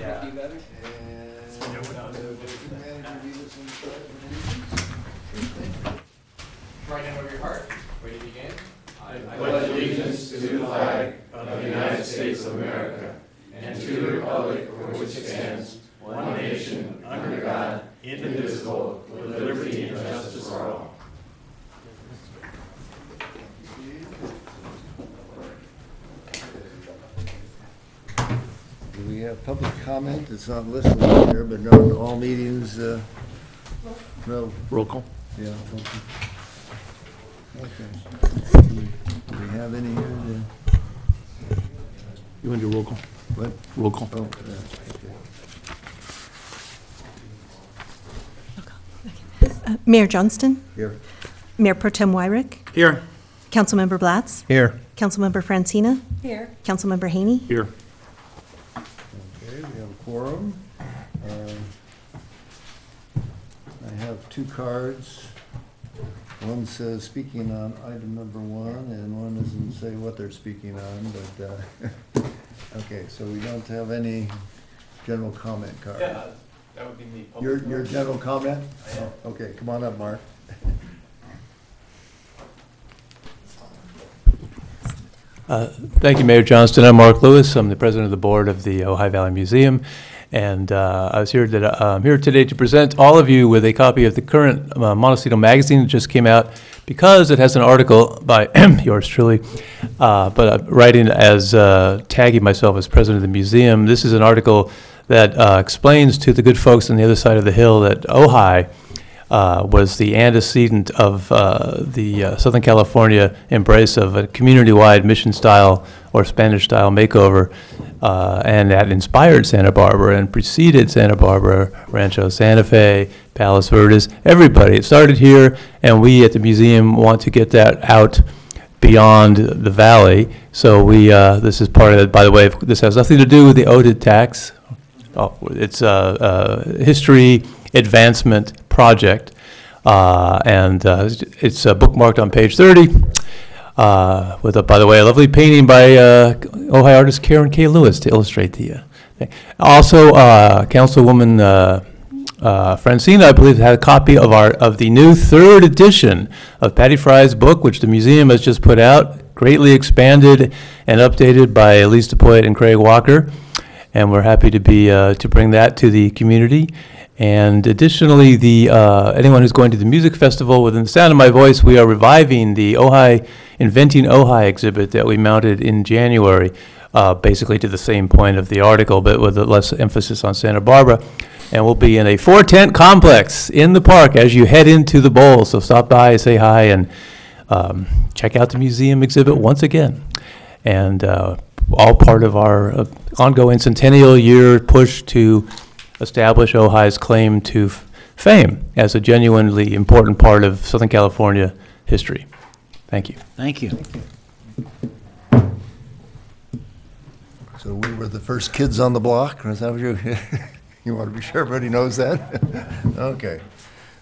Yeah. And manager lead us in the pledge of allegiance. Right hand over your heart. Ready to begin? I pledge allegiance to the flag of the United States of America and to the republic for which it stands, one nation, under God, indivisible, with liberty and justice for all. Do we have public comment? It's not listed on here, but no, all meetings, no. Roll call. Yeah. Okay. Do we have any here? You want to do roll call? What? Roll call. Oh, yeah, okay. Mayor Johnston, Here. Mayor Pro Tem Wyrick, Here. Councilmember Blatz, Here. Councilmember Francina. Here. Councilmember Haney. Here. Okay, we have a quorum. I have two cards. One says speaking on item number 1, and one doesn't say what they're speaking on, but, okay, so we don't have any general comment card. Yeah, that would be me. Your general comment? Oh, okay, come on up, Mark. Thank you, Mayor Johnston. I'm Mark Lewis. I'm the president of the board of the Ojai Valley Museum, and I was here I'm here today to present all of you with a copy of the current Montecito magazine that just came out, because it has an article by yours truly, but I'm writing as tagging myself as president of the museum. This is an article that explains to the good folks on the other side of the hill that Ojai was the antecedent of the Southern California embrace of a community-wide mission-style or Spanish-style makeover, and that inspired Santa Barbara and preceded Santa Barbara, Rancho Santa Fe, Palos Verdes, everybody. It started here, and we at the museum want to get that out beyond the valley. So we, this is part of it. By the way, this has nothing to do with the ODID tax. Oh, it's a history advancement project, and it's bookmarked on page 30 with, by the way, a lovely painting by Ojai artist Karen K. Lewis to illustrate the thing. Also, Councilwoman Francina, I believe, had a copy of the new 3rd edition of Patty Fry's book, which the museum has just put out, greatly expanded and updated by Elise DePoit and Craig Walker, and we're happy to be to bring that to the community. And additionally, the anyone who's going to the music festival, within the sound of my voice, we are reviving the Ojai Inventing Ojai exhibit that we mounted in January, basically to the same point of the article, but with a less emphasis on Santa Barbara. And we'll be in a 4-tent complex in the park as you head into the bowl. So stop by, say hi, and check out the museum exhibit once again. And all part of our ongoing centennial year push to establish Ojai's claim to fame as a genuinely important part of Southern California history. Thank you. Thank you. So we were the first kids on the block, or is that what you want to be sure everybody knows that? Okay,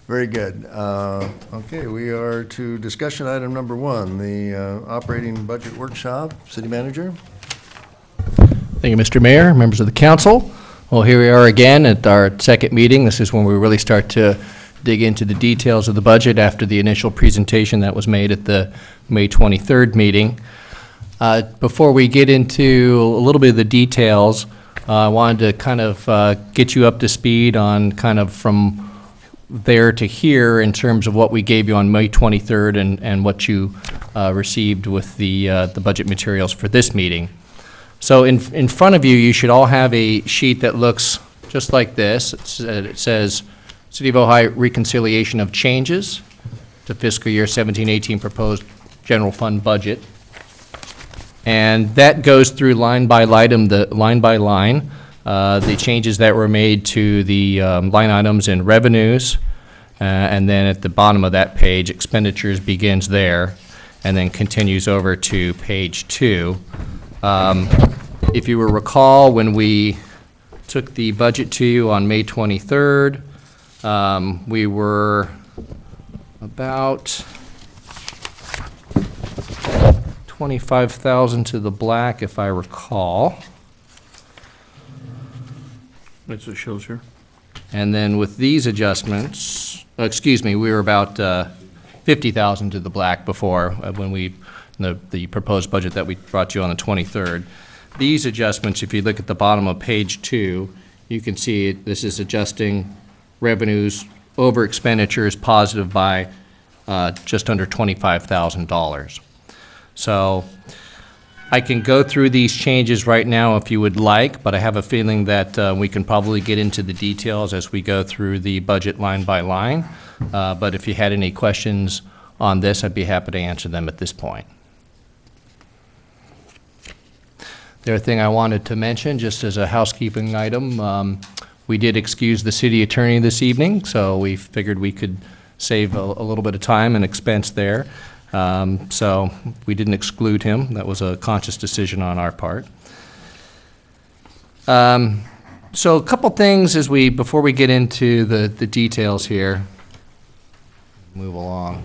very good. Okay, we are to discussion item number 1, the operating budget workshop. City Manager? Thank you, Mr. Mayor, members of the council. Well, here we are again at our second meeting. This is when we really start to dig into the details of the budget after the initial presentation that was made at the May 23rd meeting. Before we get into a little bit of the details, I wanted to kind of get you up to speed on kind of from there to here in terms of what we gave you on May 23rd and what you received with the budget materials for this meeting. So in front of you, you should all have a sheet that looks just like this. It says City of Ojai Reconciliation of Changes to Fiscal Year 17-18 Proposed General Fund Budget. And that goes through line by line, the changes that were made to the line items in revenues. And then at the bottom of that page, expenditures begins there and then continues over to page 2. If you will recall, when we took the budget to you on May 23rd, we were about 25,000 to the black, if I recall. That's what it shows here. And then with these adjustments, we were about 50,000 to the black before, when the proposed budget that we brought you on the 23rd. These adjustments, if you look at the bottom of page 2, you can see this is adjusting revenues over expenditures positive by just under $25,000. So I can go through these changes right now if you would like, but I have a feeling that we can probably get into the details as we go through the budget line by line. But if you had any questions on this, I'd be happy to answer them at this point. The other thing I wanted to mention, just as a housekeeping item, we did excuse the city attorney this evening, so we figured we could save a little bit of time and expense there. So we didn't exclude him. That was a conscious decision on our part. So a couple things before we get into the details here. Move along.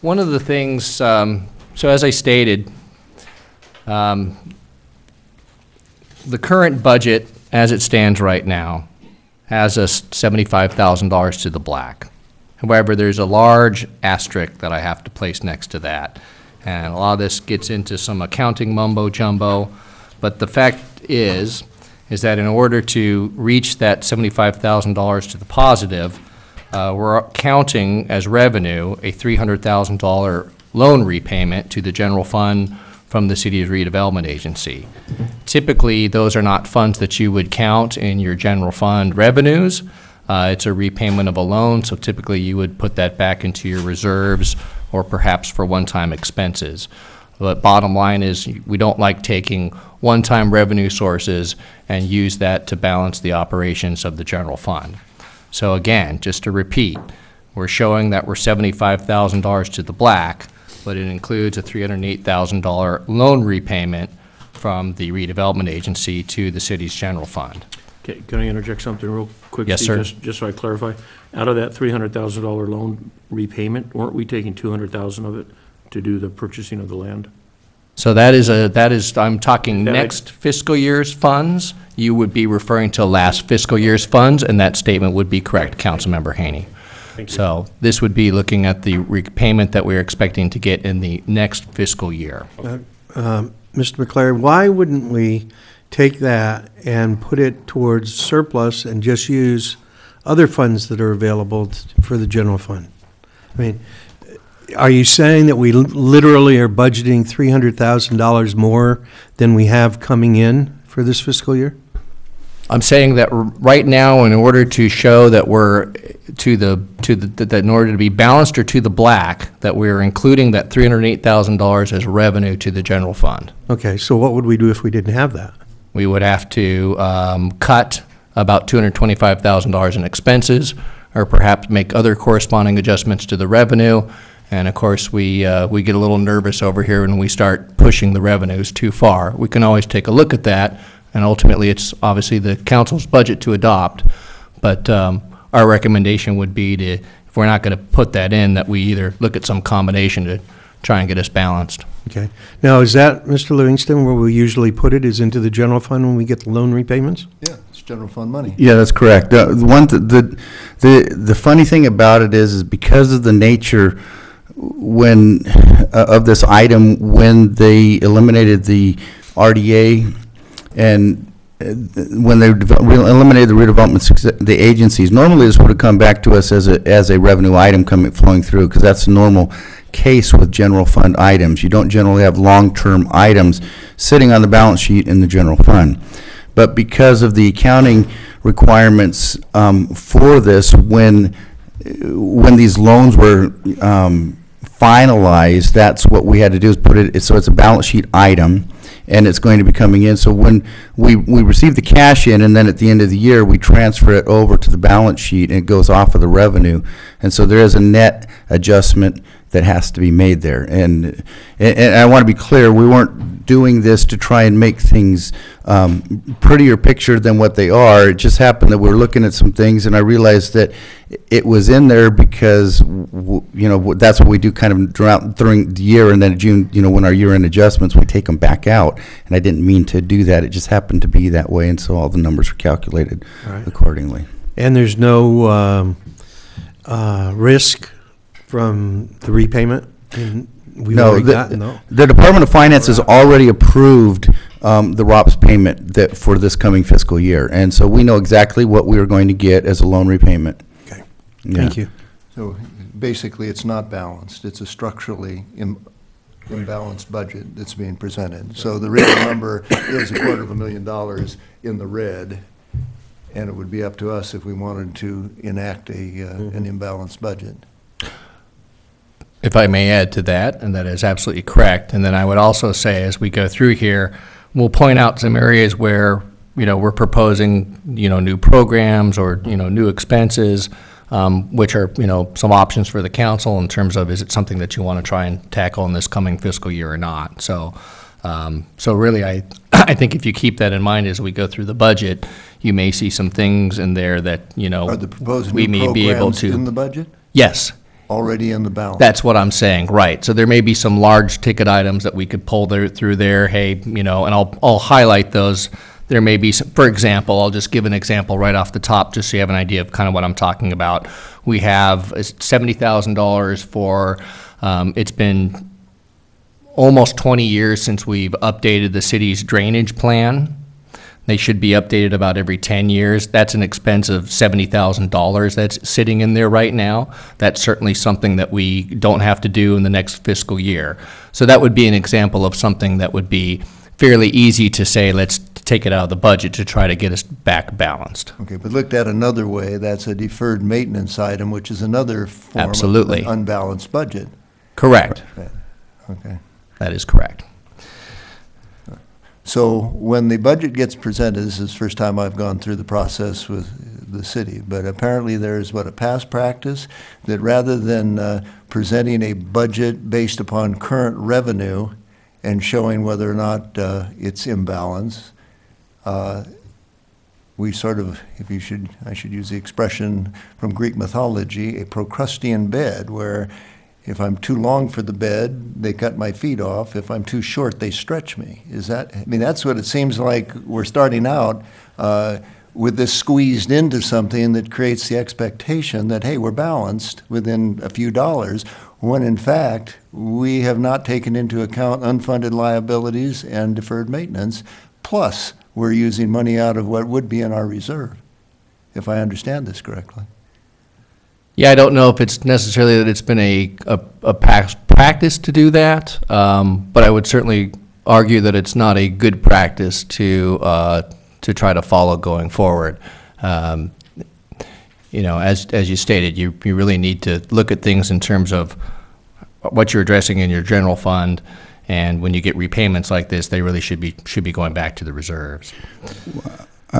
One of the things, so as I stated, the current budget, as it stands right now, has us $75,000 to the black. However, there's a large asterisk that I have to place next to that. And a lot of this gets into some accounting mumbo-jumbo. But the fact is that in order to reach that $75,000 to the positive, we're counting as revenue a $300,000 loan repayment to the general fund from the City's Redevelopment Agency. Typically, those are not funds that you would count in your general fund revenues. It's a repayment of a loan, so typically you would put that back into your reserves or perhaps for one-time expenses. But bottom line is, we don't like taking one-time revenue sources and use that to balance the operations of the general fund. So again, just to repeat, we're showing that we're $75,000 to the black, but it includes a $308,000 loan repayment from the redevelopment agency to the city's general fund. Okay, can I interject something real quick? Yes, Steve, sir. Just so I clarify, out of that $300,000 loan repayment, weren't we taking $200,000 of it to do the purchasing of the land? So I'm talking next fiscal year's funds. You would be referring to last fiscal year's funds, and that statement would be correct, Councilmember Haney. Thank you. So this would be looking at the repayment that we're expecting to get in the next fiscal year. Mr. McClary, why wouldn't we take that and put it towards surplus and just use other funds that are available for the general fund? I mean, are you saying that we literally are budgeting $300,000 more than we have coming in for this fiscal year? I'm saying that right now, in order to show that we're that in order to be balanced or to the black, that we're including that $308,000 as revenue to the general fund. Okay, so what would we do if we didn't have that? We would have to cut about $225,000 in expenses, or perhaps make other corresponding adjustments to the revenue. And of course, we get a little nervous over here when we start pushing the revenues too far. We can always take a look at that, and ultimately, it's obviously the council's budget to adopt. But our recommendation would be to, if we're not going to put that in, that we either look at some combination to try and get us balanced. Okay. Now, is that, Mr. Livingston, where we usually put it, is into the general fund when we get the loan repayments? Yeah, it's general fund money. Yeah, that's correct. The funny thing about it is because of the nature of this item, when they eliminated the RDA and when they eliminated the redevelopment, the agencies, normally this would have come back to us as a revenue item flowing through, because that's the normal case with general fund items. You don't generally have long-term items sitting on the balance sheet in the general fund. But because of the accounting requirements for this, when these loans were finalized, that's what we had to do, is put it, so it's a balance sheet item, and it's going to be coming in. So when we receive the cash in, and then at the end of the year, we transfer it over to the balance sheet, and it goes off of the revenue. And so there is a net adjustment that has to be made there. And I want to be clear, we weren't doing this to try and make things prettier picture than what they are. It just happened that we're looking at some things, and I realized that it was in there because, that's what we do kind of during the year, and then June, when our year-end adjustments, we take them back out. And I didn't mean to do that. It just happened to be that way, and so all the numbers were calculated Right. accordingly. And there's no risk from the repayment? And we've No, already gotten those. the Department of Finance has already approved the ROPS payment for this coming fiscal year. And so we know exactly what we are going to get as a loan repayment. Okay, Yeah. thank you. So basically, it's not balanced. It's a structurally imbalanced budget that's being presented. So the real number is $250,000 in the red, and it would be up to us if we wanted to enact an imbalanced budget. If I may add to that, and that is absolutely correct, and then I would also say, as we go through here, we'll point out some areas where, we're proposing, new programs or, new expenses, which are, some options for the council in terms of, is it something that you want to try and tackle in this coming fiscal year or not? So, really, I think if you keep that in mind as we go through the budget, you may see some things in there that, Are the proposed we new may be able programs in the to. budget? Yes. Already in the balance? That's what I'm saying, right. So there may be some large ticket items that we could pull through there, hey, and I'll highlight those. There may be some, for example, I'll just give an example right off the top, just so you have an idea of kind of what I'm talking about. We have $70,000 for, it's been almost 20 years since we've updated the city's drainage plan. They should be updated about every 10 years. That's an expense of $70,000 that's sitting in there right now. That's certainly something that we don't have to do in the next fiscal year. So that would be an example of something that would be fairly easy to say, let's take it out of the budget to try to get us back balanced. Okay, but looked at another way, that's a deferred maintenance item, which is another form Absolutely. of an unbalanced budget. Correct. Okay. That is correct. So when the budget gets presented, this is the first time I've gone through the process with the city, but apparently there's a past practice that rather than presenting a budget based upon current revenue and showing whether or not it's imbalanced, we sort of, I should use the expression from Greek mythology, a Procrustean bed, where if I'm too long for the bed, they cut my feet off. If I'm too short, they stretch me. That's what it seems like we're starting out with this squeezed into something that creates the expectation that, hey, we're balanced within a few dollars, when in fact, we have not taken into account unfunded liabilities and deferred maintenance, plus we're using money out of what would be in our reserve, if I understand this correctly. Yeah, I don't know if it's necessarily that it's been a past practice to do that, but I would certainly argue that it's not a good practice to try to follow going forward. As you stated, you really need to look at things in terms of what you're addressing in your general fund, and when you get repayments like this, they really should be going back to the reserves.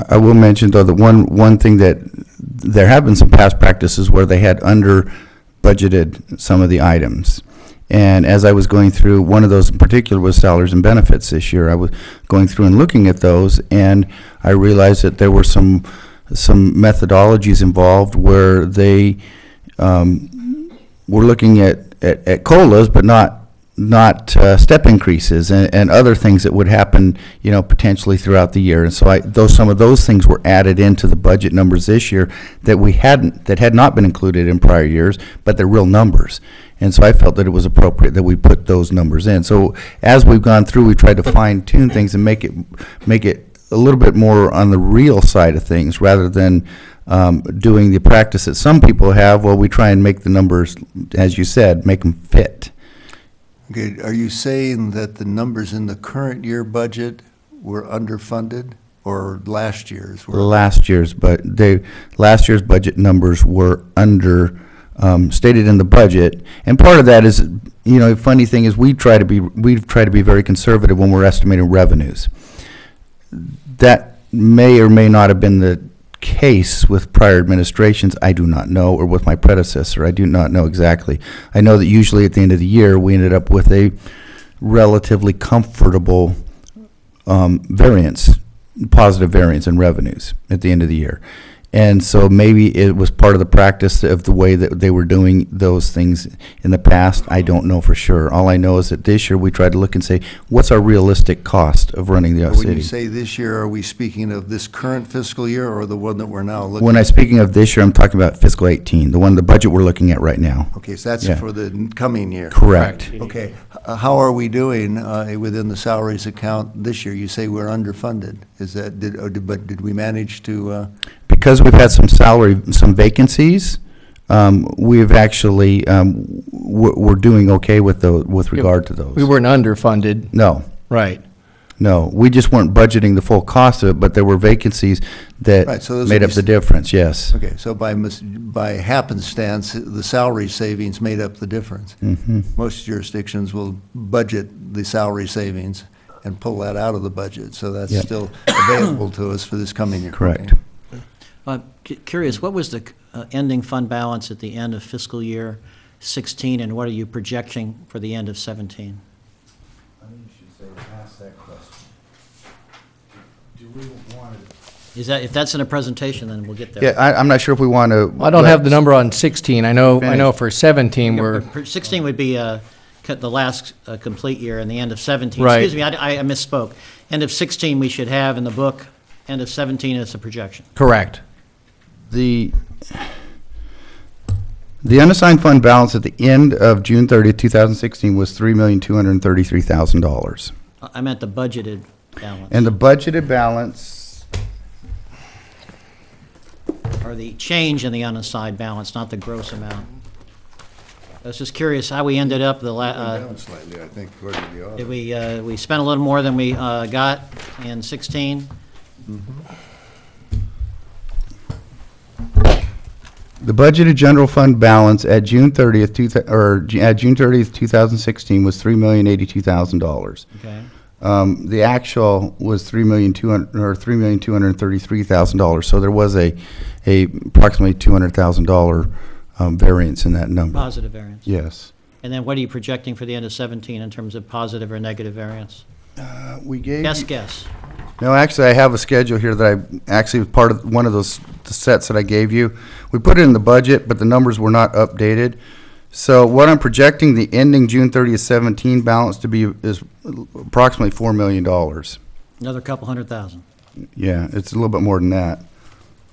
I will mention, though, that one thing that there have been some past practices where they had under-budgeted some of the items. And as I was going through, one of those in particular was salaries and benefits this year. I was going through and looking at those, and I realized that there were some methodologies involved where they were looking at COLAs, but not step increases and other things that would happen, potentially throughout the year. And so some of those things were added into the budget numbers this year that had not been included in prior years, but they're real numbers. And so I felt that it was appropriate that we put those numbers in. So as we've gone through, we tried to fine tune things and make it a little bit more on the real side of things rather than doing the practice that some people have. Well, we try and make the numbers, as you said, make them fit. Okay, are you saying that the numbers in the current year budget were underfunded, or last year's were? Last year's budget numbers were stated in the budget, and part of that is, a funny thing is we try to be very conservative when we're estimating revenues. That may or may not have been the case with prior administrations, I do not know, or with my predecessor, I do not know exactly. I know that usually at the end of the year, we ended up with a relatively comfortable variance, positive variance in revenues at the end of the year. And so maybe it was part of the practice of the way that they were doing those things in the past. I don't know for sure. All I know is that this year we tried to look and say, what's our realistic cost of running the When you city? say this year, are we speaking of this current fiscal year or the one that we're now looking? When I'm speaking of this year, I'm talking about fiscal 18, the budget we're looking at right now. Okay, so that's Yeah. for the coming year. Correct. Okay, how are we doing within the salaries account this year? You say we're underfunded. Is that, but did we manage to, Because we've had some vacancies, we've actually, we're doing okay with those, with regard to those. We weren't underfunded, No, right. no, we just weren't budgeting the full cost of it, but there were vacancies Right, that so those made would up be the difference, yes. okay, so by happenstance, the salary savings made up the difference. Most jurisdictions will budget the salary savings and pull that out of the budget, so that's Yeah. still available to us for this coming year. Correct. Curious, what was the ending fund balance at the end of fiscal year 16, and what are you projecting for the end of 17? I think you should say, ask that question. Do we want to? Is that, if that's in a presentation, then we'll get there. Yeah, I'm not sure if we want to. I don't have the number on 16. I know Finish. for 17, we're, 16 would be the last complete year, and the end of 17. Right. Excuse me, I misspoke. End of 16 we should have in the book, end of 17 is a projection. correct. The unassigned fund balance at the end of June 30th, 2016 was $3,233,000. I meant the budgeted balance. And the budgeted balance, Or the change in the unassigned balance, not the gross amount. I was just curious how we ended up Down slightly, I think, according to the did audit. we spent a little more than we got in 16? the budgeted general fund balance at June 30th, at June 30th, 2016 was $3,082,000. Okay. The actual was $3,233,000. So there was a approximately $200,000 variance in that number. Positive variance. Yes. And then what are you projecting for the end of 17 in terms of positive or negative variance? We gave. Guess. No, actually, I have a schedule here that I actually part of one of those sets that I gave you. We put it in the budget, but the numbers were not updated. So what I'm projecting the ending June 30th, 17 balance to be is approximately $4 million. Another couple $100,000, Yeah, it's a little bit more than that.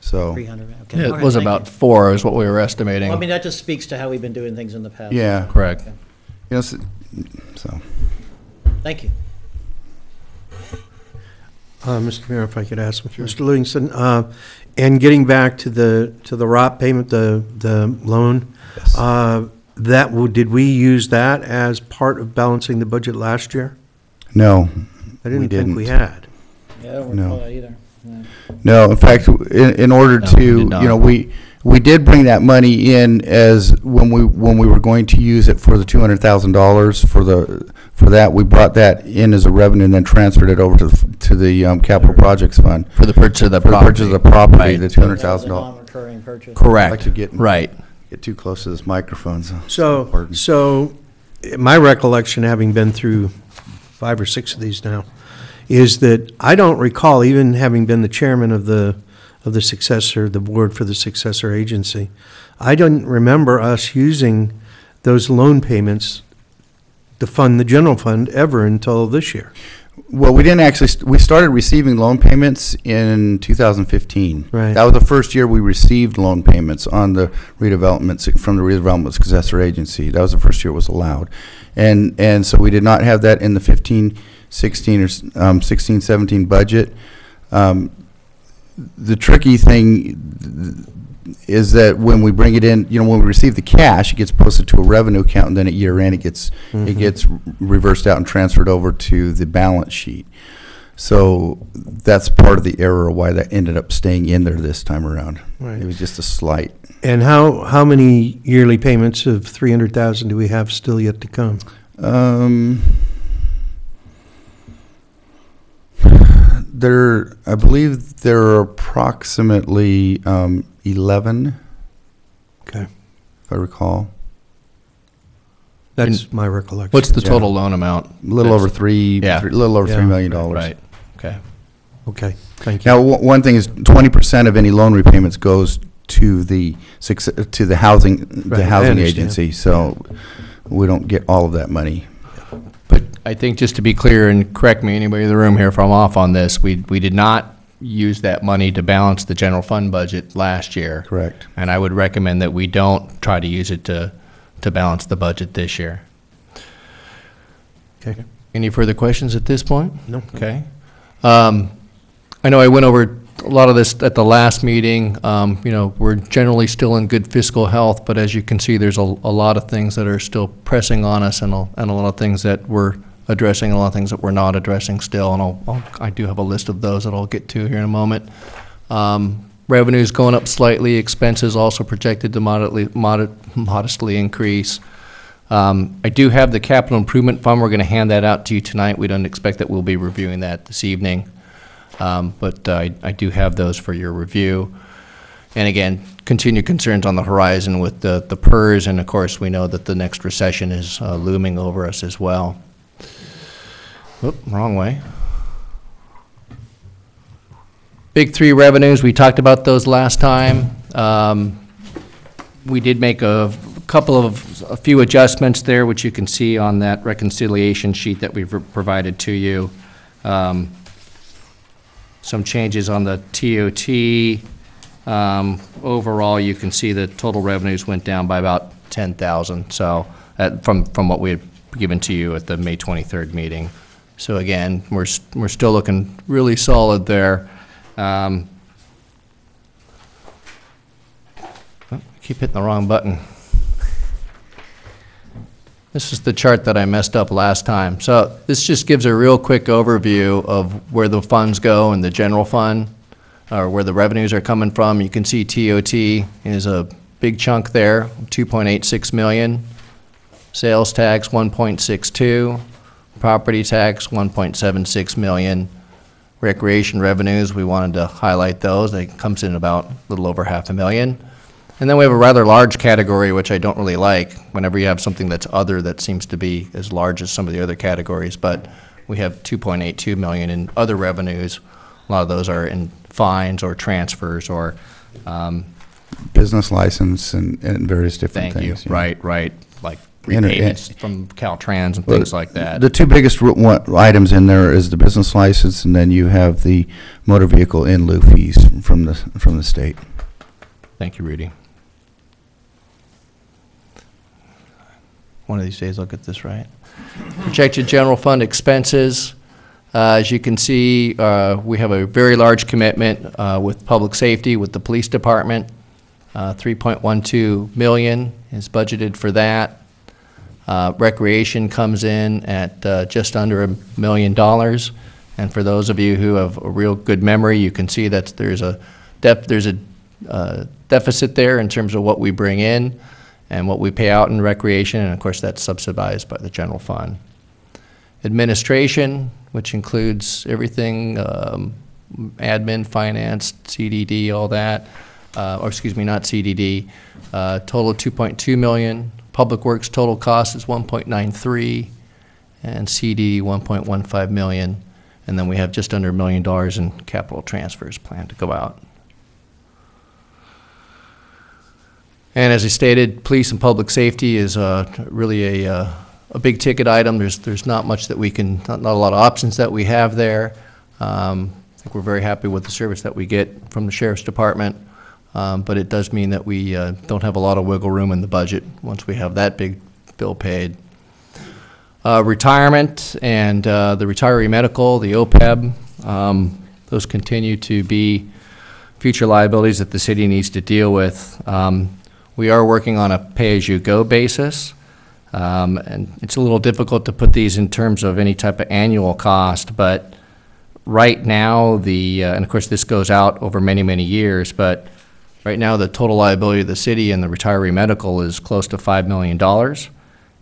So, 300, okay. It All right, was thank about you. 4 is what we were estimating. Well, I mean, that just speaks to how we've been doing things in the past. yeah, Correct. Okay. you know, so. Thank you. Mr. Mayor, if I could ask Mr. Livingston, and getting back to the ROP payment, the loan, Yes. did we use that as part of balancing the budget last year? No, I didn't think we didn't. had. Yeah, I don't No. recall that either. Yeah. no, in fact, in order No, to, we did you know, not. we did bring that money in as when we were going to use it for the $200,000 for that, we brought that in as a revenue and then transferred it over to the capital projects fund. For the purchase of the For the property. purchase of the property, Right. the That was a $200,000. non-recurring purchase. I like Correct, to get right. too close to this microphone, so. So, my recollection, having been through 5 or 6 of these now, is that I don't recall, even having been the chairman of the successor, the board for the successor agency, I don't remember us using those loan payments to fund the general fund ever until this year. Well, we didn't actually, we started receiving loan payments in 2015. Right. That was the first year we received loan payments on the redevelopment, from the redevelopment successor agency. That was the first year it was allowed. And so we did not have that in the 15, 16, or 16, 17 budget. The tricky thing is that when we bring it in, you know, when we receive the cash, it gets posted to a revenue account, and then at year end, it gets reversed out and transferred over to the balance sheet. So that's part of the error of why that ended up staying in there this time around. Right. It was just a slight. And how many yearly payments of $300,000 do we have still yet to I believe there are approximately 11, Okay. if I recall. That's my recollection. What's the Yeah. total loan amount? A little over $3 Yeah. $3 million. Right, okay. Okay, thank you. Now, one thing is 20% of any loan repayments goes to the housing, Right, I housing understand. agency, so we don't get all of that money. But I think just to be clear, and correct me, anybody in the room here if I'm off on this, we did not use that money to balance the general fund budget last year. Correct. And I would recommend that we don't try to use it to balance the budget this year. Okay. Any further questions at this point? No. Okay. I know I went over a lot of this at the last meeting. You know, we're generally still in good fiscal health, but as you can see, there's a lot of things that are still pressing on us, and a lot of things that we're addressing, and a lot of things that we're not addressing still. And I do have a list of those that I'll get to here in a moment. Revenues going up slightly, expenses also projected to modestly increase. I do have the capital improvement fund. We're going to hand that out to you tonight. We don't expect that we'll be reviewing that this evening. But I do have those for your review. And again, continued concerns on the horizon with the PERS, and of course, we know that the next recession is looming over us as well. Oop, wrong way. Big three revenues, we talked about those last time. We did make a few adjustments there, which you can see on that reconciliation sheet that we've provided to you. Some changes on the TOT. Overall, you can see the total revenues went down by about 10,000. So from what we had given to you at the May 23rd meeting. So again, we're still looking really solid there. I keep hitting the wrong button. This is the chart that I messed up last time. So this just gives a real quick overview of where the funds go in the general fund, or where the revenues are coming from. You can see TOT is a big chunk there, 2.86 million. Sales tax, 1.62. Property tax, 1.76 million. Recreation revenues, we wanted to highlight those. It comes in about a little over $500,000. And then we have a rather large category, which I don't really like, whenever you have something that's other that seems to be as large as some of the other categories, but we have 2.82 million in other revenues. A lot of those are in fines or transfers or Business license and various different thank you. things. yeah. Right, like And- repayments from Caltrans and Well, things like that. The two biggest items in there is the business license, and then you have the motor vehicle in lieu fees from the state. Thank you, Rudy. One of these days I'll get this right. Projected general fund expenses. As you can see, we have a very large commitment with public safety, with the police department. 3.12 million is budgeted for that. Recreation comes in at just under $1 million. And for those of you who have a real good memory, you can see that there's a deficit there in terms of what we bring in and what we pay out in recreation, and of course that's subsidized by the general fund. Administration, which includes everything, admin, finance, CDD, all that, or excuse me, not CDD, total 2.2 million. Public Works total cost is 1.93, and CD 1.15 million. And then we have just under $1 million in capital transfers planned to go out. And as I stated, police and public safety is really a big ticket item. There's not much that we can, not a lot of options that we have there. I think we're very happy with the service that we get from the Sheriff's Department, but it does mean that we don't have a lot of wiggle room in the budget once we have that big bill paid. Retirement and the retiree medical, the OPEB, those continue to be future liabilities that the city needs to deal with. We are working on a pay-as-you-go basis, and it's a little difficult to put these in terms of any type of annual cost, but right now, and of course this goes out over many, many years, but right now the total liability of the city and the retiree medical is close to $5 million,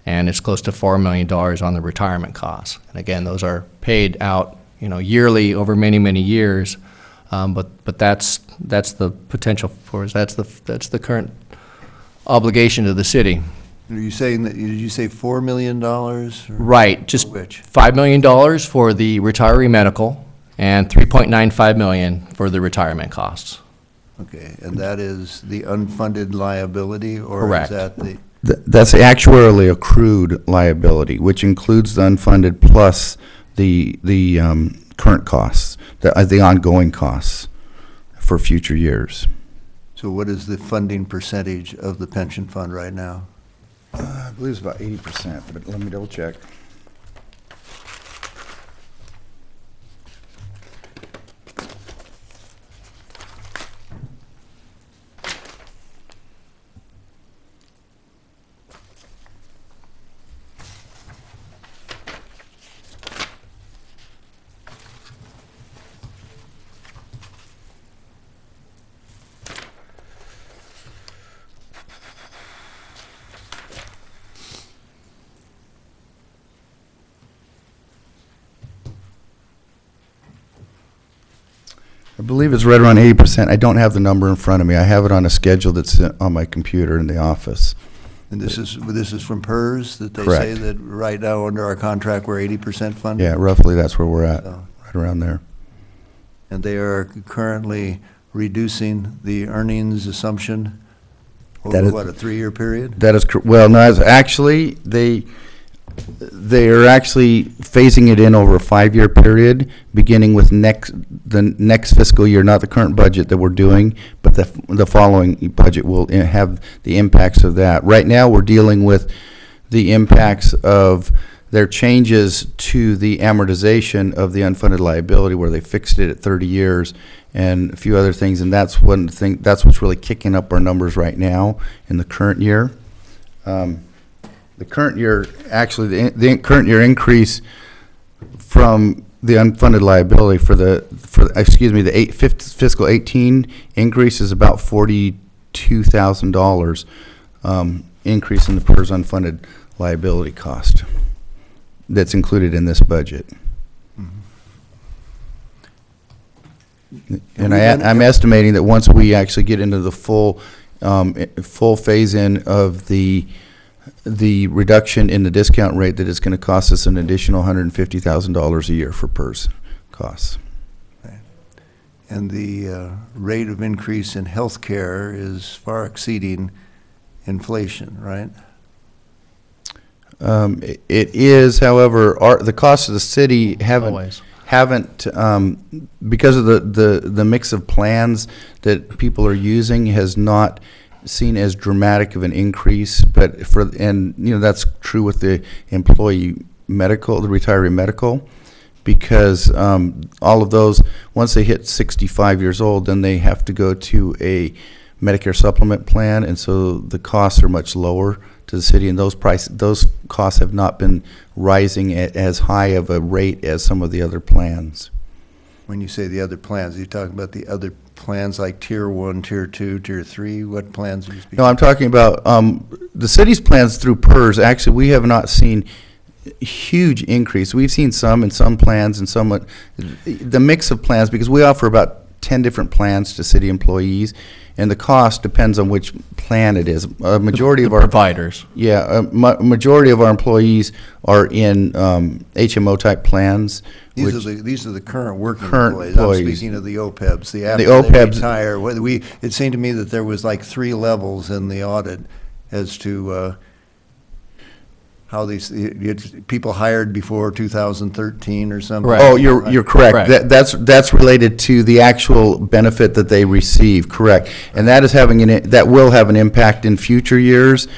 and it's close to $4 million on the retirement costs. And again, those are paid out yearly over many, many years. But that's the potential for us. That's the current obligation to the city. Are you saying that, did you say $4 million? or- Right, just For which? $5 million for the retiree medical and $3.95 million for the retirement costs. Okay, and that is the unfunded liability, or Correct. is that the? That's actuarially accrued liability, which includes the unfunded plus the current costs, the ongoing costs for future years. So what is the funding percentage of the pension fund right now? I believe it's about 80%, but let me double check. I believe it's right around 80%. I don't have the number in front of me. I have it on a schedule that's on my computer in the office. And this is from PERS, that they say Correct. that right now under our contract, we're 80% funded? Yeah, roughly that's where we're at, So- right around there. And they are currently reducing the earnings assumption That over, is- what, a 3-year period? That is, well, no, it's actually, they are actually phasing it in over a 5-year period, beginning with the next fiscal year, not the current budget that we're doing, but the following budget will have the impacts of that. Right now, we're dealing with the impacts of their changes to the amortization of the unfunded liability, where they fixed it at 30 years, and a few other things, and that's what's really kicking up our numbers right now in the current year. The current year, actually, the current year increase from the unfunded liability the fiscal 18 increase is about $42,000 increase in the PERS unfunded liability cost that's included in this budget. And I'm estimating that once we actually get into the full phase-in of the reduction in the discount rate, that it's going to cost us an additional $150,000 a year for PERS costs. And the rate of increase in health care is far exceeding inflation, right? It is, however, the costs of the city Always. haven't, because of the mix of plans that people are using, has not seen as dramatic of an increase, but that's true with the employee medical, the retiree medical, because all of those, once they hit 65 years old, then they have to go to a Medicare supplement plan, and so the costs are much lower to the city, and those costs have not been rising at as high of a rate as some of the other plans. When you say the other plans, are you talking about the other plans like Tier 1, Tier 2, Tier 3? What plans are you speaking? No, I'm talking about the city's plans through PERS. Actually, we have not seen huge increase. We've seen some in some plans and some, the mix of plans, because we offer about 10 different plans to city employees, and the cost depends on which plan it is. A majority of our providers. Yeah, majority of our employees are in HMO type plans. These are the current working Current employees. employees. I'm speaking of the OPEBs. The after The they OPEBs. retire. It seemed to me that there was like 3 levels in the audit as to how these people hired before 2013 or something. Right. Oh, you're correct. Correct. That's related to the actual benefit that they receive, correct. And that is that will have an impact in future years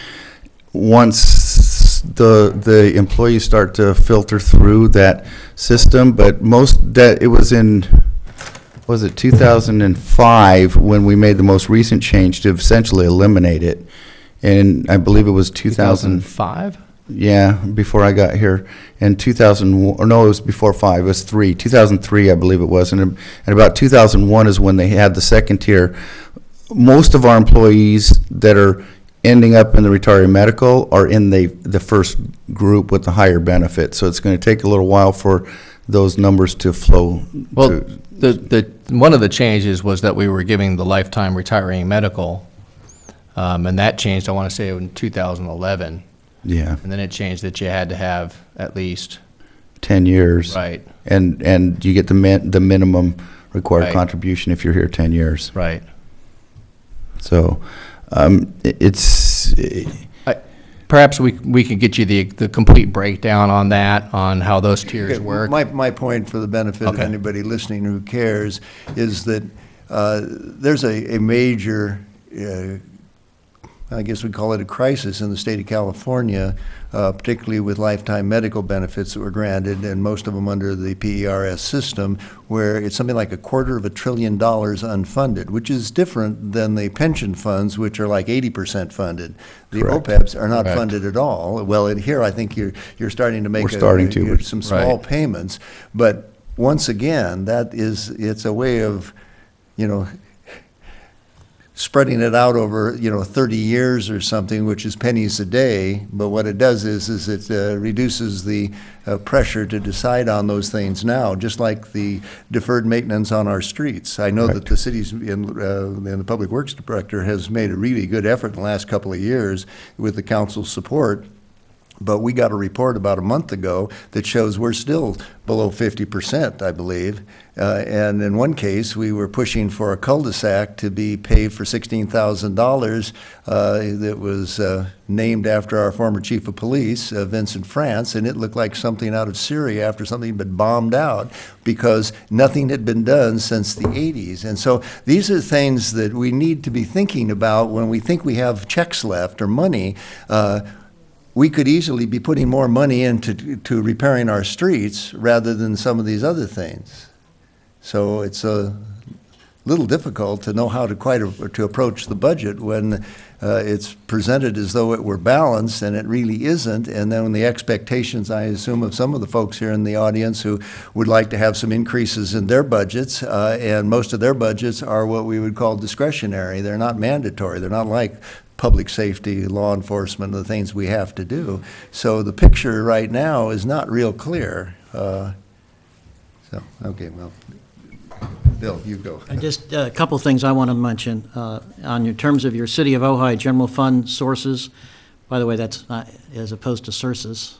once the employees start to filter through that system. But it was in 2005 when we made the most recent change to essentially eliminate it. And I believe it was 2005? Yeah, before I got here, in 2001, or no, it was before 5, it was 2003, I believe it was, and about 2001 is when they had the second tier. Most of our employees that are ending up in the retiree medical are in the first group with the higher benefit, so it's going to take a little while for those numbers to flow. Well, to- one of the changes was that we were giving the lifetime retiring medical, and that changed, I want to say, in 2011. Yeah, And then it changed that you had to have at least, 10 years. right, And you get the minimum required Right. contribution if you're here 10 years. right. So, it's, Perhaps we could get you the complete breakdown on that, on how those tiers Okay, work. My point, for the benefit of Okay. anybody listening who cares, is that there's a major, I guess we'd call it a crisis in the state of California, particularly with lifetime medical benefits that were granted, and most of them under the PERS system, where it's something like $250 billion unfunded, which is different than the pension funds, which are like 80% funded. The Correct. OPEBs are not Correct. funded at all. Well, here, I think you're starting to make We're starting to, but- some small Right. payments, but once again, it's a way of, spreading it out over, 30 years or something, which is pennies a day. But what it does is it reduces the pressure to decide on those things now, just like the deferred maintenance on our streets. I know that Correct. the city's, and the Public Works Director has made a really good effort in the last couple of years with the council's support. But we got a report about a month ago that shows we're still below 50%, I believe. And in one case, we were pushing for a cul-de-sac to be paved for $16,000 that was named after our former chief of police, Vincent France, and it looked like something out of Syria after something had been bombed out because nothing had been done since the 80s. And so these are things that we need to be thinking about when we think we have checks left or money. We could easily be putting more money into repairing our streets rather than some of these other things. So it's a little difficult to know how to approach the budget when it's presented as though it were balanced, and it really isn't. And then the expectations, I assume, of some of the folks here in the audience who would like to have some increases in their budgets, and most of their budgets are what we would call discretionary. They're not mandatory. They're not like public safety, law enforcement, the things we have to do. So the picture right now is not real clear. Okay, well, Bill, you go. Just a couple things I want to mention. On your terms of your City of Ojai general fund sources, by the way, that's not, as opposed to sources,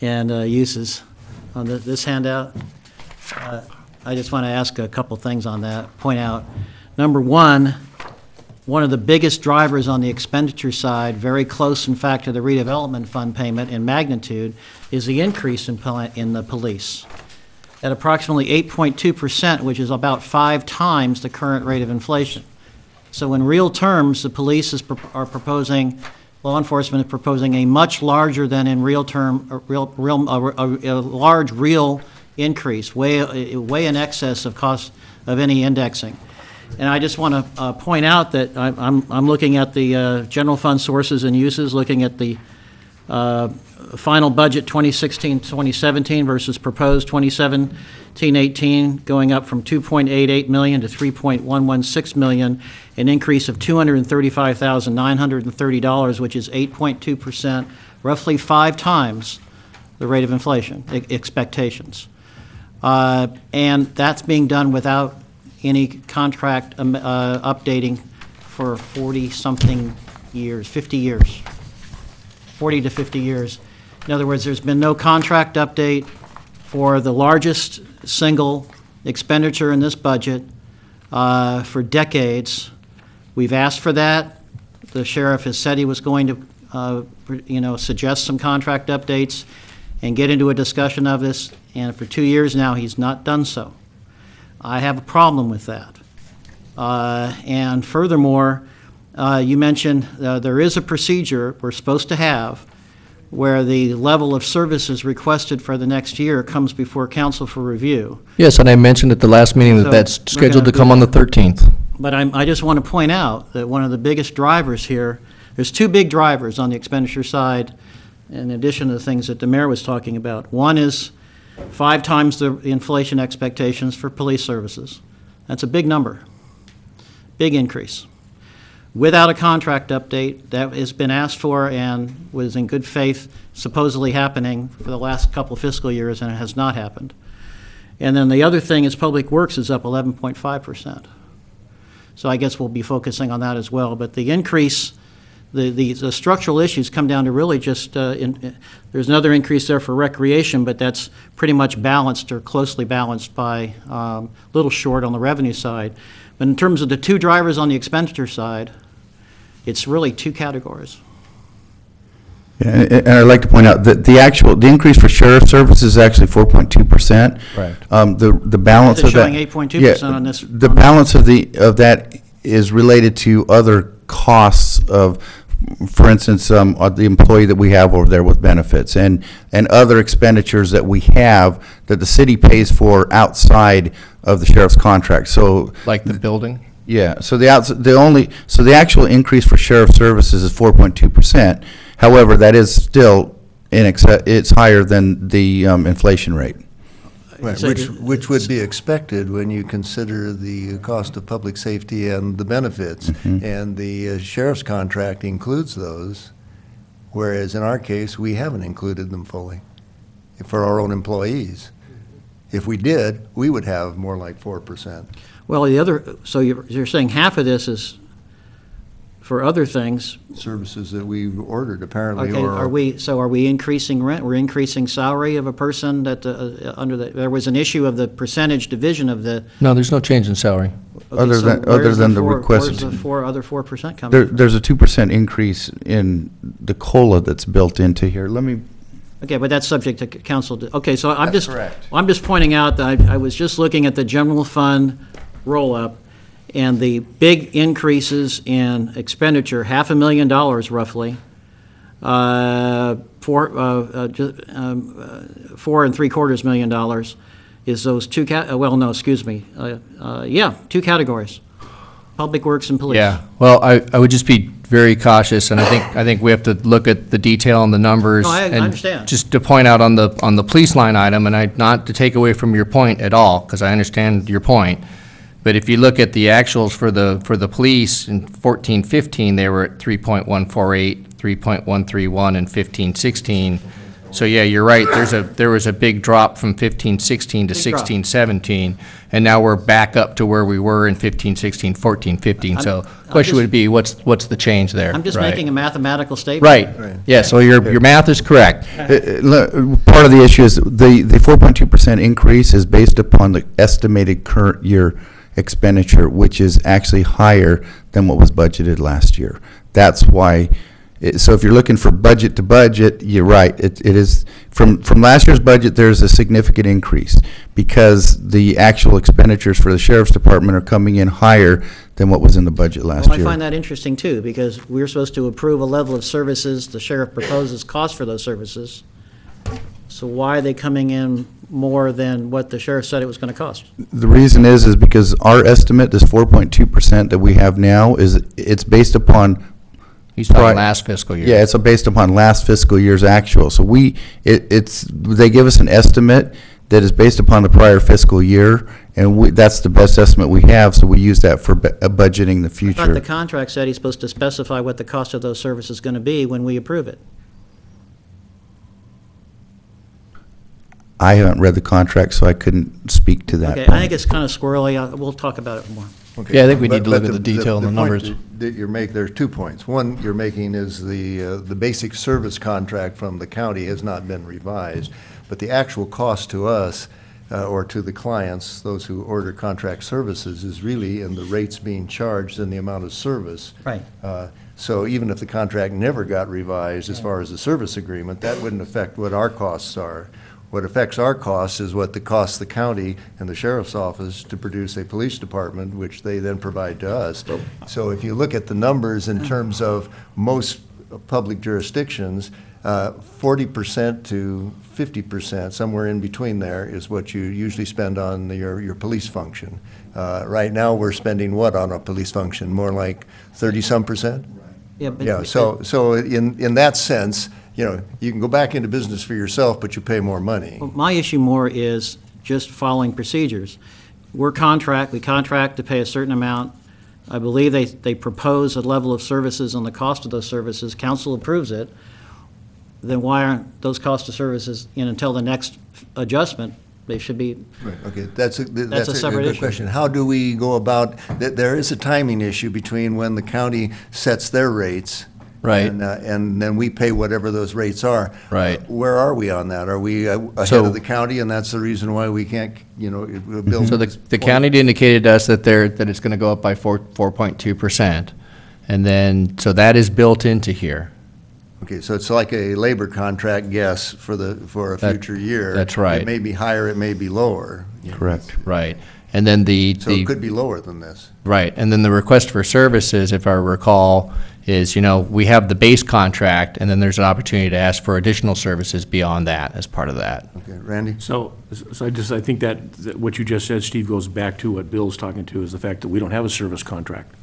and uses on this handout. I just want to ask a couple things on that, point out. Number one of the biggest drivers on the expenditure side, very close, in fact, to the redevelopment fund payment in magnitude, is the increase in the police at approximately 8.2%, which is about 5 times the current rate of inflation. So in real terms, the police are proposing, law enforcement is proposing a much larger than in real term, a large real increase, way in excess of cost of any indexing. And I just want to point out that I'm looking at the general fund sources and uses, looking at the final budget 2016-2017 versus proposed 2017-18, going up from $2.88 million to $3.116 million, an increase of $235,930, which is 8.2%, roughly 5 times the rate of inflation expectations. And that's being done without any contract updating for 40-something years, 50 years, 40 to 50 years. In other words, there's been no contract update for the largest single expenditure in this budget for decades. We've asked for that. The sheriff has said he was going to, suggest some contract updates and get into a discussion of this, and for 2 years now, he's not done so. I have a problem with that. And furthermore, you mentioned there is a procedure we're supposed to have where the level of services requested for the next year comes before council for review. Yes, and I mentioned at the last meeting So that that's we're scheduled to gonna come do on the that. 13th. But I just want to point out that one of the biggest drivers here, there's 2 big drivers on the expenditure side, in addition to the things that the mayor was talking about. One is 5 times the inflation expectations for police services. That's a big number, big increase. Without a contract update, that has been asked for and was in good faith supposedly happening for the last couple of fiscal years, and it has not happened. And then the other thing is Public Works is up 11.5%. So I guess we'll be focusing on that as well. But the increase, the structural issues come down to really just, there's another increase there for recreation, but that's pretty much balanced or closely balanced by a little short on the revenue side. But in terms of the two drivers on the expenditure side, it's really two categories. Yeah, and I'd like to point out that the increase for sheriff services is actually 4.2%. Right. The balance It's of that. showing 8.2% on this. The balance of that is related to other costs of, for instance, the employee that we have over there with benefits and other expenditures that we have that the city pays for outside of the sheriff's contract. So, Like the building? yeah, so the actual increase for sheriff services is 4.2%. However, that is still it's higher than the inflation rate. Right, So which would be expected when you consider the cost of public safety and the benefits. And the sheriff's contract includes those, whereas in our case, we haven't included them fully for our own employees. If we did, we would have more like 4%. Well, so you're saying half of this is for other things. Services that we ordered apparently, Okay, or. are we increasing rent? We're increasing salary of a person that, there was an issue of the percentage division of the. No, there's no change in salary. Okay, Other so than- where's other than the four- requested- Where's the other 4% coming from? There's a 2% increase in the COLA that's built into here. Let me, Okay, but that's subject to council. Okay, so I'm That's just. correct. I'm just pointing out that I was just looking at the general fund roll-up, and the big increases in expenditure, $500,000 roughly, $4.75 million is those two two categories, Public Works and Police. Yeah, well, I would just be very cautious, and I think we have to look at the detail on the numbers. No, I and understand. Just to point out on the police line item, and not to take away from your point at all, because I understand your point, but if you look at the actuals for the police in 14-15, they were at 3.148, 3.131, and 15-16. So yeah, you're right, there was a big drop from 15-16 to Big drop. 16-17, and now we're back up to where we were in 15-16, 14-15. So I'm question just- would be, what's the change there? I'm just Right. making a mathematical statement. Right, yeah, so your math is correct. part of the issue is the 4.2% increase is based upon the estimated current year expenditure, which is actually higher than what was budgeted last year. That's why, so if you're looking for budget to budget, you're right. It is, from last year's budget, there's a significant increase because the actual expenditures for the sheriff's department are coming in higher than what was in the budget last Well, I year. find that interesting too, because we're supposed to approve a level of services, the sheriff proposes cost for those services. So why are they coming in more than what the sheriff said it was going to cost? The reason is because our estimate, this 4.2% that we have now, it's based upon. He's talking Right. last fiscal year. Yeah, it's based upon last fiscal year's actual. So they give us an estimate that is based upon the prior fiscal year, and that's the best estimate we have, so we use that for budgeting the I thought the future. contract said he's supposed to specify what the cost of those services is going to be when we approve it. I haven't read the contract, so I couldn't speak to that Okay, I point. think it's kind of squirrely. We'll talk about it more. Okay. Yeah, I think we need to But look at the detail and the point numbers. that you're making, there's 2 points. One you're making is the basic service contract from the county has not been revised, but the actual cost to us, or to the clients, those who order contract services, is really in the rates being charged and the amount of service. Right. So even if the contract never got revised as far as the service agreement, that wouldn't affect what our costs are. What affects our costs is what it costs the county and the sheriff's office to produce a police department, which they then provide to us. So if you look at the numbers in terms of most public jurisdictions, 40% to 50%, somewhere in between there, is what you usually spend on your police function. Right now, we're spending what on a police function? More like 30-some percent? Yeah, but Yeah, so in that sense, you can go back into business for yourself, but you pay more money. My issue more is just following procedures. We contract to pay a certain amount. I believe they propose a level of services and the cost of those services. Council approves it. Then why aren't those cost of services, until the next adjustment, They should be, Right, okay, that's That's a a separate good issue. question. How do we go about, there is a timing issue between when the county sets their rates. Right. And then we pay whatever those rates are. Right. Where are we on that? Are we ahead So- of the county, and that's the reason why we can't, build? So the county indicated to us that that it's going to go up by 4.2%. And then, so that is built into here. Okay, so it's like a labor contract guess for a That- future year. that's right. It may be higher, it may be lower. Correct. Right. And then So it could be lower than this. right, and then the request for services, if I recall, is, we have the base contract, and then there's an opportunity to ask for additional services beyond that as part of that. Okay, Randy? So I think that what you just said, Steve, goes back to what Bill's talking to, is the fact that we don't have a service contract,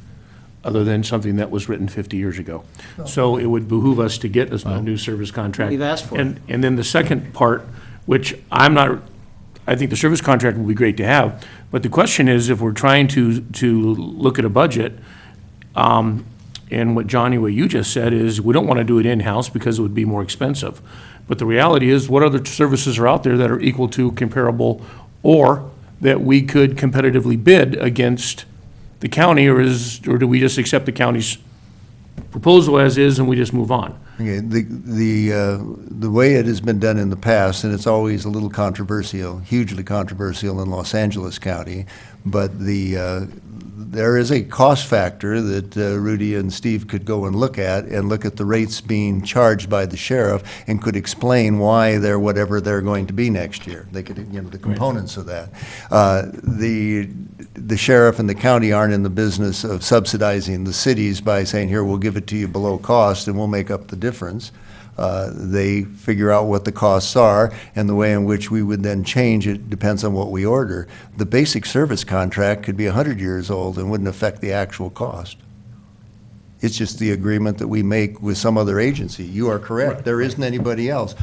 other than something that was written 50 years ago. So it would behoove us to get a new service contract. We've asked for it. And then the second part, which I think the service contract would be great to have, but the question is, if we're trying to look at a budget, and what Johnny, what you just said is, we don't want to do it in-house because it would be more expensive. But the reality is, what other services are out there that are equal to, comparable, or that we could competitively bid against the county, or do we just accept the county's proposal as is and we just move on? Okay, the way it has been done in the past, and it's always a little controversial, hugely controversial in Los Angeles County, but there is a cost factor that Rudy and Steve could go and look at the rates being charged by the sheriff, and could explain why they're whatever they're going to be next year. They could, the components of that. The sheriff and the county aren't in the business of subsidizing the cities by saying, here, we'll give it to you below cost and we'll make up the difference. They figure out what the costs are, and the way in which we would then change it depends on what we order. The basic service contract could be 100 years old and wouldn't affect the actual cost. It's just the agreement that we make with some other agency. You are correct. There isn't anybody else.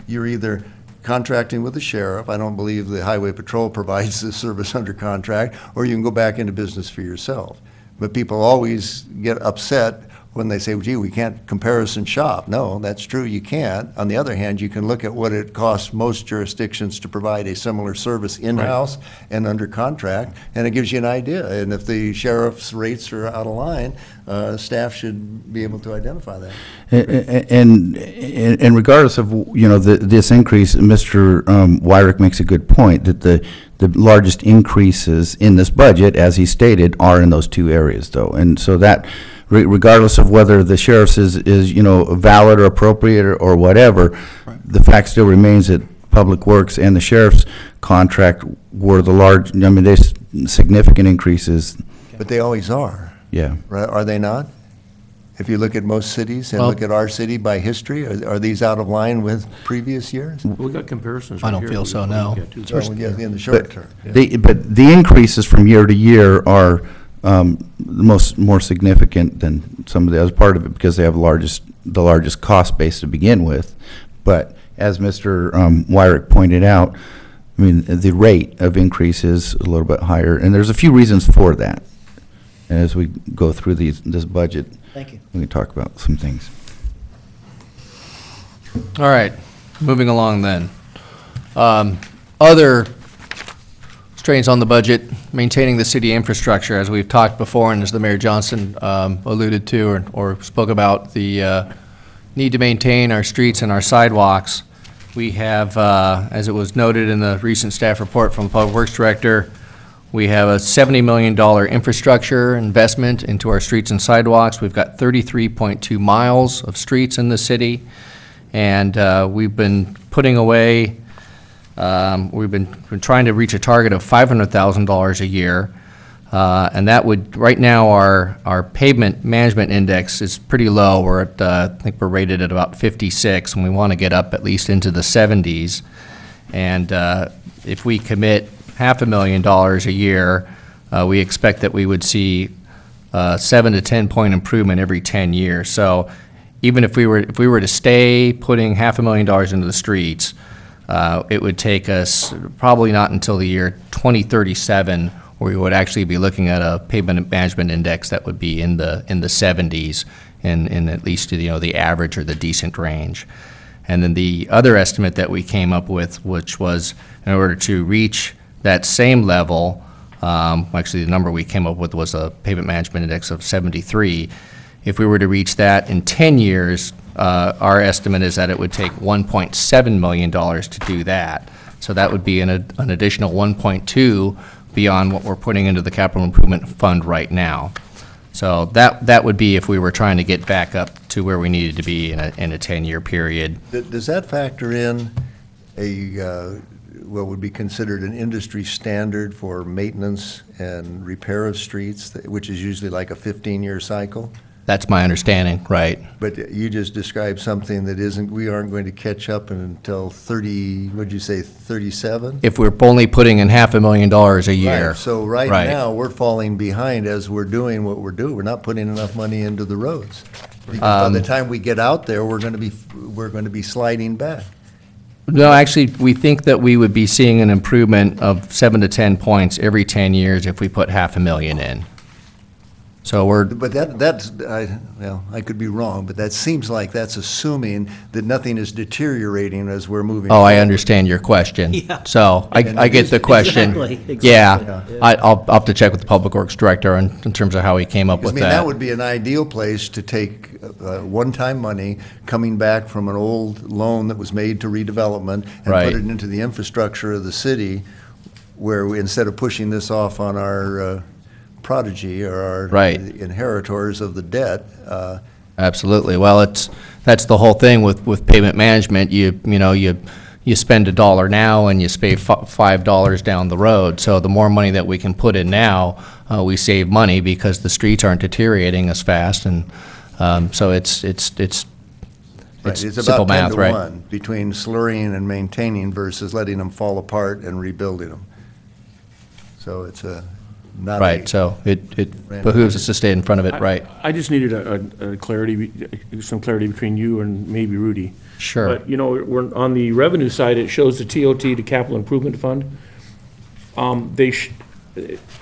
You're either contracting with the sheriff. I don't believe the Highway Patrol provides this service under contract, or you can go back into business for yourself. But people always get upset when they say, gee, we can't comparison shop. No, that's true, you can't. On the other hand, you can look at what it costs most jurisdictions to provide a similar service in-house and under contract, and it gives you an idea. And if the sheriff's rates are out of line, staff should be able to identify that. And regardless of, this increase, Mr. Wyrick makes a good point, that the largest increases in this budget, as he stated, are in those two areas, though. And so that, regardless of whether the sheriff's is valid or appropriate or whatever, the fact still remains that Public Works and the sheriff's contract were there's significant increases. But they always are, Yeah. right? Are they not? If you look at most cities and Well- look at our city by history, are these out of line with previous years? We got comparisons I right don't here. feel We so, can no. look at, too. Well, yeah, in the short term. But the increases from year to year are more significant than some of the other part of it, because they have the largest cost base to begin with. But as Mr. Wyrick pointed out, I mean, the rate of increase is a little bit higher, and there's a few reasons for that. And as we go through this budget, thank you. we can talk about some things. All right, moving along then. Other strains on the budget, maintaining the city infrastructure, as we've talked before, and as the Mayor Johnson alluded to or spoke about, the need to maintain our streets and our sidewalks. We have, as it was noted in the recent staff report from the Public Works Director, we have a $70 million infrastructure investment into our streets and sidewalks. We've got 33.2 miles of streets in the city, and we've been putting away, we've been trying to reach a target of $500,000 a year, and that would, right now, our pavement management index is pretty low. We're at, I think we're rated at about 56, and we want to get up at least into the 70s. And if we commit $500,000 a year, we expect that we would see 7 to 10 point improvement every 10 years. So even if we were to stay putting $500,000 into the streets, it would take us probably not until the year 2037 where we would actually be looking at a pavement management index that would be in the 70s, in at least the average or the decent range. And then the other estimate that we came up with, which was in order to reach that same level, actually the number we came up with was a pavement management index of 73. If we were to reach that in 10 years, our estimate is that it would take $1.7 million to do that. So that would be an additional 1.2 beyond what we're putting into the capital improvement fund right now. So that would be if we were trying to get back up to where we needed to be in a 10-year period. Does that factor in what would be considered an industry standard for maintenance and repair of streets, which is usually like a 15-year cycle? That's my understanding, right? But you just described something that isn't, we aren't going to catch up until 30, what'd you say, 37? If we're only putting in $500,000 a year. Right, so right Right. now, we're falling behind as we're doing what we're doing. We're not putting enough money into the roads. Because by the time we get out there, we're going to be sliding back. No, actually, we think that we would be seeing an improvement of 7 to 10 points every 10 years if we put $500,000 in. So we're, But well, I could be wrong, but that seems like that's assuming that nothing is deteriorating as we're moving. oh, I forward. understand your question. Yeah. So I get the question. Exactly. Yeah, I'll have to check with the Public Works Director in terms of how he came up I with mean, that that. would be an ideal place to take one-time money coming back from an old loan that was made to redevelopment and Right. put it into the infrastructure of the city, where we, instead of pushing this off on our prodigy or our Right. inheritors of the debt. Absolutely. Well, that's the whole thing with payment management. You spend $1 now and you save $5 down the road. So the more money that we can put in now, we save money because the streets aren't deteriorating as fast. And so it's Right, simple about 10 math, to right? 1 between slurrying and maintaining versus letting them fall apart and rebuilding them. So it's not Right, so it behooves us to stay in front of it, right? I just needed a clarity, some clarity between you and maybe Rudy. Sure. But, we're, on the revenue side, it shows the TOT to Capital Improvement Fund.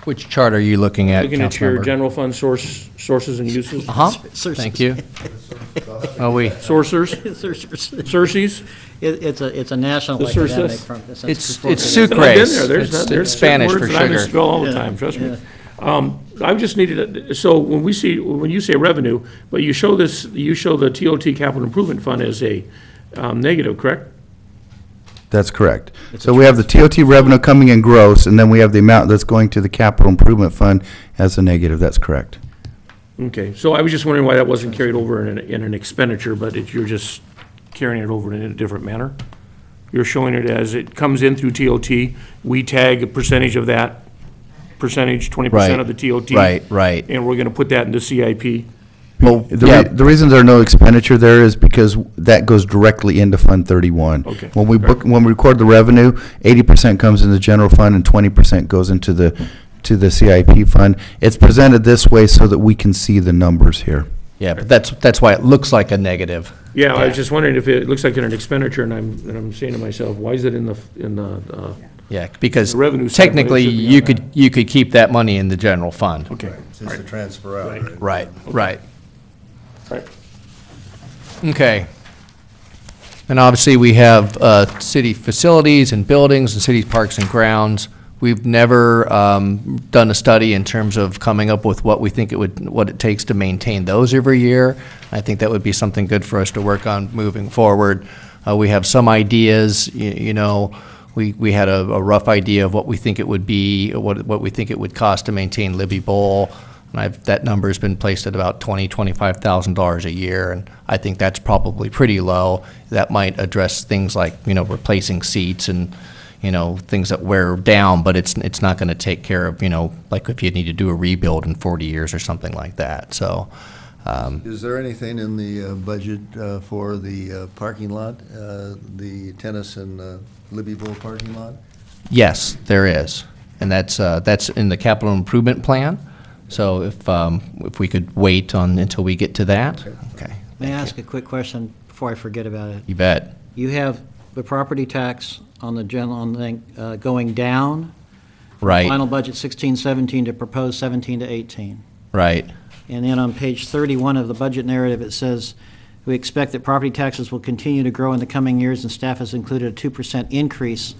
Which chart are you looking at, Looking at your Councilmember? general fund sources and uses. Uh-huh, Sources. thank you. Oh, Sourcers, Cerces. It's a national The academic Sursus. firm. It's I've been sucrase. there. There's It's certain Spanish words for that I sugar. misspell all the time, trust me. I just needed, so when you say revenue, but you show the TOT Capital Improvement Fund as a negative, correct? That's correct. So we have the TOT revenue coming in gross, and then we have the amount that's going to the capital improvement fund as a negative. That's correct. Okay, so I was just wondering why that wasn't carried over in an expenditure, but you're just carrying it over in a different manner? You're showing it as it comes in through TOT, we tag a percentage of that, 20% of the TOT. Right. And we're gonna put that into CIP. Well, The reason there are no expenditure there is because that goes directly into Fund 31. Okay. When we record the revenue, 80% comes in the general fund and 20% goes into the CIP fund. It's presented this way so that we can see the numbers here. Yeah, but that's why it looks like a negative. Yeah, I was just wondering if it looks like an expenditure, and I'm saying to myself, why is it in the Yeah, because The revenue side, but it technically, should be on you could keep that money in the general fund. okay, Since the transfer out, right? Right. right. Okay. And obviously, we have city facilities and buildings and city parks and grounds. We've never done a study in terms of coming up with what we think what it takes to maintain those every year. I think that would be something good for us to work on moving forward. We have some ideas, we had a rough idea of what we think it would be, what we think it would cost to maintain Libby Bowl. And that number's been placed at about $25,000 a year, and I think that's probably pretty low. That might address things like, replacing seats and, things that wear down, but it's not gonna take care of, like if you need to do a rebuild in 40 years or something like that, so. Is there anything in the budget for the parking lot, the tennis and Libby Bowl parking lot? Yes, there is, and that's in the capital improvement plan. So if we could wait until we get to that, okay. May I ask a quick question before I forget about it? You bet. You have the property tax on the general thing going down. Right, Final budget 16-17 to propose 17 to 18. right. And then on page 31 of the budget narrative, it says, We expect that property taxes will continue to grow in the coming years, and staff has included a 2% increase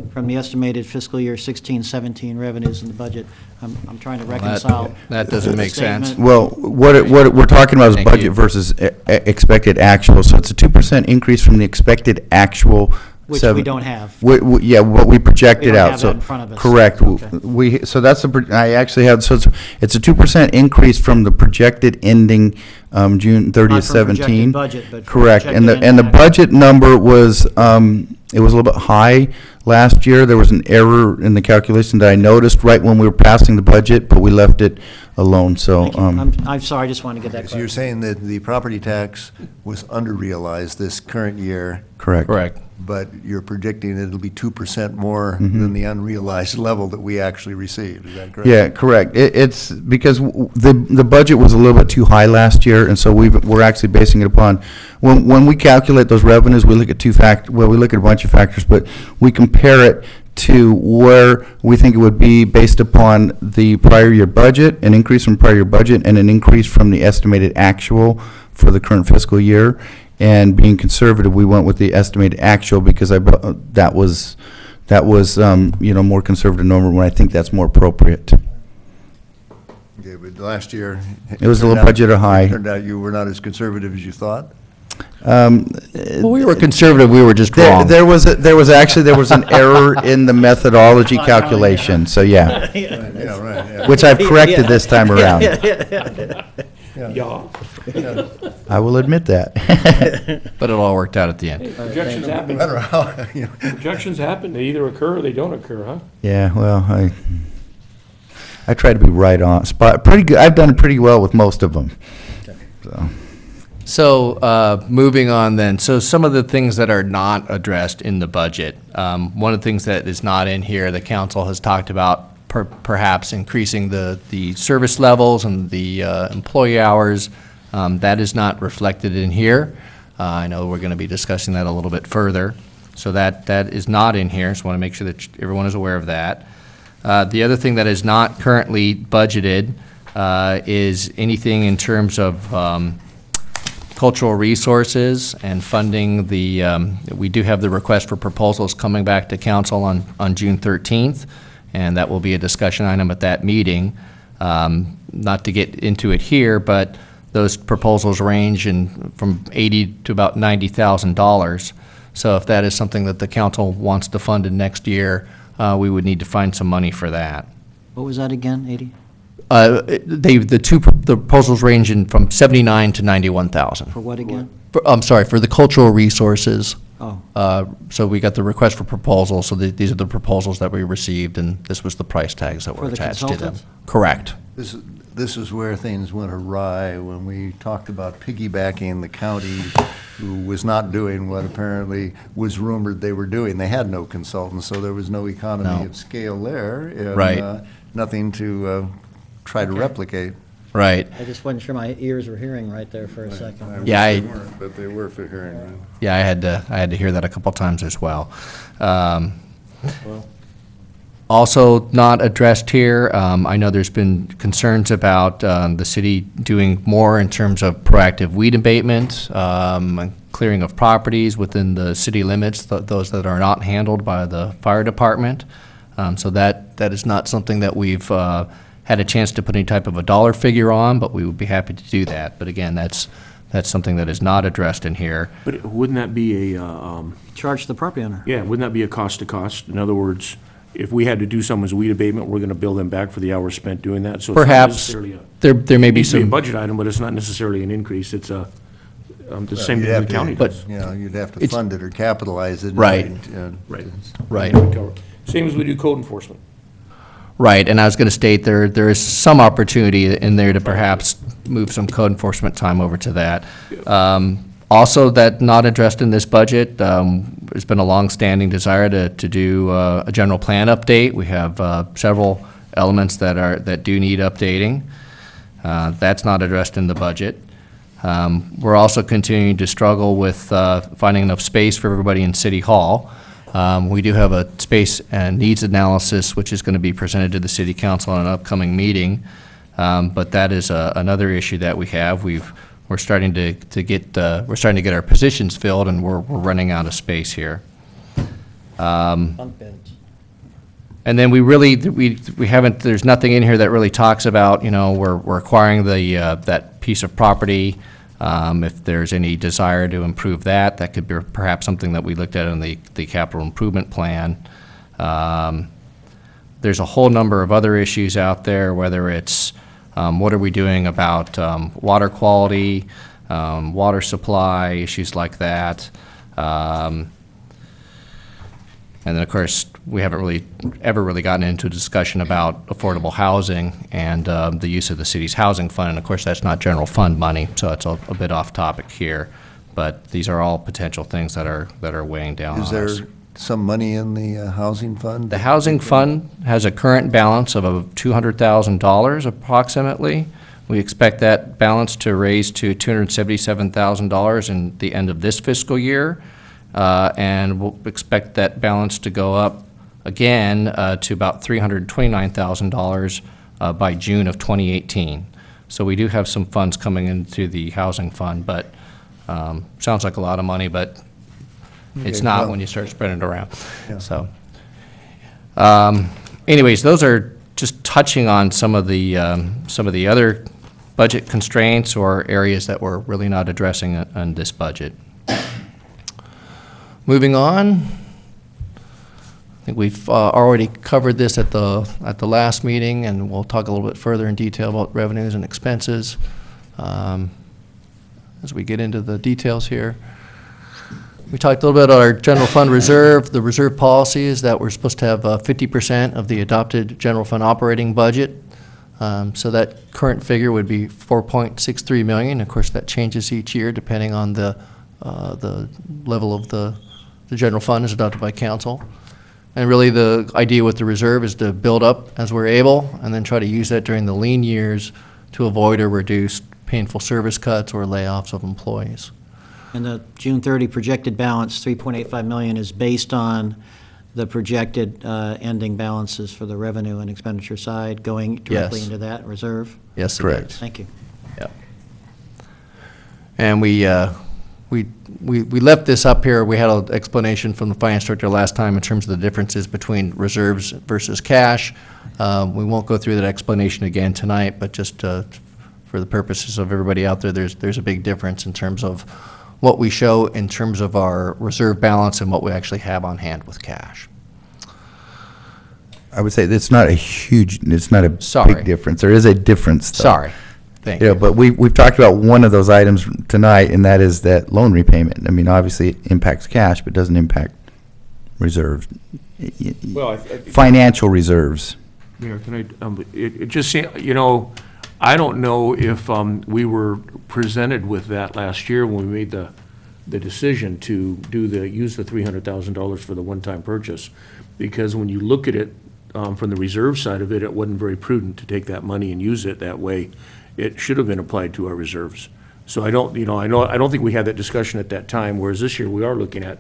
from the estimated fiscal year 16-17 revenues in the budget. I'm trying to reconcile. That doesn't make sense. statement. Well, what we're talking about is Thank you. budget versus expected actual. So it's a 2% increase from the expected actual. Which we don't have. Yeah, what we projected We don't out. have So that in front of us. correct. Okay. So that's I actually have, so it's a 2% increase from the projected ending June 30th, Not from projected 17. budget, but from Correct. And the projected impact. budget number was, it was a little bit high last year. There was an error in the calculation that I noticed right when we were passing the budget, but we left it alone, so. Thank you. I'm sorry, I just wanted to get that So you're clear. saying that the property tax was under-realized this current year, Correct. Correct. but you're predicting it'll be 2% more than the unrealized level that we actually received, is that correct? Yeah, correct. It's because the budget was a little bit too high last year, and so we're actually basing it upon, when we calculate those revenues, we look at we look at a bunch of factors, but we compare it to where we think it would be based upon the prior year budget, an increase from prior year budget, and an increase from the estimated actual for the current fiscal year. And being conservative, we went with the estimated actual because that was more conservative number, when I think that's more appropriate. Okay, but last year. It was a little budgeted high. Turned out you were not as conservative as you thought? Well, we were conservative, we were just wrong. There was an error in the methodology calculation, so yeah, Yeah, right, yeah. which I've corrected this time around. Yeah. I will admit that. But it all worked out at the end. Projections happen. I don't know how, you know. Projections happen. They either occur or they don't occur, huh? Yeah, well, I try to be right on spot. Pretty good. I've done pretty well with most of them. So, moving on then, so some of the things that are not addressed in the budget, one of the things that is not in here, the council has talked about perhaps increasing the service levels and the employee hours. That is not reflected in here. I know we're going to be discussing that a little bit further. So that is not in here, so I want to make sure that everyone is aware of that. The other thing that is not currently budgeted is anything in terms of cultural resources and funding we do have the request for proposals coming back to council on June 13th, and that will be a discussion item at that meeting. Not to get into it here, but those proposals range from $80,000 to about $90,000. So if that is something that the council wants to fund in next year, we would need to find some money for that. What was that again, 80? The proposals range from 79 to 91,000. For what again? I'm sorry, for the cultural resources. Oh, So we got the request for proposals, so these are the proposals that we received, and this was the price tags that For were the attached to them. consultants? Correct. This is where things went awry when we talked about piggybacking the county, who was not doing what apparently was rumored they were doing. They had no consultants, so there was no economy No. of scale there. And, Right. nothing to try to replicate. Right. I just wasn't sure my ears were hearing right there for a second. Yeah, They weren't, but they were for hearing. right? Yeah, I had to hear that a couple times as well. Also not addressed here, I know there's been concerns about the city doing more in terms of proactive weed abatement, clearing of properties within the city limits, those that are not handled by the fire department. So that is not something that we've had a chance to put any type of a dollar figure on, but we would be happy to do that. But again, that's something that is not addressed in here. But wouldn't that be a, Charge the property owner. yeah, wouldn't that be a cost to cost? In other words, if we had to do someone's weed abatement, we're going to bill them back for the hours spent doing that? So it's not Perhaps necessarily a, there may be needs to be a some, budget item, but it's not necessarily an increase. It's the same You'd thing have the county to, does. you know, you'd have to It's- fund it or capitalize it. Right. and- Right. right. Same as we do code enforcement. Right, and I was going to state there is some opportunity in there to perhaps move some code enforcement time over to that. Also, that not addressed in this budget, there's been a long-standing desire to do a general plan update. We have several elements that do need updating. That's not addressed in the budget. We're also continuing to struggle with finding enough space for everybody in City Hall. We do have a space and needs analysis, which is going to be presented to the City Council in an upcoming meeting, but that is another issue that we have. We're we're starting to get our positions filled, and we're running out of space here. Bunk beds. And then we haven't, there's nothing in here that really talks about, we're acquiring that piece of property. If there's any desire to improve that, that could be perhaps something that we looked at in the capital improvement plan. There's a whole number of other issues out there, whether it's what are we doing about water quality, water supply, issues like that. And then, of course, we haven't ever really gotten into a discussion about affordable housing and the use of the city's housing fund. And of course, that's not general fund money, so it's a bit off topic here. But these are all potential things that are weighing down on us. Is there some money in the housing fund? The housing fund has a current balance of $200,000 approximately. We expect that balance to raise to $277,000 in the end of this fiscal year. And we'll expect that balance to go up again to about $329,000 by June of 2018. So we do have some funds coming into the housing fund, but sounds like a lot of money, but it's Okay, not well, when you start spreading it around. Yeah. So, anyways, those are just touching on some of the other budget constraints or areas that we're really not addressing on this budget. Moving on, I think we've already covered this at the last meeting, and we'll talk a little bit further in detail about revenues and expenses as we get into the details here. We talked a little bit about our general fund reserve. The reserve policy is that we're supposed to have 50% of the adopted general fund operating budget. So that current figure would be $4.63 million. Of course, that changes each year depending on the level of the general fund is adopted by council. And really the idea with the reserve is to build up as we're able and then try to use that during the lean years to avoid or reduce painful service cuts or layoffs of employees. And the June 30 projected balance, $3.85 million, is based on the projected ending balances for the revenue and expenditure side going directly Yes. into that reserve? Yes, it Correct. is. Thank you. Yep. And we left this up here. We had an explanation from the finance director last time in terms of the differences between reserves versus cash. We won't go through that explanation again tonight, but just for the purposes of everybody out there, there's a big difference in terms of what we show in terms of our reserve balance and what we actually have on hand with cash. I would say it's not a Sorry. big difference. There is a difference, though. Sorry. Thank Yeah, you. but we've talked about one of those items tonight, and that is that loan repayment. I mean, obviously, it impacts cash, but doesn't impact reserves, Well, financial reserves. Mayor, can I, it just seems, I don't know if we were presented with that last year when we made the decision to use the $300,000 for the one-time purchase. Because when you look at it from the reserve side of it, it wasn't very prudent to take that money and use it that way. It should have been applied to our reserves. So I don't think we had that discussion at that time, whereas this year we are looking at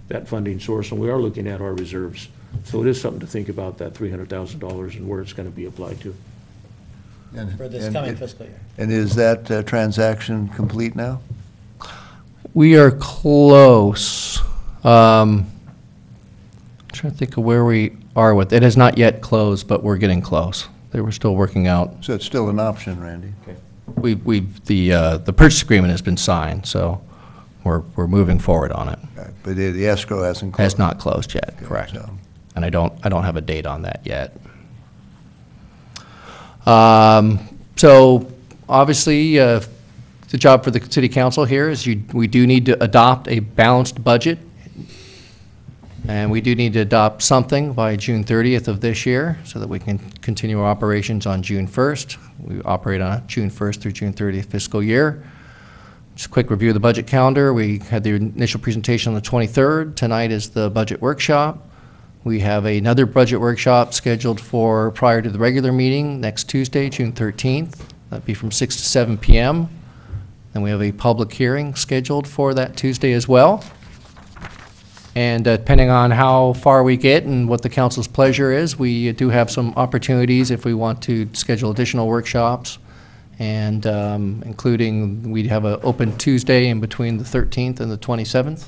that funding source and we are looking at our reserves. So it is something to think about, that $300,000 and where it's going to be applied to. And- For this and coming it- fiscal year. And is that transaction complete now? We are close. Trying to think of where we are with, it has not yet closed, but we're getting close. They were still working out. So it's still an option, Randy? The purchase agreement has been signed, so we're moving forward on it. Okay, but the escrow hasn't closed? Has not closed yet, correct. so- And I don't have a date on that yet. So obviously, the job for the city council here is we do need to adopt a balanced budget. And we do need to adopt something by June 30th of this year so that we can continue our operations on June 1st. We operate on a June 1st through June 30th fiscal year. Just a quick review of the budget calendar. We had the initial presentation on the 23rd. Tonight is the budget workshop. We have another budget workshop scheduled for prior to the regular meeting next Tuesday, June 13th. That'd be from 6 to 7 p.m. And we have a public hearing scheduled for that Tuesday as well. And depending on how far we get and what the council's pleasure is, we do have some opportunities if we want to schedule additional workshops and including, we have an open Tuesday in between the 13th and the 27th.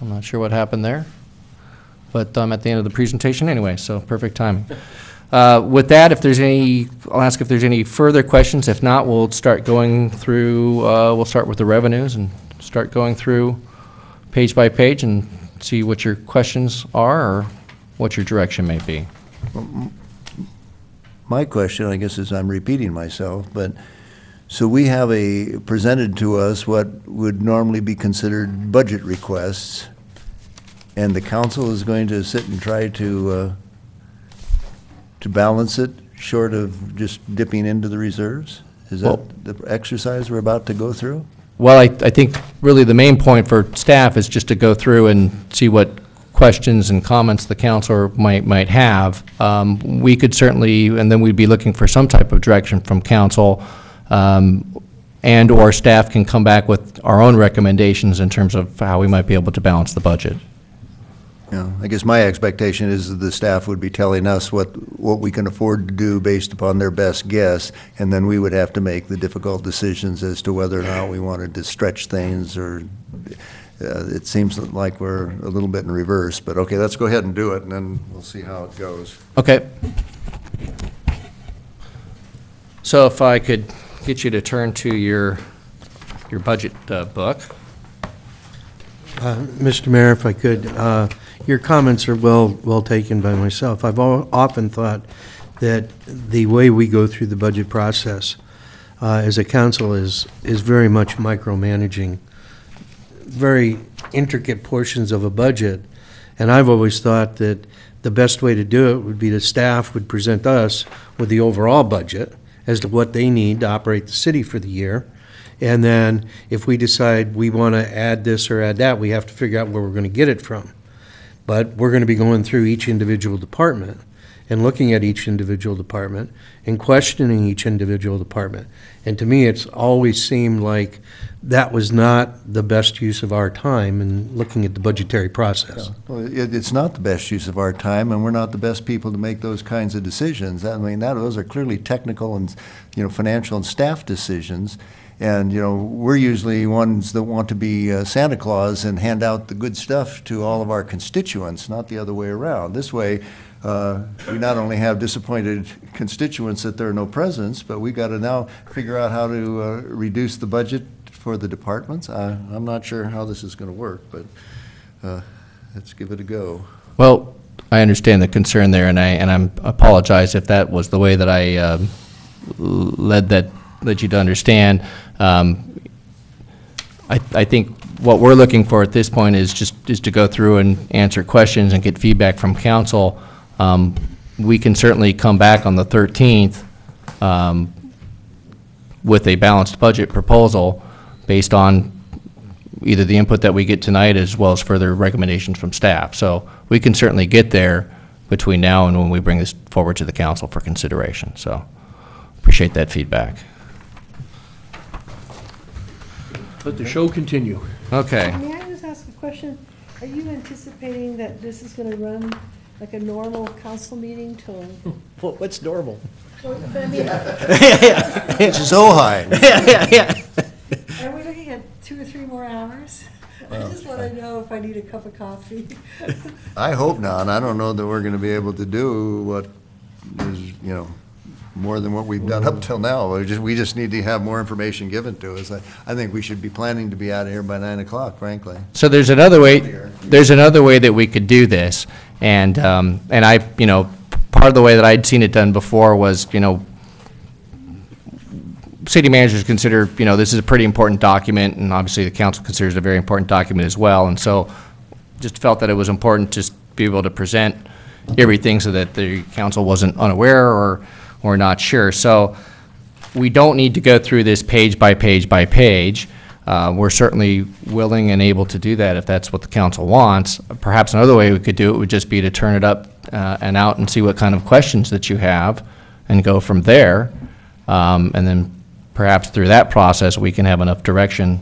I'm not sure what happened there, but I'm at the end of the presentation anyway, so perfect timing. With that, if there's any, I'll ask if there's any further questions. If not, we'll start going through, we'll start with the revenues and start going through page by page and see what your questions are or what your direction may be. My question, I guess, is I'm repeating myself, but, so we have presented to us what would normally be considered budget requests, and the council is going to sit and try to balance it, short of just dipping into the reserves? Is that the exercise we're about to go through? Well, I think really the main point for staff is just to go through and see what questions and comments the council might have. We could certainly, and then we'd be looking for some type of direction from council, and/or staff can come back with our own recommendations in terms of how we might be able to balance the budget. Yeah, I guess my expectation is that the staff would be telling us what we can afford to do based upon their best guess, and then we would have to make the difficult decisions as to whether or not we wanted to stretch things, or it seems like we're a little bit in reverse, but okay, let's go ahead and do it, and then we'll see how it goes. Okay. So if I could get you to turn to your budget book. Mr. Mayor, if I could, your comments are well taken by myself. I've often thought that the way we go through the budget process as a council is very much micromanaging very intricate portions of a budget. And I've always thought that the best way to do it would be the staff would present us with the overall budget as to what they need to operate the city for the year. And then if we decide we want to add this or add that, we have to figure out where we're going to get it from. But we're going to be going through each individual department and looking at each individual department and questioning each individual department. And to me, it's always seemed like that was not the best use of our time in looking at the budgetary process. Well, it's not the best use of our time, and we're not the best people to make those kinds of decisions. I mean, those are clearly technical and, financial and staff decisions. And, we're usually ones that want to be Santa Claus and hand out the good stuff to all of our constituents, not the other way around. This way, we not only have disappointed constituents that there are no presidents, but we've got to now figure out how to reduce the budget for the departments. I'm not sure how this is going to work, but let's give it a go. Well, I understand the concern there, and I apologize if that was the way that I led you to understand. I think what we're looking for at this point is to go through and answer questions and get feedback from council. We can certainly come back on the 13th with a balanced budget proposal based on either the input that we get tonight as well as further recommendations from staff. So we can certainly get there between now and when we bring this forward to the council for consideration. So appreciate that feedback. Let the show continue. Okay. May I just ask a question? Are you anticipating that this is going to run like a normal council meeting till? Well, what's normal? Well, but I mean, This is Ojai. are we looking at 2 or 3 more hours? I just want to know if I need a cup of coffee. I hope not. I don't know that we're going to be able to do what is, more than what we've done up till now. We just need to have more information given to us. I think we should be planning to be out of here by 9 o'clock, frankly. So there's another way that we could do this, and I, part of the way that I'd seen it done before was, city managers consider, this is a pretty important document, and obviously the council considers it a very important document as well, and so just felt that it was important to be able to present everything so that the council wasn't unaware or not sure. So we don't need to go through this page by page by page. We're certainly willing and able to do that if that's what the council wants. Perhaps another way we could do it would just be to turn it up and out and see what kind of questions that you have and go from there. And then perhaps through that process we can have enough direction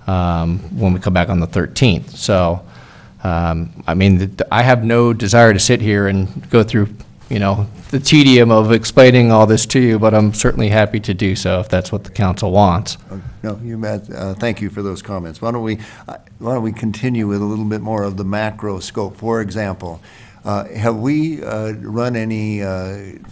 when we come back on the 13th. So, I mean, I have no desire to sit here and go through the tedium of explaining all this to you, but I'm certainly happy to do so if that's what the council wants. No, thank you for those comments. Why don't we continue with a little bit more of the macro scope? For example, have we run any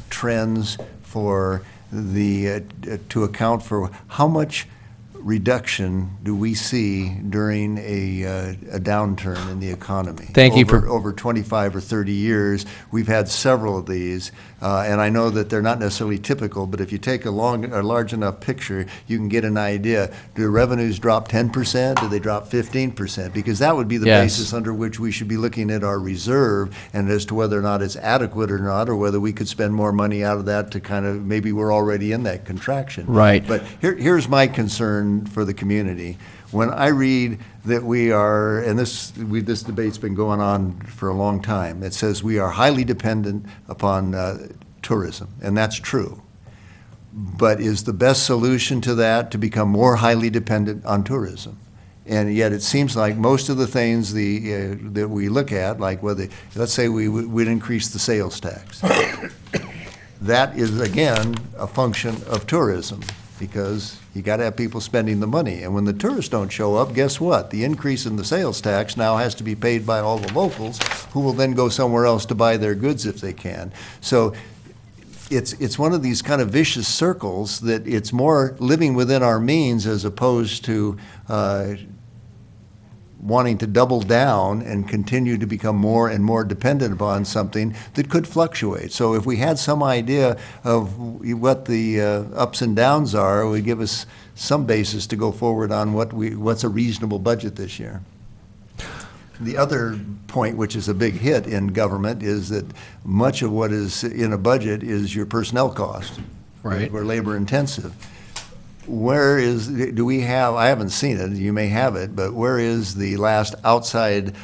trends for to account for how much reduction do we see during a downturn in the economy? Thank you for over 25 or 30 years. We've had several of these, and I know that they're not necessarily typical, but if you take a large enough picture, you can get an idea. Do revenues drop 10%? Do they drop 15%? Because that would be the basis under which we should be looking at our reserve and as to whether or not it's adequate or not, or whether we could spend more money out of that to kind of, maybe we're already in that contraction. Right. But here's my concern for the community. When I read that we are, and this debate's been going on for a long time, it says we are highly dependent upon tourism, and that's true. But is the best solution to that to become more highly dependent on tourism? And yet it seems like most of the things that we look at, like whether, let's say we'd increase the sales tax. That is, again, a function of tourism, because you got to have people spending the money. And when the tourists don't show up, guess what? The increase in the sales tax now has to be paid by all the locals, who will then go somewhere else to buy their goods if they can. So it's one of these kind of vicious circles that it's more living within our means as opposed to wanting to double down and continue to become more and more dependent upon something that could fluctuate. So if we had some idea of what the ups and downs are, it would give us some basis to go forward on what's a reasonable budget this year. The other point, which is a big hit in government, is that much of what is in a budget is your personnel cost. Right. We're labor intensive. Do we have, I haven't seen it, you may have it, but where is the last outside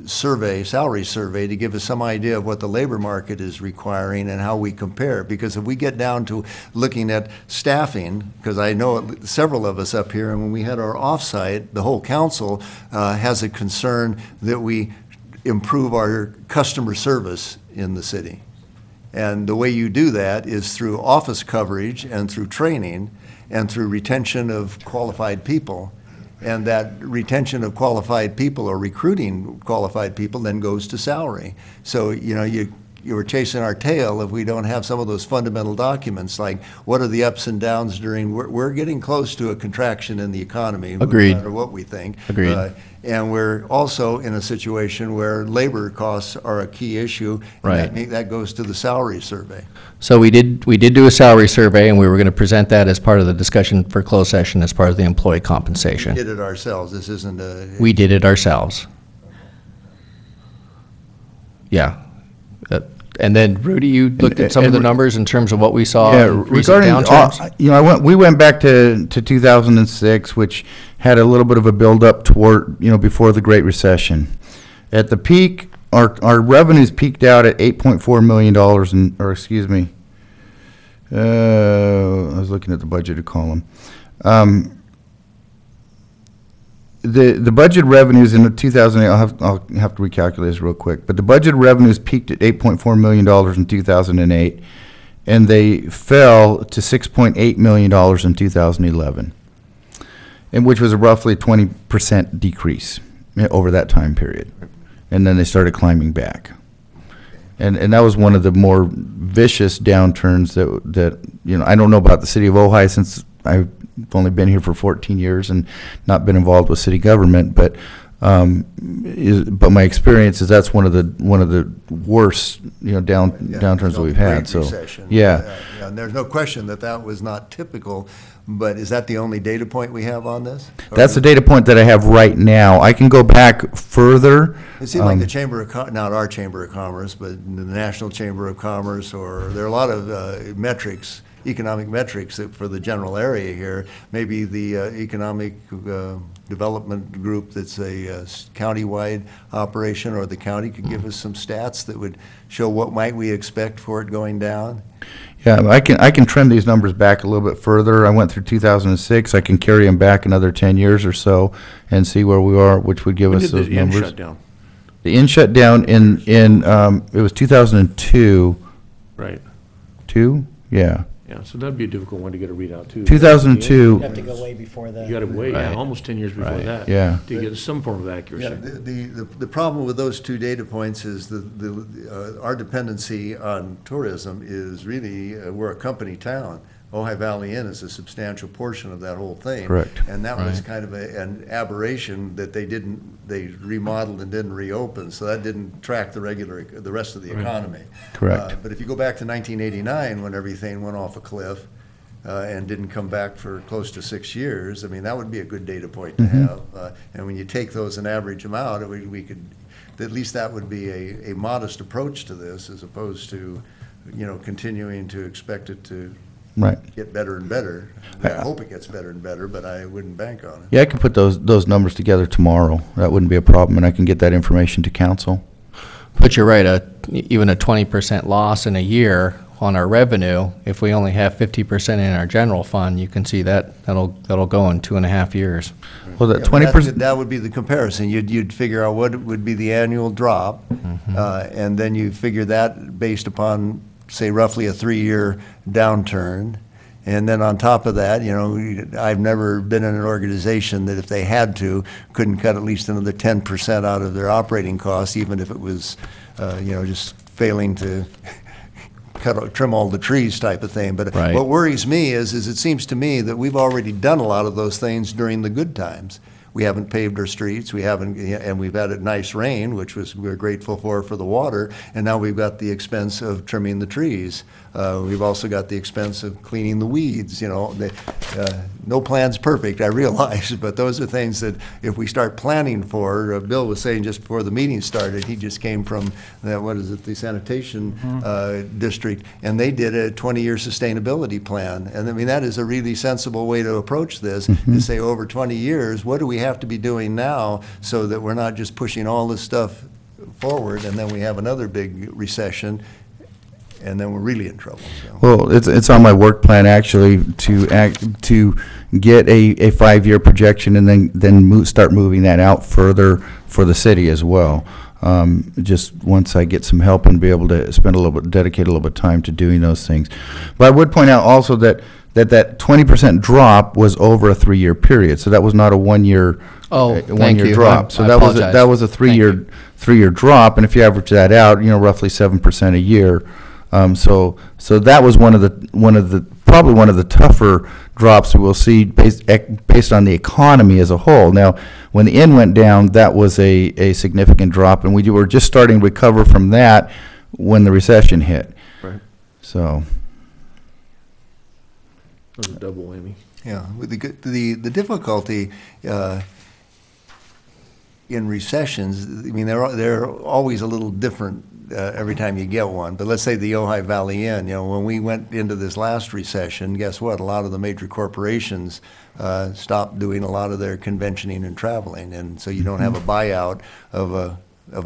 salary survey to give us some idea of what the labor market is requiring and how we compare? Because if we get down to looking at staffing, because I know several of us up here, and when we had our offsite, the whole council has a concern that we improve our customer service in the city. And the way you do that is through office coverage and through training and through retention of qualified people. And that retention of qualified people or recruiting qualified people then goes to salary. So, you were chasing our tail if we don't have some of those fundamental documents, like what are the ups and downs during, we're getting close to a contraction in the economy. Agreed. No matter what we think. Agreed. And we're also in a situation where labor costs are a key issue. Right. And that goes to the salary survey. So we did do a salary survey, and we were going to present that as part of the discussion for closed session as part of the employee compensation. We did it ourselves. This isn't a. We did it ourselves. Yeah. And then, Rudy, you looked at some of the numbers in terms of what we saw in recent downturns? We went back to 2006, which had a little bit of a buildup toward, before the Great Recession. At the peak, our revenues peaked out at $8.4 million, I was looking at the budgeted column. The budget revenues in 2008, I'll have to recalculate this real quick, but the budget revenues peaked at $8.4 million in 2008, and they fell to $6.8 million in 2011, and which was a roughly 20% decrease over that time period. And then they started climbing back. And that was one of the more vicious downturns that I don't know about the city of Ojai, since I've only been here for 14 years and not been involved with city government, but my experience is that's one of the worst downturns that we've had. So Recession. Yeah, and there's no question that was not typical. But is that the only data point we have on this? That's the data point that I have right now. I can go back further. It seems like the Chamber of not our Chamber of Commerce, but the National Chamber of Commerce, or there are a lot of metrics, economic metrics for the general area here. Maybe the economic development group that's a county-wide operation, or the county could give us some stats that would show what might we expect for it going down. Yeah, I can trend these numbers back a little bit further. I went through 2006. I can carry them back another 10 years or so and see where we are, which would give us those numbers. The inn shut down in it was 2002. Right. Two? Yeah. Yeah, so that'd be a difficult one to get a readout, too. 2002. You have to go way before that. You gotta wait, yeah, Right. almost 10 years before Right. that. Yeah. To get some form of Yeah, accuracy. the problem with those two data points is our dependency on tourism is really, we're a company town. Ojai Valley Inn is a substantial portion of that whole thing. Correct. And that was Right. kind of an aberration that they remodeled and didn't reopen, so that didn't track the rest of the Right. economy. Correct. But if you go back to 1989, when everything went off a cliff, and didn't come back for close to 6 years, I mean, that would be a good data point to have. And when you take those and average them out, we could, at least that would be a modest approach to this, as opposed to, continuing to expect it to Right. get better and better. I hope it gets better and better, but I wouldn't bank on it. Yeah, I can put those numbers together tomorrow. That wouldn't be a problem, and I can get that information to council. But you're right, even a 20% loss in a year on our revenue, if we only have 50% in our general fund, you can see that'll go in 2.5 years. Well, that Yeah, but 20%, that would be the comparison. You'd figure out what would be the annual drop, and then you figure that based upon, say, roughly a 3-year downturn. And then on top of that, I've never been in an organization that if they had to, couldn't cut at least another 10% out of their operating costs, even if it was, just failing to trim all the trees type of thing. But Right. what worries me is it seems to me that we've already done a lot of those things during the good times. We haven't paved our streets, and we've had a nice rain, which we're grateful for the water, and now we've got the expense of trimming the trees. We've also got the expense of cleaning the weeds, no plan's perfect, I realize, but those are things that if we start planning for, Bill was saying just before the meeting started, he just came from, the sanitation district, and they did a 20-year sustainability plan. And I mean, that is a really sensible way to approach this, to say over 20 years, what do we have to be doing now so that we're not just pushing all this stuff forward, and then we have another big recession, and then we're really in trouble. So. well, it's on my work plan actually to get a 5-year projection and then start moving that out further for the city as well. Just once I get some help and be able to dedicate a little bit of time to doing those things. But I would point out also that 20% drop was over a 3-year period, so that was not a one-year Thank you. drop. So I that was apologize. a Thank 3-year drop, and if you average that out, roughly 7% a year. So that was probably one of the tougher drops we will see based on the economy as a whole. Now, when the inn went down, that was a significant drop, and we were just starting to recover from that when the recession hit. Right. So, That was a double whammy. Yeah, with the difficulty in recessions, I mean, they're always a little different every time you get one. But let's say the Ojai Valley Inn, when we went into this last recession, guess what? A lot of the major corporations stopped doing a lot of their conventioning and traveling, and so you don't have a buyout of an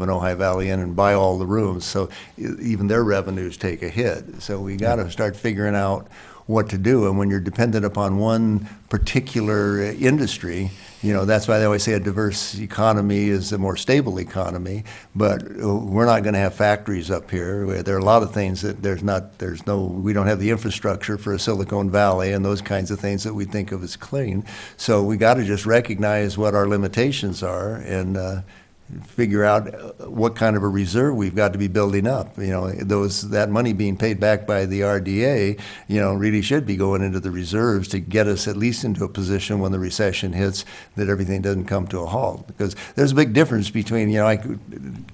Ojai Valley Inn and buy all the rooms. So even their revenues take a hit. So we got to start figuring out what to do. And when you're dependent upon one particular industry, that's why they always say a diverse economy is a more stable economy. But we're not going to have factories up here. There are a lot of things that we don't have the infrastructure for a Silicon Valley and those kinds of things that we think of as clean. So we got to just recognize what our limitations are and figure out what kind of a reserve we've got to be building up. That money being paid back by the RDA, really should be going into the reserves to get us at least into a position when the recession hits that everything doesn't come to a halt. Because there's a big difference between, I could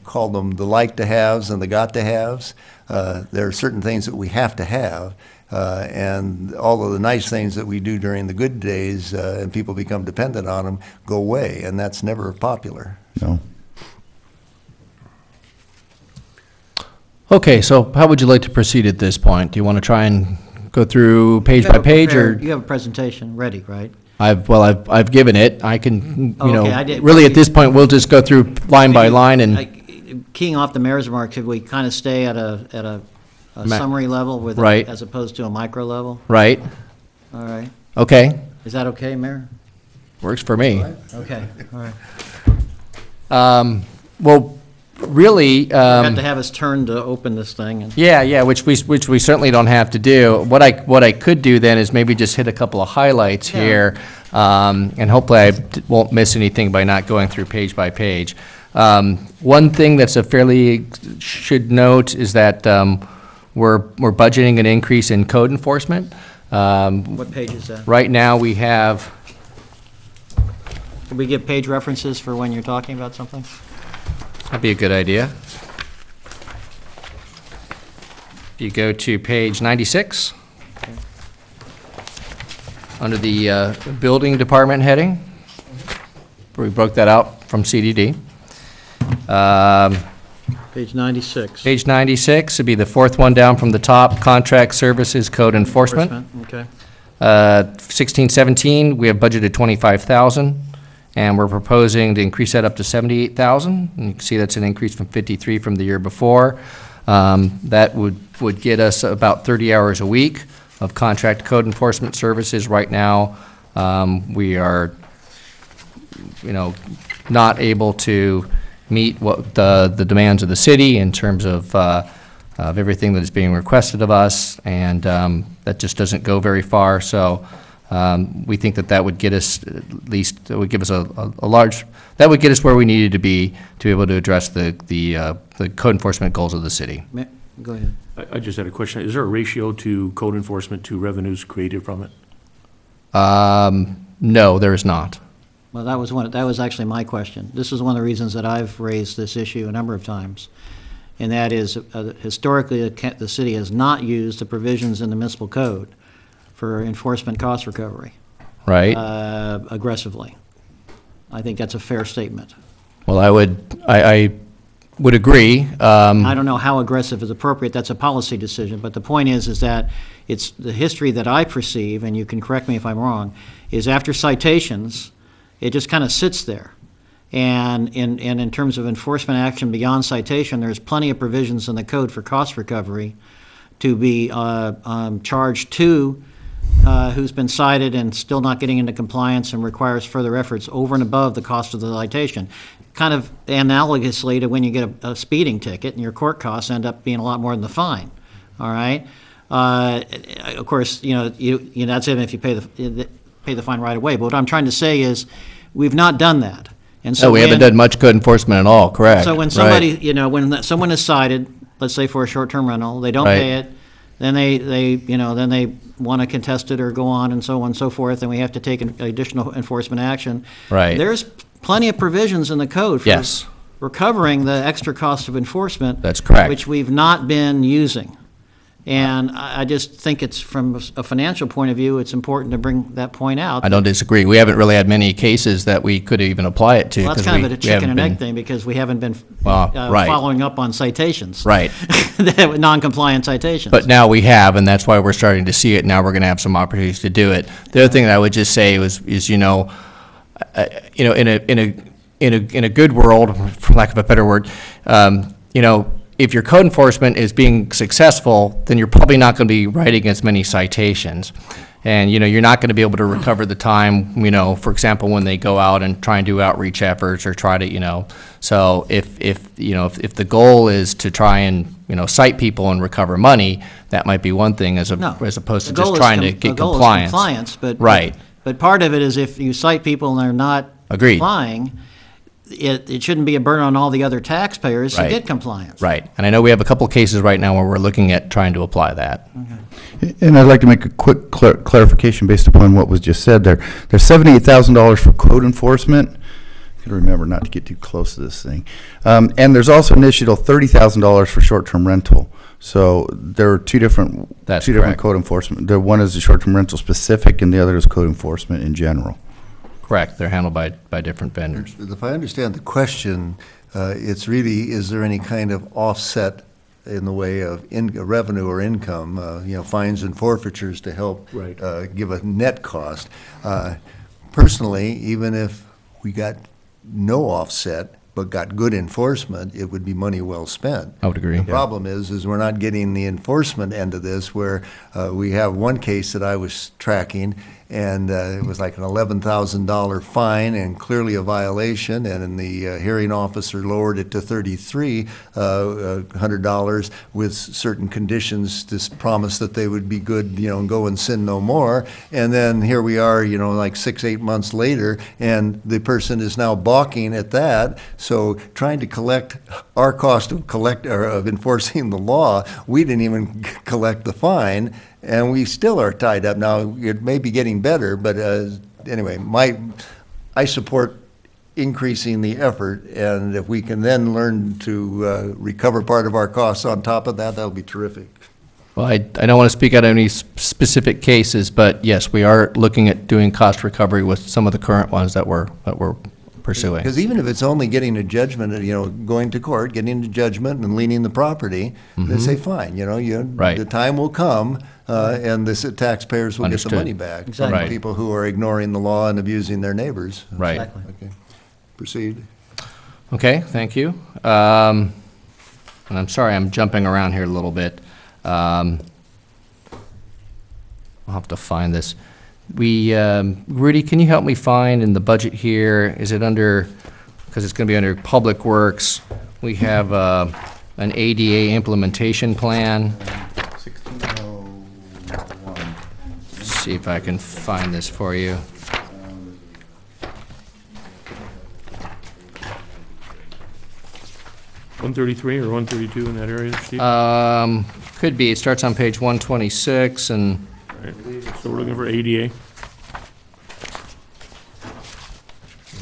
call them the like-to-haves and the got-to-haves. There are certain things that we have to have. And all of the nice things that we do during the good days and people become dependent on them go away, and that's never popular. no. Okay, so how would you like to proceed at this point? Do you want to try and go through page by page, or? You have a presentation ready, right? I've given it. I can, Okay, I did- really at this point, we'll just go through line by line and, Keying off the mayor's remarks, could we kind of stay at a summary level with, Right. as opposed to a micro level? right? All right. Okay, Is that okay, Mayor? works for me. Okay, all right. Well, really, Got to have us turn to open this thing. And yeah, which we certainly don't have to do. What I could do then is maybe just hit a couple of highlights Yeah. here, and hopefully I won't miss anything by not going through page by page. One thing that's a fairly should note is that we're budgeting an increase in code enforcement. What page is that? Right now, we have, Can we give page references for when you're talking about something? that'd be a good idea. If you go to page 96, under the building department heading, we broke that out from CDD. Page 96. Page 96 would be the fourth one down from the top, contract services, code enforcement. Okay. 16-17, we have budgeted 25,000, and we're proposing to increase that up to 78,000. And you can see that's an increase from 53 from the year before. That would get us about 30 hours a week of contract code enforcement services. Right now, we are, not able to meet what the demands of the city in terms of everything that is being requested of us, and that just doesn't go very far. So we think that would get us at least, that would give us a large, that would get us where we needed to be able to address the code enforcement goals of the city. Go ahead. I just had a question. Is there a ratio to code enforcement to revenues created from it? No, there is not. Well, that was actually my question. This is one of the reasons that I've raised this issue a number of times. And that is, historically, the city has not used the provisions in the municipal code for enforcement cost recovery. Right. Aggressively. I think that's a fair statement. Well, I would agree. I don't know how aggressive is appropriate, that's a policy decision, but the point is that it's the history that I perceive, and you can correct me if I'm wrong, is after citations, it just kind of sits there. And in terms of enforcement action beyond citation, there's plenty of provisions in the code for cost recovery to be charged to who's been cited and still not getting into compliance and requires further efforts over and above the cost of the citation. Kind of analogously to when you get a speeding ticket and your court costs end up being a lot more than the fine, all right? Of course, that's it if you pay the fine right away. But what I'm trying to say is, we've not done that. And so No, we haven't done much code enforcement at all, correct. So when somebody, when someone is cited, let's say for a short-term rental, they don't Right. pay it, then they want to contest it or go on and so on and so forth, and we have to take additional enforcement action. Right. There's plenty of provisions in the code for Yes. recovering the extra cost of enforcement. That's correct. Which we've not been using. And I just think it's, from a financial point of view, it's important to bring that point out. I don't disagree. We haven't really had many cases that we could even apply it to. Well, that's 'cause kind of we a chicken and haven't egg thing, because we haven't been right. following up on citations. Right. Non-compliant citations. But now we have, and that's why we're starting to see it. Now we're going to have some opportunities to do it. The other thing that I would just say is in a good world, for lack of a better word, if your code enforcement is being successful, then you're probably not going to be writing as many citations. And, you're not going to be able to recover the time, for example, when they go out and try and do outreach efforts or try to, so if the goal is to try and, cite people and recover money, that might be one thing as opposed to just trying to get compliance. Compliance, Right. But part of it is, if you cite people and they're not Agreed. complying, it shouldn't be a burden on all the other taxpayers to Right. get compliance. Right. And I know we have a couple of cases right now where we're looking at trying to apply that. And I'd like to make a quick clarification based upon what was just said there. There's $78,000 for code enforcement. I can remember not to get too close to this thing. And there's also an additional $30,000 for short-term rental. So there are two different correct. code enforcement. The one is the short-term rental specific, and the other is code enforcement in general. Correct. They're handled by different vendors. If I understand the question, it's really, is there any kind of offset in the way of revenue or income, fines and forfeitures to help Right. give a net cost? Personally, even if we got no offset but got good enforcement, it would be money well spent. I would agree. The problem is we're not getting the enforcement end of this, where we have one case that I was tracking, and it was like an $11,000 fine and clearly a violation, and the hearing officer lowered it to $3,300 with certain conditions, this promise that they would be good, and go and sin no more. And then here we are, like 6-8 months later, and the person is now balking at that. So trying to collect our cost of enforcing the law, we didn't even collect the fine, and we still are tied up. Now, it may be getting better, but anyway, I support increasing the effort, and if we can then learn to recover part of our costs on top of that, that'll be terrific. Well, I don't want to speak out of any specific cases, but yes, we are looking at doing cost recovery with some of the current ones that we're pursuing. Because even if it's only getting a judgment, going to court, getting a judgment and leaning the property, they say, fine, Right. the time will come, and the taxpayers will Understood. get the money back. Exactly. From Right. people who are ignoring the law and abusing their neighbors. Right. Exactly. Okay, proceed. Okay, thank you. And I'm sorry, I'm jumping around here a little bit. I'll have to find this. Rudy, can you help me find in the budget here, is it under, because it's going to be under Public Works, we have an ADA implementation plan. 1601. Let's see if I can find this for you. $133 or $132 in that area, Steve? Could be, it starts on page 126, and Right. So we're looking for ADA. you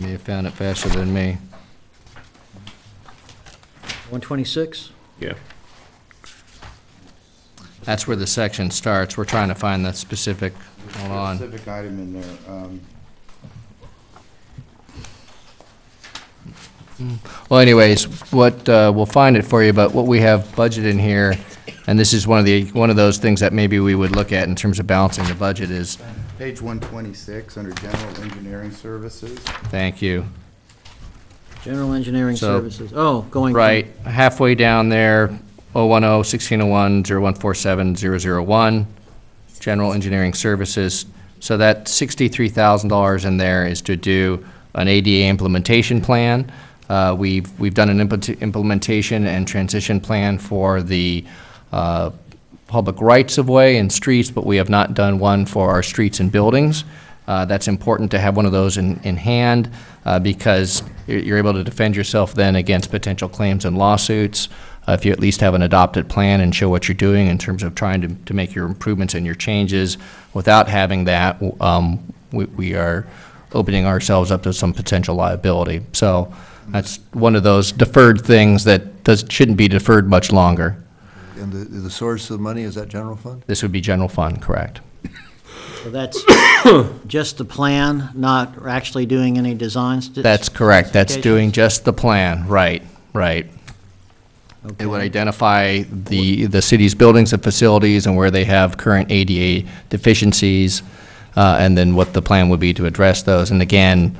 may have found it faster than me. 126? Yeah. That's where the section starts. We're trying to find the specific, hold on. Specific item in there. Well, anyways, we'll find it for you, but what we have budgeted in here, and this is one of those things that maybe we would look at in terms of balancing the budget is, Page 126, under General Engineering Services. thank you. General Engineering So- Services. Oh, going. from- Right, halfway down there, 010, 1601, 0147, 001, General Engineering Services. So that $63,000 in there is to do an ADA implementation plan. We've done an implementation and transition plan for the public rights-of-way and streets, but we have not done one for our streets and buildings. That's important to have one of those in hand because you're able to defend yourself then against potential claims and lawsuits. If you at least have an adopted plan and show what you're doing in terms of trying to make your improvements and your changes. Without having that, we are opening ourselves up to some potential liability. So that's one of those deferred things that shouldn't be deferred much longer. And the source of the money, is that general fund? This would be general fund, correct? So that's just the plan, not actually doing any designs? That's correct. That's doing specifications? just the plan, right. It would identify the city's buildings and facilities and where they have current ADA deficiencies, and then what the plan would be to address those. And again,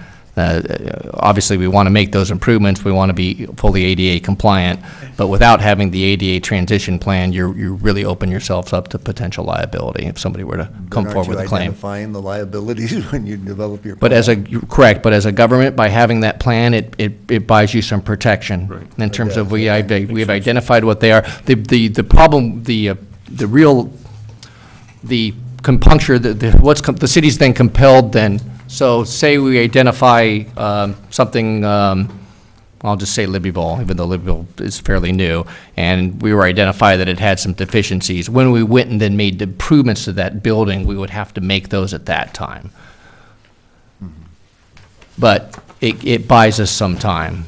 obviously, we want to make those improvements. We want to be fully ADA compliant. But without having the ADA transition plan, you really open yourselves up to potential liability if somebody were to come forward with a Aren't you claim. identifying the liabilities when you develop your plan? But correct, but as a government, by having that plan, it buys you some protection. Right. In terms of, does, we yeah. have identified what they are. The problem, the compuncture, the city's then compelled then, so say we identify something, I'll just say Libby Bowl, even though Libby Bowl is fairly new, and we were identified that it had some deficiencies. When we went and then made improvements to that building, we would have to make those at that time. But it buys us some time.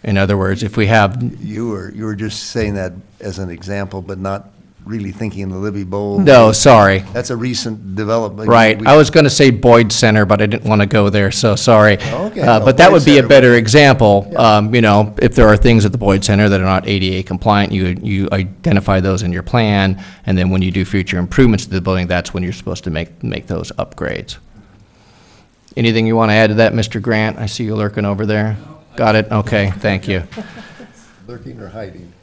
In other words, if we have, You were just saying that as an example, but not really thinking the Libby Bowl. no, sorry. That's a recent development. Right, I was going to say Boyd Center, but I didn't want to go there, so sorry. Okay, But that Boyd would be a Center better example. If there are things at the Boyd Center that are not ADA compliant, you identify those in your plan, and then when you do future improvements to the building, that's when you're supposed to make those upgrades. Anything you want to add to that, Mr. Grant? I see you lurking over there. Got it, okay, thank you. Lurking or hiding?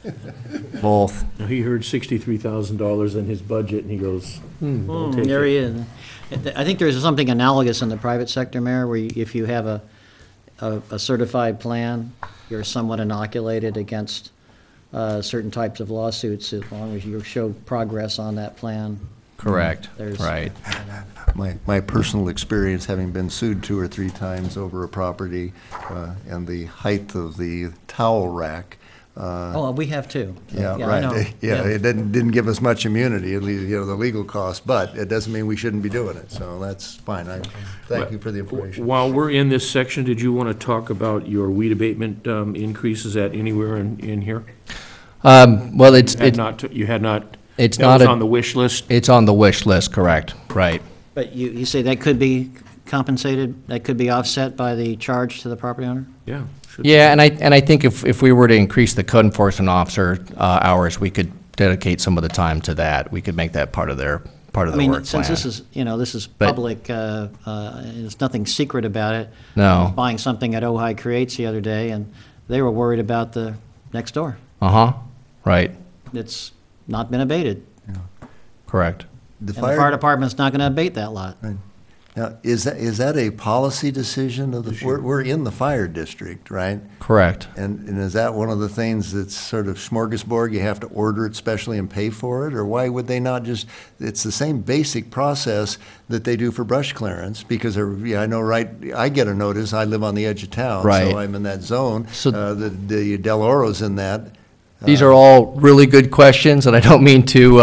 Both. Now, he heard $63,000 in his budget, and he goes, I'll take There it. he is. I think there's something analogous in the private sector, Mayor, where if you have a certified plan, you're somewhat inoculated against certain types of lawsuits as long as you show progress on that plan. Correct, There's- right. My personal experience, having been sued 2 or 3 times over a property, and the height of the towel rack. Oh, we have too. Yeah, I know. right. Yeah, it didn't give us much immunity, at least, the legal costs, but it doesn't mean we shouldn't be doing it, so that's fine. Thank you for the information. While we're in this section, did you want to talk about your weed abatement increases at anywhere in here? Well, it's, You had not, it's that not was a- on the wish list? it's on the wish list, correct, right. But you say that could be compensated, that could be offset by the charge to the property owner? Yeah. should- Yeah, and I think if we were to increase the code enforcement officer hours, we could dedicate some of the time to that. We could make that part of their work plan. I mean, since this is, this is But- public, there's nothing secret about it. No. I was buying something at Ojai Creates the other day, and they were worried about the next door. Uh-huh, right, It's not been abated. correct. And the fire department's not going to abate that lot. Now, is that a policy decision of the, we're in the fire district, right? Correct. And is that one of the things that's sort of smorgasbord, you have to order it specially and pay for it? Or why would they not just, it's the same basic process that they do for brush clearance? Because, I know, right, I get a notice, I live on the edge of town. Right. So I'm in that zone. So- The Del Oro's in that. These are all really good questions, and I don't mean to,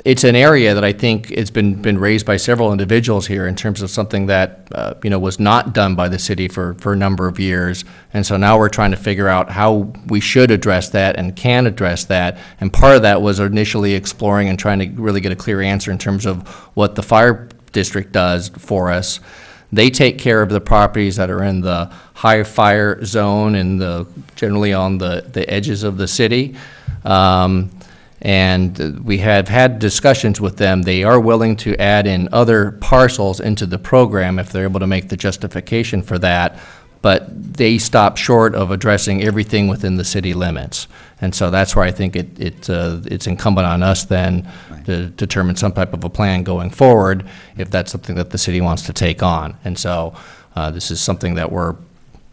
it's an area that I think it's been raised by several individuals here in terms of something that, was not done by the city for a number of years. And so now we're trying to figure out how we should address that and can address that. And part of that was initially exploring and trying to really get a clear answer in terms of what the fire district does for us. They take care of the properties that are in the high fire zone and generally on the edges of the city. And we have had discussions with them. They are willing to add in other parcels into the program if they're able to make the justification for that, but they stop short of addressing everything within the city limits. And so that's where I think it's incumbent on us then to determine some type of a plan going forward if that's something that the city wants to take on. And so this is something that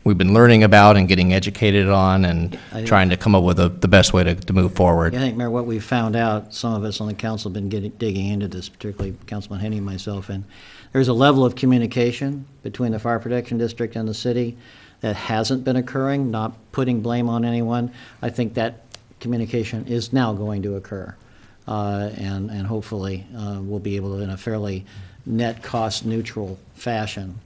we've been learning about and getting educated on and trying to come up with the best way to move forward. I think, Mayor, what we've found out, some of us on the council have been digging into this, particularly Councilman Henny and myself, and there's a level of communication between the Fire Protection District and the city that hasn't been occurring, not putting blame on anyone. I think that communication is now going to occur. And hopefully we'll be able to, in a fairly net cost neutral fashion,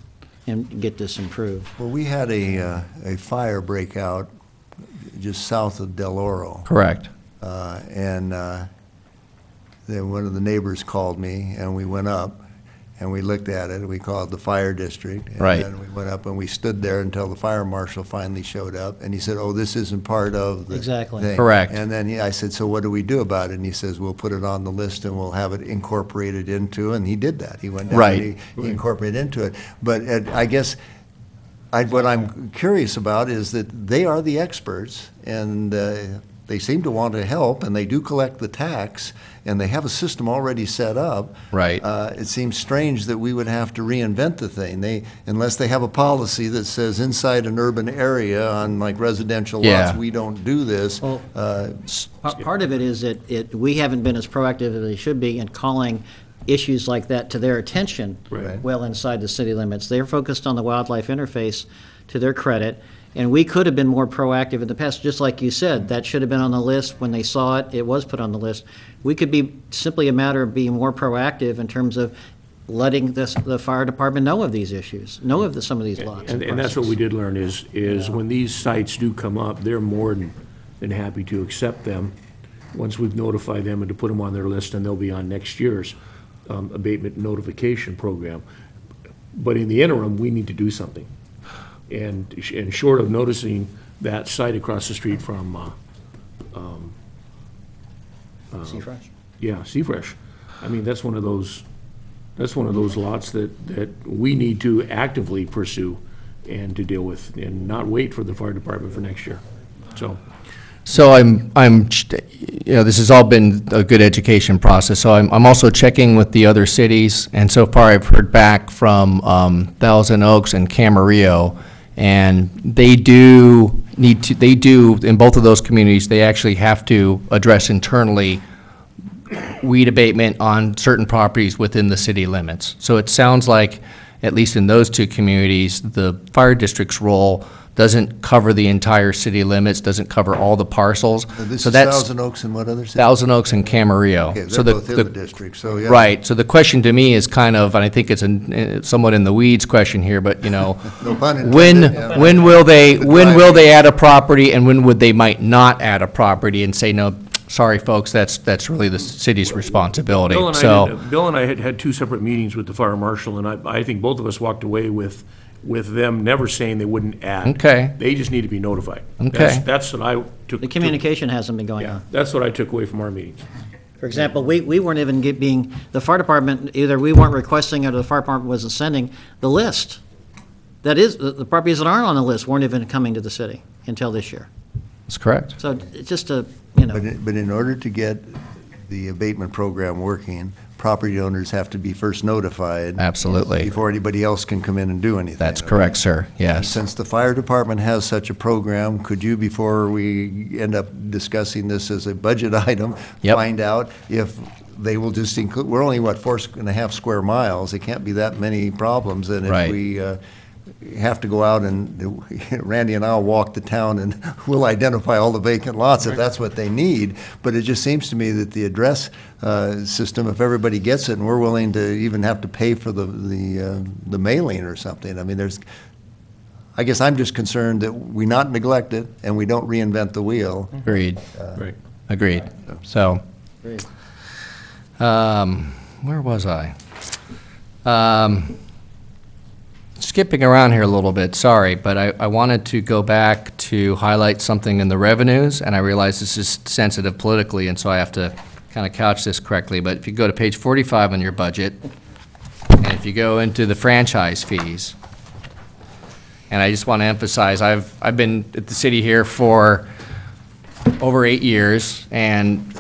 and get this improved. Well, we had a fire breakout just south of Del Oro. Correct. And then one of the neighbors called me, and we went up, and we looked at it, and we called the fire district. Right. And then we went up, and we stood there until the fire marshal finally showed up, and he said, oh, this isn't part of the Exactly. thing. Correct. And then I said, so what do we do about it? And he says, we'll put it on the list, and we'll have it incorporated into, and he did that. He went down, Right. and he incorporated into it. But I guess what I'm curious about is that they are the experts, and they seem to want to help, and they do collect the tax, and they have a system already set up. Right. It seems strange that we would have to reinvent the thing. Unless they have a policy that says inside an urban area on like residential Yeah. lots, we don't do this. Well, Part of it is that we haven't been as proactive as they should be in calling issues like that to their attention Right. well inside the city limits. They're focused on the wildlife interface, to their credit, and we could have been more proactive in the past, just like you said. That should have been on the list. When they saw it, it was put on the list. We could be simply a matter of being more proactive in terms of letting the fire department know of these issues, know of some of these lots. And that's what we did learn is when these sites do come up, they're more than happy to accept them once we've notified them and to put them on their list, and they'll be on next year's abatement notification program. But in the interim, we need to do something. And short of noticing that site across the street from, Seafresh? yeah, Seafresh. I mean, that's one of those lots that we need to actively pursue and to deal with, and not wait for the fire department for next year. So this has all been a good education process, so I'm also checking with the other cities, and so far I've heard back from Thousand Oaks and Camarillo, and they do, in both of those communities, they actually have to address internally weed abatement on certain properties within the city limits. So it sounds like, at least in those two communities, the fire district's role doesn't cover the entire city limits, doesn't cover all the parcels. This So is that's Thousand Oaks and what other city? Thousand Oaks and Camarillo. Okay, So they're both in the district, so yeah. Right, so the question to me is kind of, and I think it's somewhat in the weeds question here, but, No pun intended, yeah. when will they add a property, and when would they might not add a property and say, no, sorry, folks, that's really the city's responsibility. Bill and I had two separate meetings with the fire marshal, and I think both of us walked away with them never saying they wouldn't add. Okay. They just need to be notified. Okay. That's what I took. The communication hasn't been going Yeah, on. that's what I took away from our meetings. For example, we weren't even being, the fire department, either we weren't requesting or the fire department wasn't sending the list. That is, the properties that aren't on the list weren't even coming to the city until this year. That's correct. So it's just a, But in order to get the abatement program working, property owners have to be first notified. Absolutely. Before anybody else can come in and do anything. That's correct, sir, yes. Since the fire department has such a program, could you, before we end up discussing this as a budget item, Yep. find out if they will just include, we're only, 4.5 square miles, it can't be that many problems, and if Right. we have to go out and, Randy and I'll walk the town and we'll identify all the vacant lots if that's what they need, but it just seems to me that the address system, if everybody gets it and we're willing to even have to pay for the mailing or something, I mean, I guess I'm just concerned that we not neglect it and we don't reinvent the wheel. Agreed. Right. Agreed. So, where was I? Skipping around here a little bit, sorry, but I wanted to go back to highlight something in the revenues, and I realize this is sensitive politically, and so I have to kind of couch this correctly, but if you go to page 45 on your budget, and if you go into the franchise fees, and I just want to emphasize, I've been at the city here for over 8 years, and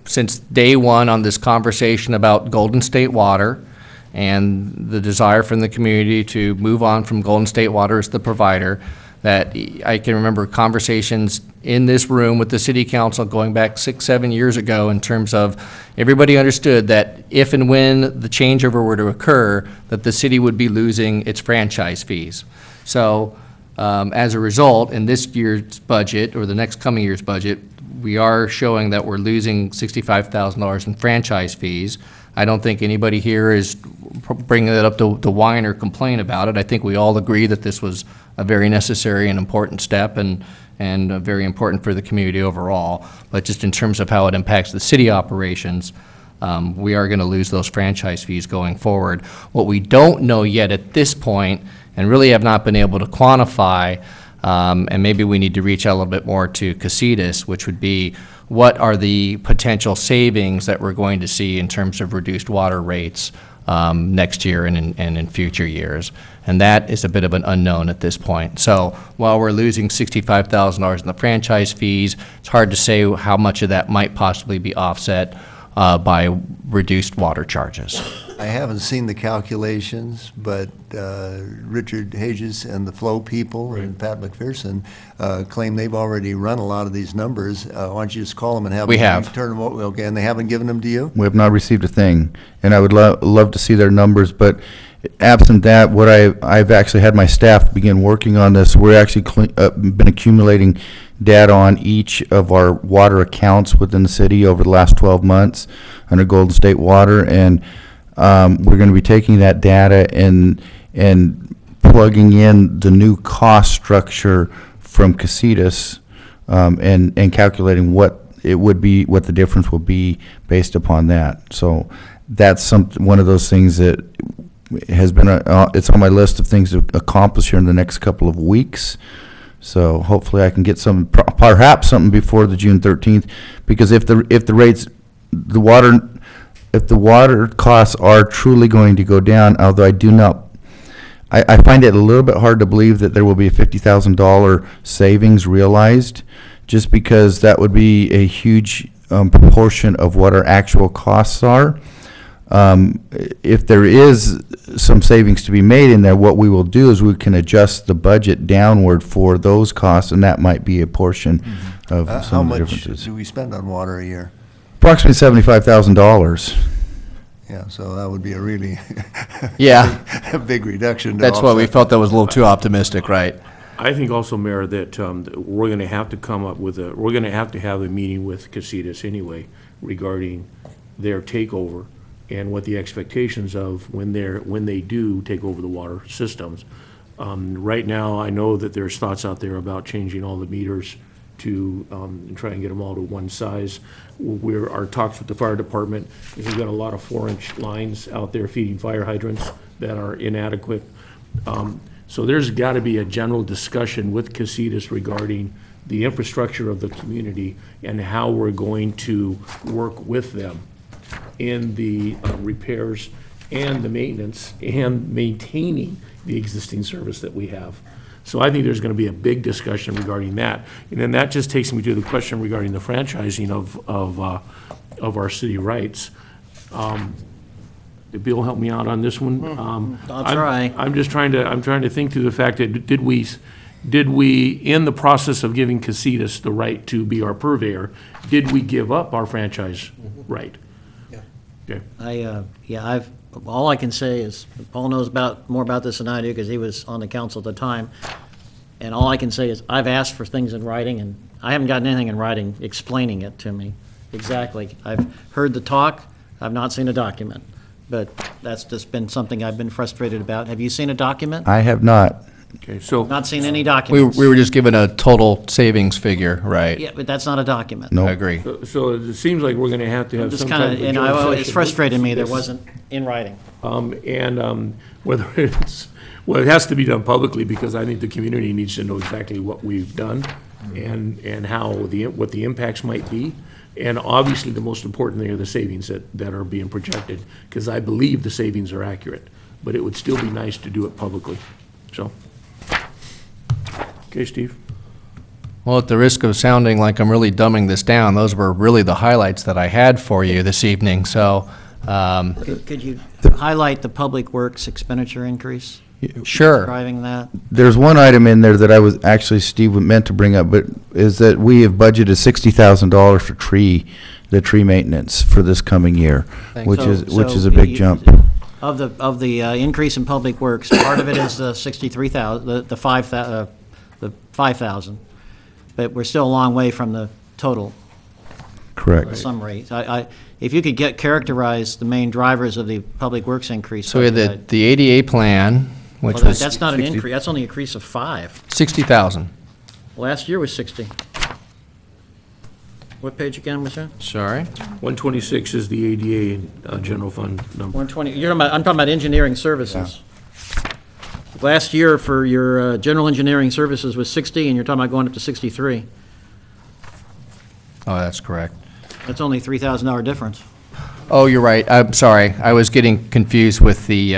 since day one on this conversation about Golden State Water and the desire from the community to move on from Golden State Water as the provider, that I can remember conversations in this room with the city council going back 6-7 years ago in terms of everybody understood that if and when the changeover were to occur, that the city would be losing its franchise fees. So as a result, in this year's budget, or the next coming year's budget, we are showing that we're losing $65,000 in franchise fees. I don't think anybody here is bringing it up to whine or complain about it. I think we all agree that this was a very necessary and important step and very important for the community overall. But just in terms of how it impacts the city operations, we are going to lose those franchise fees going forward. What we don't know yet at this point, and really have not been able to quantify, and maybe we need to reach out a little bit more to Casitas, which would be what are the potential savings that we're going to see in terms of reduced water rates next year and in future years. And that is a bit of an unknown at this point. So while we're losing $65,000 in the franchise fees, it's hard to say how much of that might possibly be offset by reduced water charges. I haven't seen the calculations, but Richard Hages and the Flow people and Pat McPherson claim they've already run a lot of these numbers. Why don't you just call them and have We them have. turn them over? Okay, and they haven't given them to you? We have not received a thing, and I would love to see their numbers, but absent that, what I've actually had my staff begin working on this. We're actually been accumulating data on each of our water accounts within the city over the last 12 months under Golden State Water, and we're going to be taking that data and plugging in the new cost structure from Casitas, and calculating what it would be, what the difference will be based upon that. So that's one of those things that has been it's on my list of things to accomplish here in the next couple of weeks. So hopefully I can get some, perhaps something before the June 13th, because if the rates, if the water costs are truly going to go down, although I do not I find it a little bit hard to believe that there will be a $50,000 savings realized, just because that would be a huge proportion of what our actual costs are. If there is some savings to be made in there, what we will do is we can adjust the budget downward for those costs, and that might be a portion of How some of the much differences. do we spend on water a year? Approximately $75,000. Yeah, so that would be a really Yeah, a big reduction. to that's why we offset felt that was a little too optimistic, right? I think also, Mayor, that we're going to have to come up with we're going to have a meeting with Casitas anyway regarding their takeover and what the expectations of when they do take over the water systems. Right now, I know that there's thoughts out there about changing all the meters to try and get them all to one size. Our talks with the fire department, we've got a lot of 4-inch lines out there feeding fire hydrants that are inadequate. So there's got to be a general discussion with Casitas regarding the infrastructure of the community and how we're going to work with them in the repairs and the maintenance and maintaining the existing service that we have. So I think there's going to be a big discussion regarding that. And then that just takes me to the question regarding the franchising of our city rights. Did Bill help me out on this one? I'll try. I'm trying to think through the fact that did we, in the process of giving Casitas the right to be our purveyor, did we give up our franchise right? Okay. All I can say is, Paul knows more about this than I do, because he was on the council at the time. And all I can say is, I've asked for things in writing, and I haven't gotten anything in writing explaining it to me exactly. I've heard the talk, I've not seen a document. But that's just been something I've been frustrated about. Have you seen a document? I have not. Okay, so. Not seen any We documents? were just given a total savings figure, right? Yeah, but that's not a document. No. I agree. So it seems like we're going to have Just some kind type of, of and joint it's session. frustrated me there wasn't in writing. Whether it has to be done publicly, because I think the community needs to know exactly what we've done and how what the impacts might be. And obviously, the most important thing are the savings that are being projected, because I believe the savings are accurate. But it would still be nice to do it publicly, so. Okay, Steve? Well, at the risk of sounding like I'm really dumbing this down, those were really the highlights that I had for you this evening, so. Could you highlight the Public Works expenditure increase? Sure. Driving that? There's one item in there that I was, actually, Steve meant to bring up, but is that we have budgeted $60,000 for the tree maintenance for this coming year, which is a big jump. Of the increase in Public Works, part of it is the 63,000, the 5,000, but we're still a long way from the total Correct. sum rate. If you could characterize the main drivers of the Public Works increase. So we had the ADA plan, which Well, was that's not an increase, that's only an increase of 5. 60,000. Last year was 60. What page again was that? Sorry. 126 is the ADA general fund number. 120, I'm talking about engineering services. Last year for your general engineering services was 60, and you're talking about going up to 63. Oh, that's correct. That's only $3,000 difference. Oh, you're right. I'm sorry. I was getting confused with the,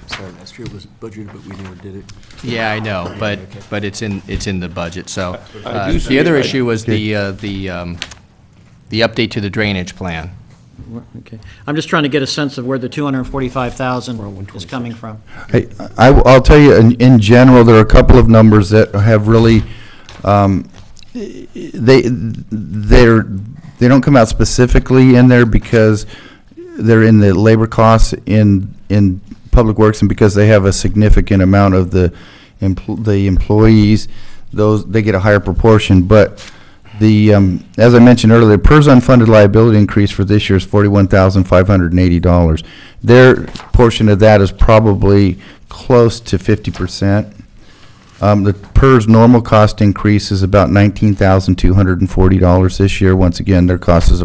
Sorry, last year was budgeted, but we never did it. yeah, I know, but it's in the budget, so. I do see The other it. issue was the update to the drainage plan. Okay. I'm just trying to get a sense of where the 245,000 is coming from. I'll tell you, in general, there are a couple of numbers that have really, they don't come out specifically in there because they're in the labor costs in Public Works, and because they have a significant amount of the employees, they get a higher proportion. But as I mentioned earlier, PERS unfunded liability increase for this year is $41,580. Their portion of that is probably close to 50%. The PERS normal cost increase is about $19,240 this year. Once again, their cost is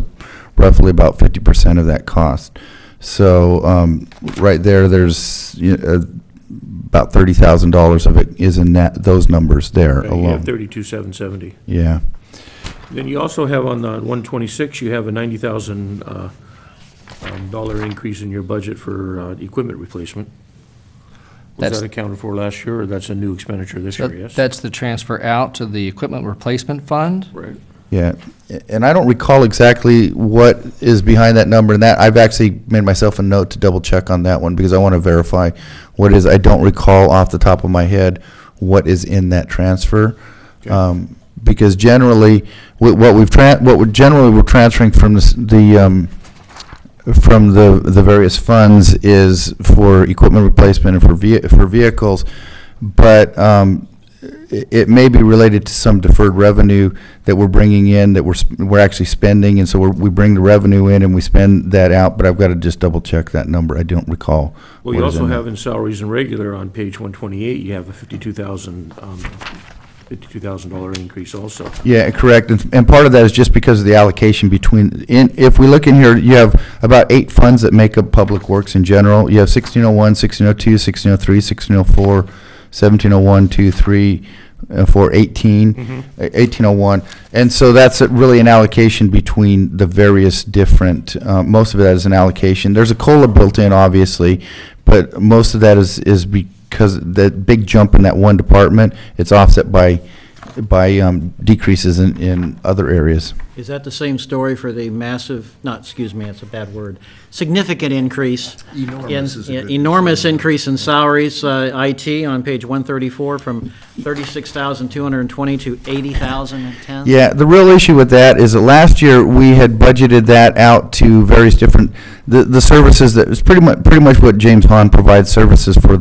roughly about 50% of that cost. So right there's about $30,000 of it is in those numbers there Okay, you alone. have 32,770. Yeah. Then you also have on the 126, you have a $90,000 dollar increase in your budget for equipment replacement. Was That's- that accounted for last year, or that's a new expenditure this year, yes? That's the transfer out to the equipment replacement fund. Right. Yeah, and I don't recall exactly what is behind that number, and that, I've actually made myself a note to double check on that one, because I want to verify what is, I don't recall off the top of my head what is in that transfer. Okay. Because generally, what we're generally transferring from from the various funds is for equipment replacement and for vehicles, but it may be related to some deferred revenue that we're bringing in that we're actually spending, and so we bring the revenue in and we spend that out, but I've got to just double check that number. I don't recall. Well, you what is also in have there. in salaries and regular on page 128, you have a $52,000 increase also. Yeah, correct, and part of that is just because of the allocation if we look in here, you have about 8 funds that make up Public Works in general. You have 1601, 1602, 1603, 1604, 1701, 2, 3, 4, 18, 1801. And so that's really an allocation between the various different, most of that is an allocation. There's a COLA built in, obviously, but most of that is because that big jump in that one department, it's offset by decreases in other areas. Is that the same story for the massive, it's a bad word, significant increase? Enormous increase in salaries, IT on page 134 from 36,220 to 80,010? Yeah, the real issue with that is that last year, we had budgeted that out to various different, the services that was pretty much what James Hahn provides services for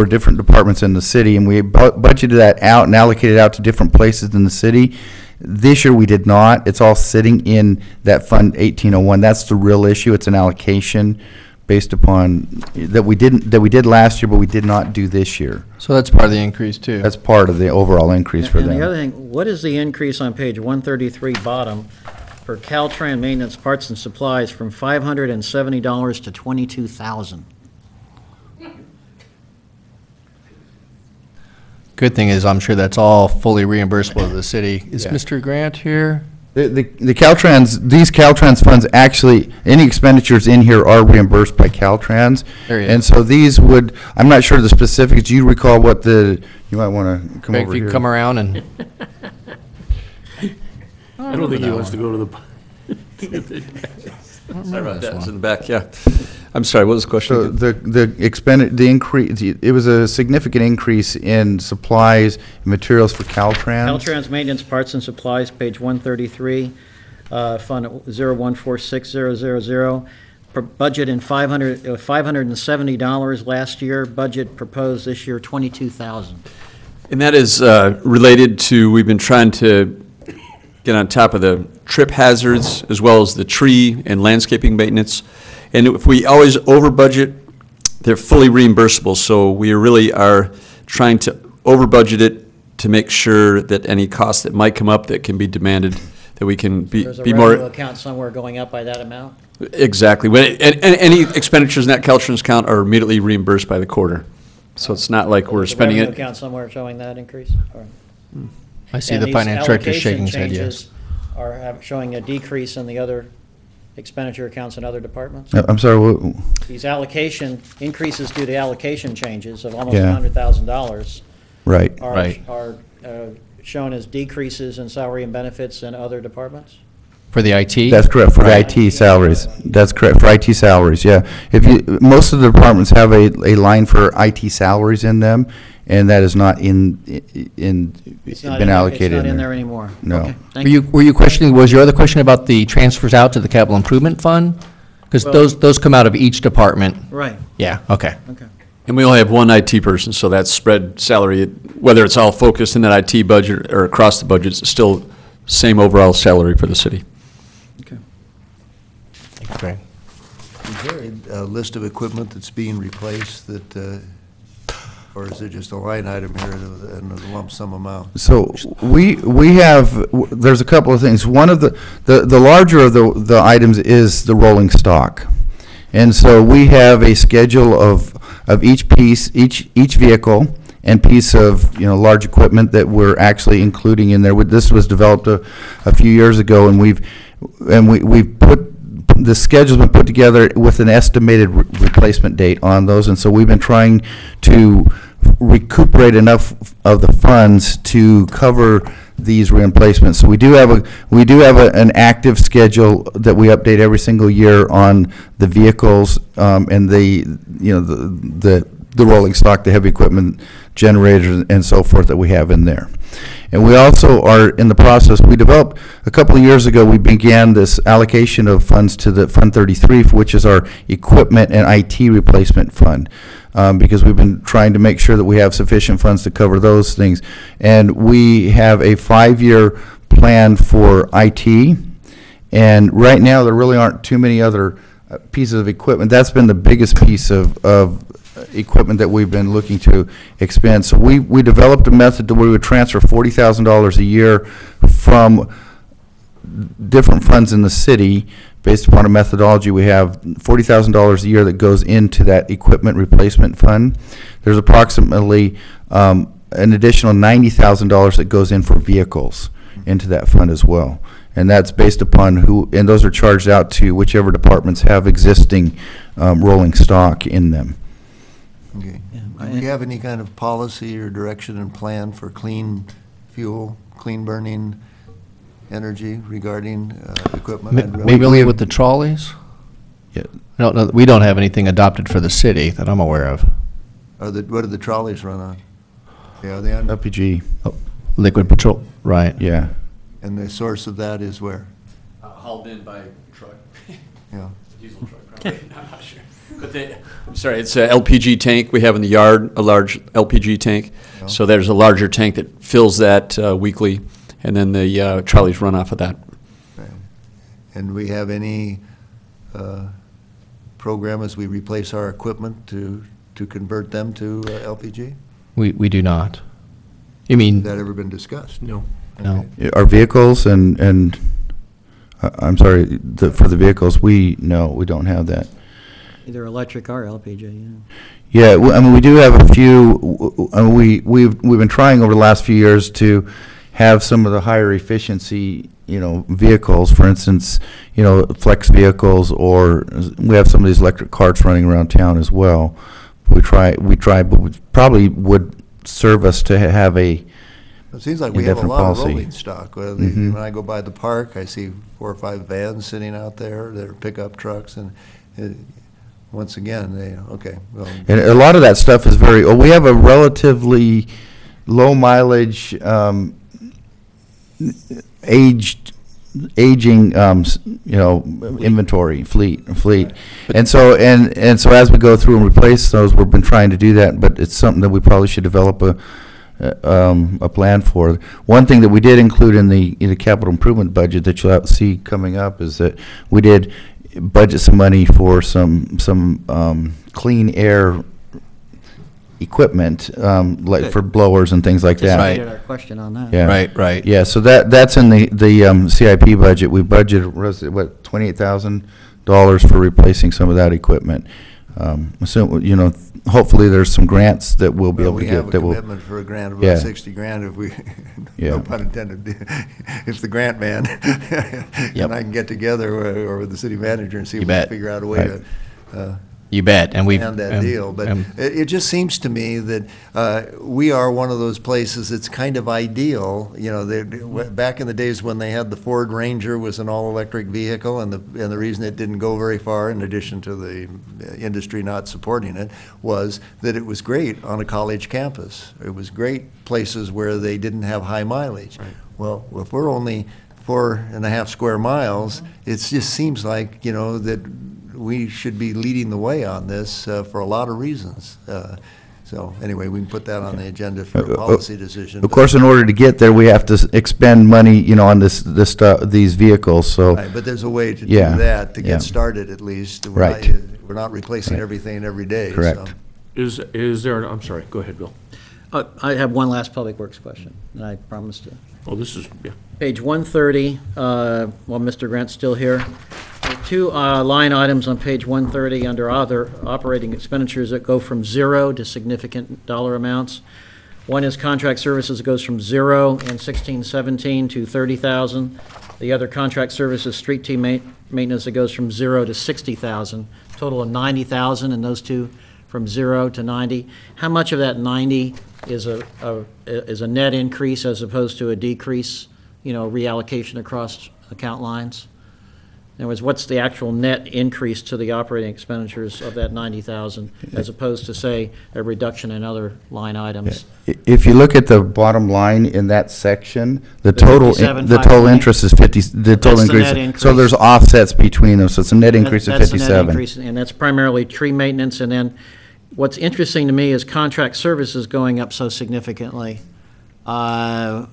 different departments in the city, and we budgeted that out and allocated out to different places in the city. This year, we did not. It's all sitting in that Fund 1801. That's the real issue. It's an allocation based upon, that we did last year, but we did not do this year. So that's part of the increase, too. That's part of the overall increase for And the them. other thing, what is the increase on page 133 bottom for Caltrans maintenance parts and supplies from $570 to $22,000? Good thing is, I'm sure that's all fully reimbursable to the city. Is Yeah. Mr. Grant here? The these Caltrans funds, actually, any expenditures in here are reimbursed by Caltrans. There he is. And so these would, I'm not sure the specifics, do you recall what you might want to come Greg, over if you here? could come around and, I don't think he wants to go to the. That's in the back, yeah. I'm sorry, what was the question So again? the increase, it was a significant increase in supplies and materials for Caltrans. Caltrans maintenance parts and supplies, page 133, Fund 0146000. Budget in $570 last year, budget proposed this year $22,000. And that is related to, we've been trying to get on top of the trip hazards as well as the tree and landscaping maintenance. And if we always over budget, they're fully reimbursable. So we really are trying to over budget it to make sure that any costs that might come up that can be demanded, that we can be There's a be revenue more. account somewhere going up by that amount? Exactly. And any expenditures in that Caltrans account are immediately reimbursed by the quarter. So it's not like we're There's a spending revenue it. account somewhere showing that increase? Or- I see And the these finance director allocation shaking his head, yes. changes are showing a decrease in the other expenditure accounts in other departments? I'm sorry, These allocation, increases due to allocation changes of almost Yeah. $100,000 right. are shown as decreases in salary and benefits in other departments? For the IT? That's correct, for the IT salaries. That's correct, for IT salaries, yeah. Most of the departments have a line for IT salaries in them, and that is not It's not been allocated It's not in there anymore? No. Okay, thank you. Were you questioning, was your other question about the transfers out to the capital improvement fund? Because Well- those come out of each department. Right, Yeah, okay. okay. And we only have one IT person, so that spread salary, whether it's all focused in that IT budget or across the budgets, it's still same overall salary for the city. Great. Is there a list of equipment that's being replaced that, or is it just a line item here and a lump sum amount? So we have, there's a couple of things. One of the larger of the items is the rolling stock. And so we have a schedule of each piece, each vehicle and piece of, large equipment that we're actually including in there. This was developed a few years ago, and we've put the schedule's been put together with an estimated replacement date on those, and so we've been trying to recuperate enough of the funds to cover these replacements. So we do have an active schedule that we update every single year on the vehicles, and the rolling stock, the heavy equipment, generators, and so forth that we have in there. And we also are in the process, we developed, a couple of years ago, we began this allocation of funds to the Fund 33, which is our equipment and IT replacement fund, because we've been trying to make sure that we have sufficient funds to cover those things. And we have a 5-year plan for IT, and right now, there really aren't too many other pieces of equipment. That's been the biggest piece of equipment that we've been looking to expand. So we developed a method to where we would transfer $40,000 a year from different funds in the city based upon a methodology. We have $40,000 a year that goes into that equipment replacement fund. There's approximately an additional $90,000 that goes in for vehicles into that fund as well. And that's based upon and those are charged out to whichever departments have existing rolling stock in them. Okay. Yeah, Do you have any kind of policy or direction and plan for clean fuel, clean burning energy regarding equipment? Maybe with the trolleys? Yeah. No, we don't have anything adopted for the city that I'm aware of. What do the trolleys run on? Yeah, are they on? LPG, Liquid petrol, right. yeah. And the source of that is where? Hauled in by truck. Yeah. Diesel truck, probably. I'm not sure. But I'm sorry, it's a LPG tank. We have in the yard a large LPG tank. Yeah. So there's a larger tank that fills that weekly, and then the trolleys run off of that. Right. And we have any program as we replace our equipment to convert them to LPG? We do not. You Has mean, that ever been discussed? No. no. Our vehicles and I'm sorry, for the vehicles, we don't have that. Either electric or LPG, yeah. Yeah, I mean, we do have a few, we've been trying over the last few years to have some of the higher efficiency, vehicles, for instance, flex vehicles, or we have some of these electric carts running around town as well. We try, but it probably would serve us to have a It seems like we have a indefinite lot of policy. rolling stock. Mhm. When I go by the park, I see 4 or 5 vans sitting out there. They're pickup trucks, and once again, okay. Well, And a lot of that stuff is we have a relatively low mileage, aging, inventory fleet. And so as we go through and replace those, we've been trying to do that, but it's something that we probably should develop a plan for. One thing that we did include in the capital improvement budget that you'll see coming up is that we did budget some money for some clean air equipment, like for blowers and things like that. Anticipated our question on that. Yeah. Right. Yeah, so that's in the CIP budget. We budgeted, $28,000 for replacing some of that equipment. Hopefully there's some grants that we'll be able to we get. have a that will. commitment for a grant of Yeah. about 60 grand if we, Yeah. no pun intended, if the grant man and I can get together or with the city manager and see You if we can bet. figure out a way Right. to You bet, and we've. and that deal. But it just seems to me that we are one of those places that's kind of ideal. Back in the days when they had the Ford Ranger was an all-electric vehicle, and the reason it didn't go very far, in addition to the industry not supporting it, was that it was great on a college campus. It was great places where they didn't have high mileage. Right. Well, if we're only 4.5 square miles, it just seems like, that we should be leading the way on this for a lot of reasons. So anyway, we can put that on the agenda for a policy decision. Of course, in order to get there, we have to expend money, on these vehicles, so. Right, but there's a way to do Yeah, that, to yeah. get started at least. Right. We're not replacing Right. everything every day. Correct. So. Is there, I'm sorry, go ahead, Bill. I have one last Public Works question, and I promised to. Oh, this is, yeah. Page 130, while Mr. Grant's still here, there are 2 line items on page 130 under other operating expenditures that go from 0 to significant dollar amounts. One is contract services, it goes from 0 in 16-17 to 30,000. The other contract services, street team maintenance, it goes from 0 to 60,000. Total of 90,000, and those two from 0 to 90. How much of that 90 is a net increase as opposed to a decrease, reallocation across account lines? In other words, what's the actual net increase to the operating expenditures of that 90,000 as opposed to, say, a reduction in other line items? If you look at the bottom line in that section, the The total 57,520? interest is 50, the total That's the net increase. increase. So there's offsets between them, so it's a net increase of That's the net 57. increase, and that's primarily tree maintenance. And then what's interesting to me is contract services going up so significantly. I'm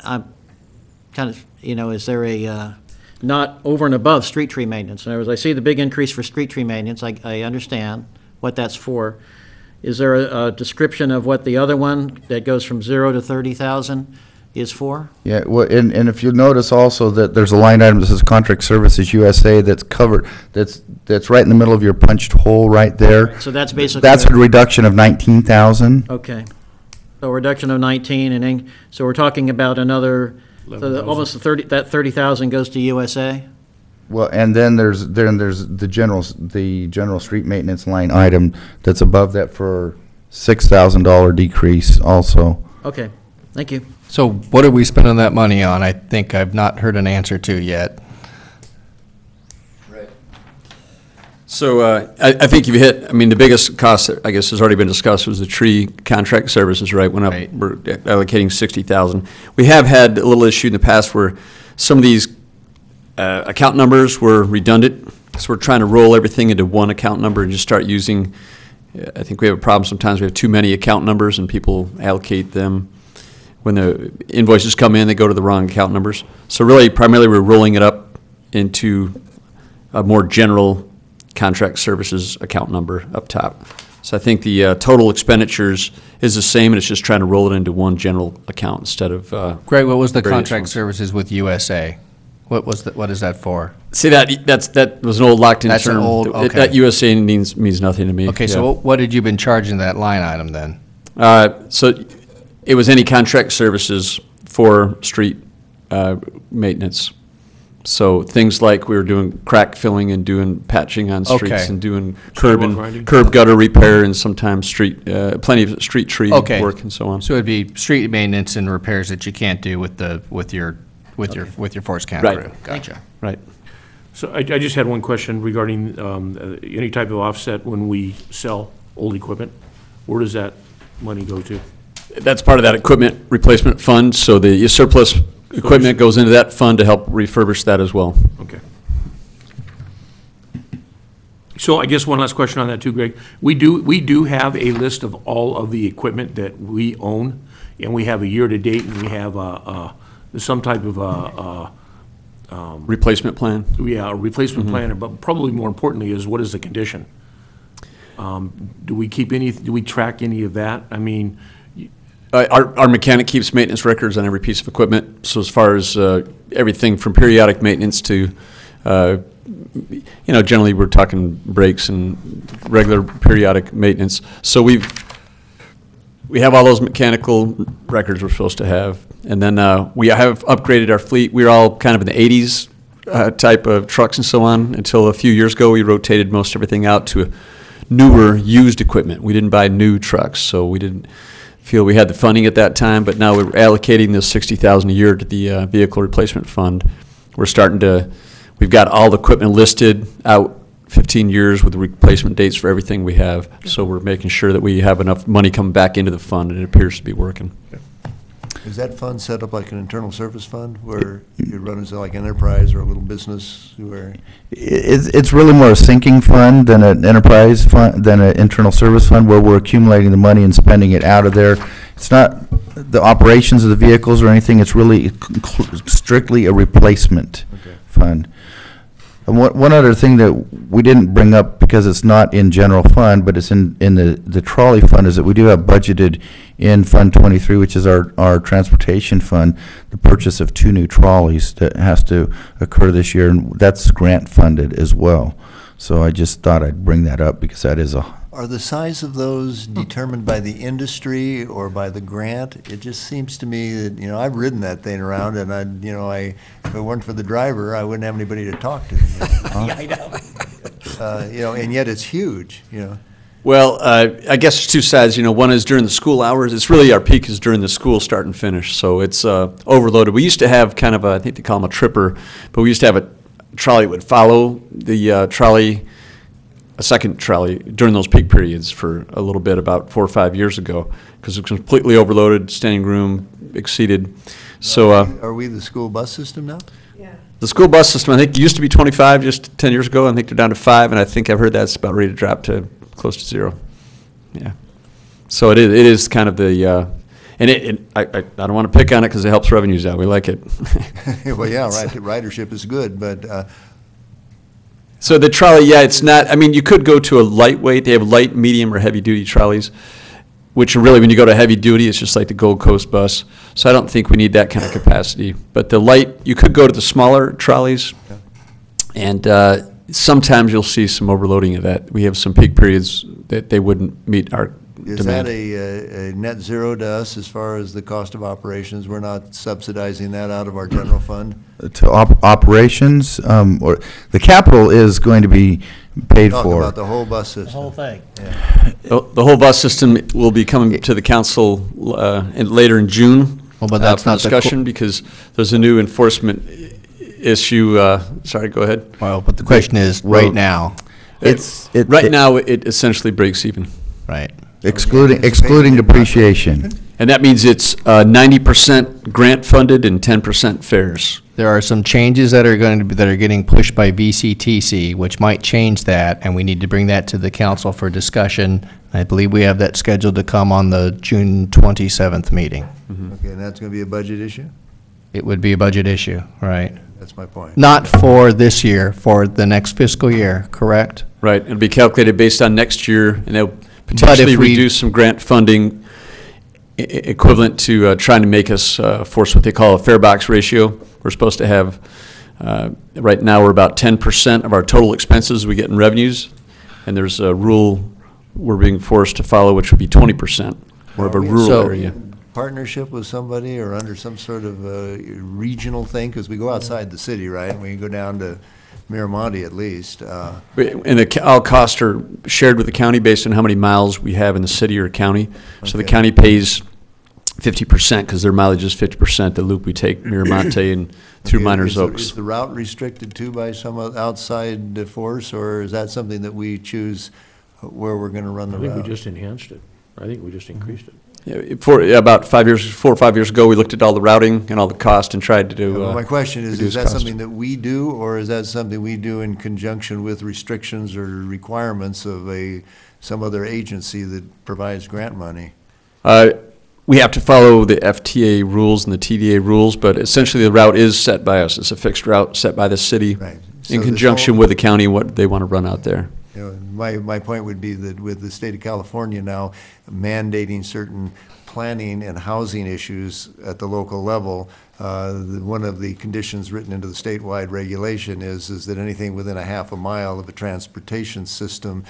kind of, is there a, not over and above street tree maintenance? In other words, I see the big increase for street tree maintenance. I understand what that's for. Is there a description of what the other one that goes from 0 to 30,000 is for? Yeah, well, and if you notice also that there's a line item that says Contract Services USA that's covered, that's right in the middle of your punched hole right there. So that's basically. That's a reduction of 19,000. Okay. So a reduction of 19, and then, so we're talking about another, so almost that 30,000 goes to USA? Well, and then there's the general street maintenance line item that's above that for $6,000 decrease also. Okay, thank you. So what are we spending that money on? I think I've not heard an answer to yet. So I think you've hit, the biggest cost, I guess, has already been discussed, was the tree contract services, right? Went up, Right. we're allocating 60,000. We have had a little issue in the past where some of these account numbers were redundant, so we're trying to roll everything into one account number and just start using, I think we have a problem sometimes, we have too many account numbers and people allocate them. When the invoices come in, they go to the wrong account numbers. So really, primarily, we're rolling it up into a more general contract services account number up top. So I think the total expenditures is the same, and it's just trying to roll it into one general account instead of. Greg, what was the various contract ones. services with USA? What is that for? See, that was an old locked-in That's an term. old- okay. That USA means nothing to me. Okay, Yeah. so what had you been charging that line item then? So it was any contract services for street maintenance. So things like we were doing crack filling and doing patching on streets Okay. and doing grinding. curb gutter repair and sometimes plenty of street tree Okay. work and so on. So it'd be street maintenance and repairs that you can't do with your force count Right. crew. Gotcha. Right. So I just had one question regarding any type of offset when we sell old equipment. Where does that money go to? That's part of that equipment replacement fund, so the surplus equipment goes into that fund to help refurbish that as well. Okay. So I guess one last question on that too, Greg. We do have a list of all of the equipment that we own, and we have a year-to-date, and we have some type of Replacement plan? a replacement plan, but probably more importantly is what is the condition? Do we track any of that? I mean, Our mechanic keeps maintenance records on every piece of equipment, so as far as everything from periodic maintenance to, generally we're talking brakes and regular periodic maintenance. So we have all those mechanical records we're supposed to have. And then we have upgraded our fleet. We were all kind of in the 80s type of trucks and so on until a few years ago. We rotated most everything out to newer used equipment. We didn't buy new trucks, so we didn't feel we had the funding at that time, but now we're allocating this $60,000 a year to the vehicle replacement fund. We've got all the equipment listed out 15 years with the replacement dates for everything we have. So we're making sure that we have enough money coming back into the fund, and it appears to be working. Is that fund set up like an internal service fund where you run as like enterprise or a little business where? It's really more a sinking fund than an enterprise fund, than an internal service fund where we're accumulating the money and spending it out of there. It's not the operations of the vehicles or anything, it's really strictly a replacement fund. And one other thing that we didn't bring up because it's not in general fund, but it's in the trolley fund, is that we do have budgeted in Fund 23, which is our transportation fund, the purchase of 2 new trolleys that has to occur this year, and that's grant funded as well. So I just thought I'd bring that up because that is a Are the size of those determined by the industry or by the grant? It just seems to me that, you know, I've ridden that thing around and if it weren't for the driver, I wouldn't have anybody to talk to. Yeah, I know. You know, and yet it's huge, you know. Well, I guess there's two sides. You know, one is during the school hours. It's really our peak is during the school start and finish, so it's overloaded. We used to have kind of a, I think they call them a tripper, but we used to have a trolley that would follow the trolley, a second trolley during those peak periods for a little bit about 4 or 5 years ago, because it was completely overloaded, standing room exceeded. So Are we the school bus system now? Yeah. the school bus system, I think, used to be 25 just 10 years ago. I think they're down to 5, and I think I've heard that's about ready to drop to close to 0. Yeah. So it is kind of the, and I don't want to pick on it because it helps revenues out. We like it. Well, yeah, right, ridership is good, but, So the trolley, yeah, it's not, I mean, you could go to a lightweight. They have light, medium, or heavy-duty trolleys, which are really, when you go to heavy-duty, it's just like the Gold Coast bus. So I don't think we need that kind of capacity. But the light, you could go to the smaller trolleys, and sometimes you'll see some overloading of that. We have some peak periods that they wouldn't meet our is demand. that a net zero to us as far as the cost of operations? We're not subsidizing that out of our general fund? To operations, or the capital is going to be paid Talk for. about the whole bus The system. whole thing. The whole bus system will be coming to the council later in June. Well, but that's for not the discussion, because there's a new enforcement issue. Sorry, go ahead. Well, but the question is, right now, Right now, it essentially breaks even. right? Excluding depreciation. And that means it's 90% grant funded and 10% fares. There are some changes that are going to be, that are getting pushed by VCTC, which might change that, and we need to bring that to the council for discussion. I believe we have that scheduled to come on the June 27th meeting. Okay, and that's going to be a budget issue? It would be a budget issue, right? That's my point. Not for this year, for the next fiscal year, correct? Right, it'll be calculated based on next year, and they'll potentially we- reduce some grant funding equivalent to trying to make us force what they call a fare box ratio. We're supposed to have, right now, we're about 10% of our total expenses we get in revenues, and there's a rule we're being forced to follow, which would be 20%, more of a rural So- area. Partnership with somebody or under some sort of regional thing? Because we go outside the city, right? We go down to Miramonte at least. And all costs are shared with the county based on how many miles we have in the city or county. So the Okay. county pays 50% because their mileage is 50%, the loop we take Miramonte and through Okay, Miners is the- Oaks. Is the route restricted too by some outside force, or is that something that we choose where we're going to run the I think we route? just enhanced it. I think we just increased it. Yeah, about 4 or 5 years ago, we looked at all the routing and all the cost and tried to do. Well, my question is reduce that cost. something that we do, or is that something we do in conjunction with restrictions or requirements of some other agency that provides grant money? We have to follow the FTA rules and the TDA rules, but essentially the route is set by us. It's a fixed route set by the city Right. So in this conjunction whole- with the county, what they want to run out there. You know, my point would be that with the state of California now mandating certain planning and housing issues at the local level, one of the conditions written into the statewide regulation is that anything within a half a mile of a transportation system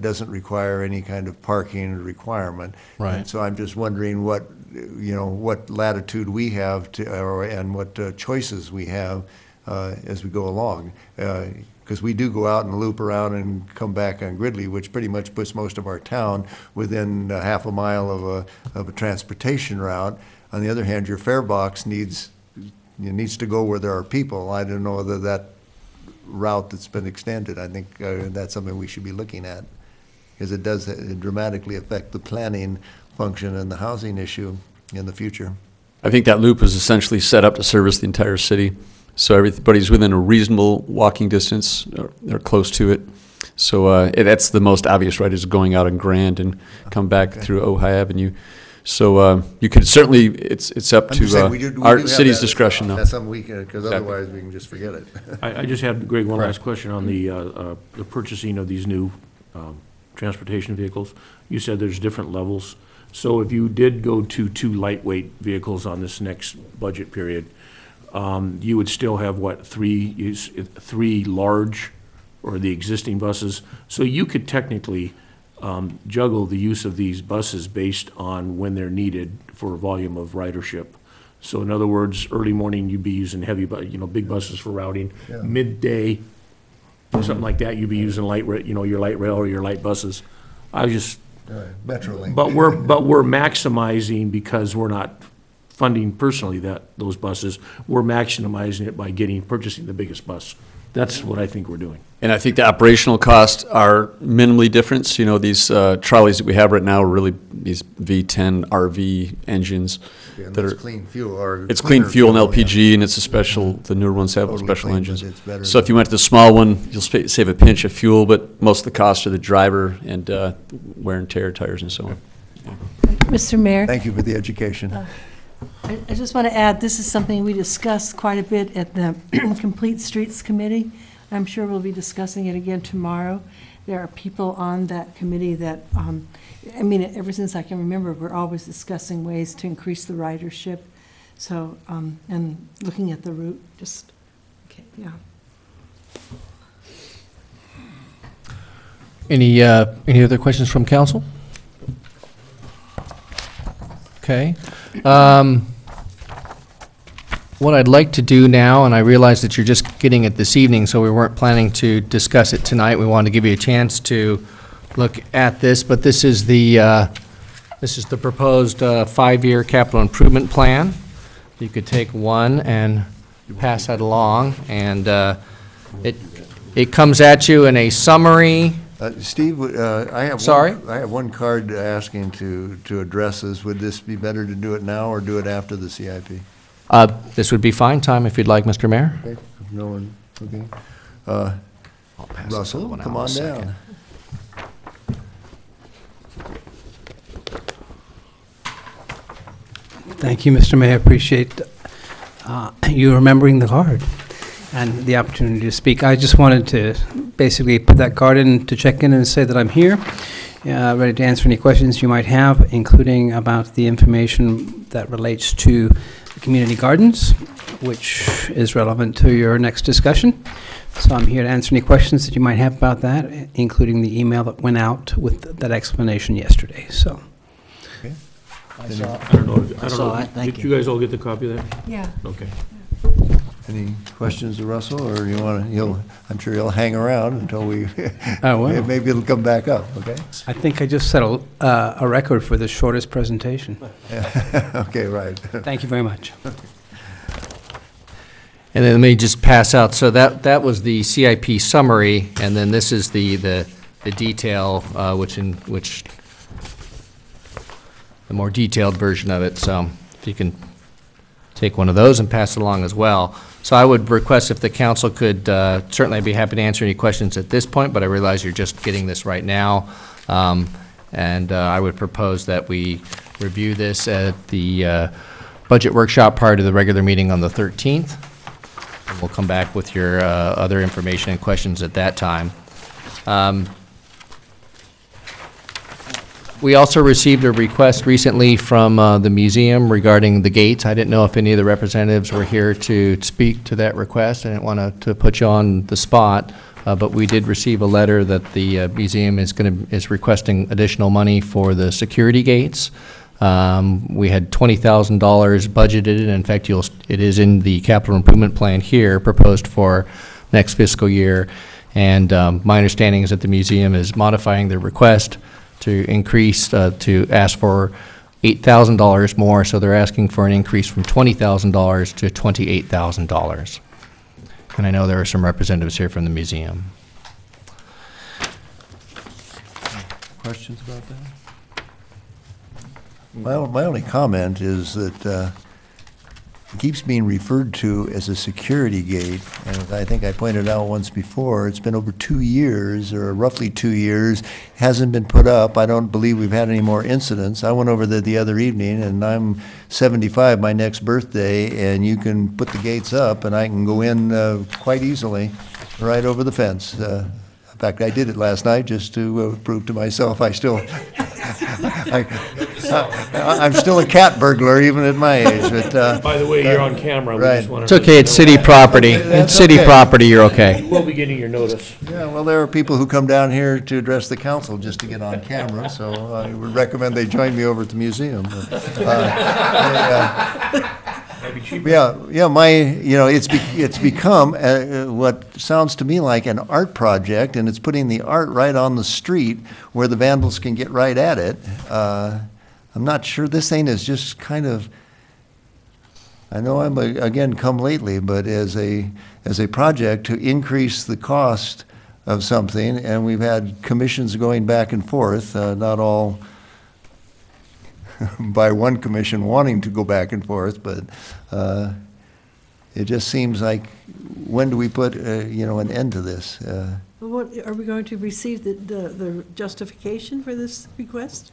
doesn't require any kind of parking requirement. Right. And so I'm just wondering what latitude we have and what choices we have as we go along. Because we do go out and loop around and come back on Gridley, which pretty much puts most of our town within a half a mile of a transportation route. On the other hand, your fare box needs to go where there are people. I don't know whether that route that's been extended, I think that's something we should be looking at, because it does dramatically affect the planning function and the housing issue in the future. I think that loop is essentially set up to service the entire city. So everybody's within a reasonable walking distance or close to it. So that's the most obvious, right, is going out on Grand and come back through Ojai Avenue. So you could certainly, it's up I'm just saying, we to do our have city's that. discretion now. That's something we can, because Exactly. otherwise we can just forget it. I just had, Greg, one last question on the purchasing of these new transportation vehicles. You said there's different levels. So if you did go to 2 lightweight vehicles on this next budget period, you would still have, what, 3 large, or the existing buses? So you could technically juggle the use of these buses based on when they're needed for volume of ridership. So in other words, early morning, you'd be using big buses for routing. Yeah. Midday, something like that, you'd be using your light rail or your light buses. I was just, Metrolink. but we're maximizing, because we're not funding personally those buses, we're maximizing it by purchasing the biggest bus. That's what I think we're doing. And I think the operational costs are minimally different. You know, these trolleys that we have right now are really these V10 RV engines. Yeah, and that that's are clean fuel, or It's clean cleaner fuel and yeah. LPG, and it's a special, the newer ones have Totally special clean, engines. but it's better So if than- you went to the small one, you'll save a pinch of fuel, but most of the cost are the driver and wear and tear tires and so on. Mr. Mayor, Thank you for the education. I just want to add, this is something we discussed quite a bit at the Complete Streets Committee. I'm sure we'll be discussing it again tomorrow. There are people on that committee that, ever since I can remember, we're always discussing ways to increase the ridership. So, and looking at the route, yeah. Any other questions from council? Okay. What I'd like to do now, and I realize that you're just getting it this evening, so we weren't planning to discuss it tonight. We wanted to give you a chance to look at this, but this is the proposed 5-year capital improvement plan. You could take one and pass that along, and it comes at you in a summary. Steve, I have Sorry? I have one card asking to address this. Would this be better to do it now or do it after the CIP? This would be fine time if you'd like, Mr. Mayor. Okay, if no one, okay. I'll pass this Russell, one out come in a on second. down. Thank you, Mr. Mayor. Appreciate you remembering the card and the opportunity to speak. I just wanted to basically put that card in to check in and say that I'm here, ready to answer any questions you might have, including about the information that relates to the community gardens, which is relevant to your next discussion. So I'm here to answer any questions that you might have about that, including the email that went out with that explanation yesterday. So. I don't know, saw it. Thank did you guys all get the copy of that? Yeah. Okay. Any questions of Russell, or you want to, I'm sure he'll hang around until we, I will. maybe it'll come back up, okay? I think I just set a record for the shortest presentation. Okay, right. Thank you very much. And then let me just pass out, so that was the CIP summary, and then this is the detail, which the more detailed version of it, so if you can take one of those and pass it along as well. So I would request if the council could, certainly I'd be happy to answer any questions at this point, but I realize you're just getting this right now. And I would propose that we review this at the budget workshop prior to the regular meeting on the 13th. And we'll come back with your other information and questions at that time. We also received a request recently from the museum regarding the gates. I didn't know if any of the representatives were here to speak to that request. I didn't want to put you on the spot, but we did receive a letter that the museum is requesting additional money for the security gates. We had $20,000 budgeted, and in fact, it is in the capital improvement plan here, proposed for next fiscal year. And my understanding is that the museum is modifying their request to increase, to ask for $8,000 more, so they're asking for an increase from $20,000 to $28,000. And I know there are some representatives here from the museum. Questions about that? My only comment is that it keeps being referred to as a security gate, and as I think I pointed out once before, it's been over 2 years, or roughly 2 years, hasn't been put up. I don't believe we've had any more incidents. I went over there the other evening, and I'm 75, my next birthday, and you can put the gates up, and I can go in quite easily, right over the fence. In fact, I did it last night just to prove to myself I still, I'm still a cat burglar even at my age, but. By the way, you're on camera. We Right. just wanted It's okay, it's city property. That's It's city okay. property, you're okay. We'll be getting your notice. Yeah, well, there are people who come down here to address the council just to get on camera, so I would recommend they join me over at the museum. Maybe cheaper. Yeah, it's become what sounds to me like an art project, and it's putting the art right on the street where the vandals can get right at it. I'm not sure, this thing is just kind of, I know I'm, again, come lately, but as a project to increase the cost of something, and we've had commissions going back and forth, not all by one commission wanting to go back and forth, but it just seems like, when do we put, an end to this? What, are we going to receive the justification for this request?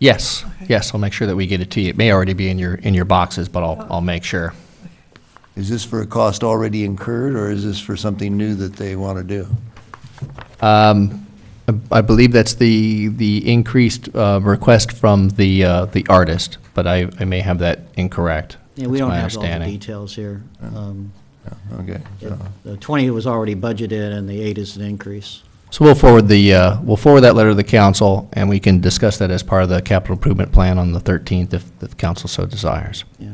Yes, Okay. yes, I'll make sure that we get it to you. It may already be in your boxes, but I'll make sure. Is this for a cost already incurred, or is this for something new that they want to do? I believe that's the increased request from the artist, but I may have that incorrect. Yeah, we don't That's have my all the understanding. details here. Okay. so- The 20 was already budgeted, and the 8 is an increase. So we'll forward that letter to the council, and we can discuss that as part of the capital improvement plan on the 13th if the council so desires. Yeah.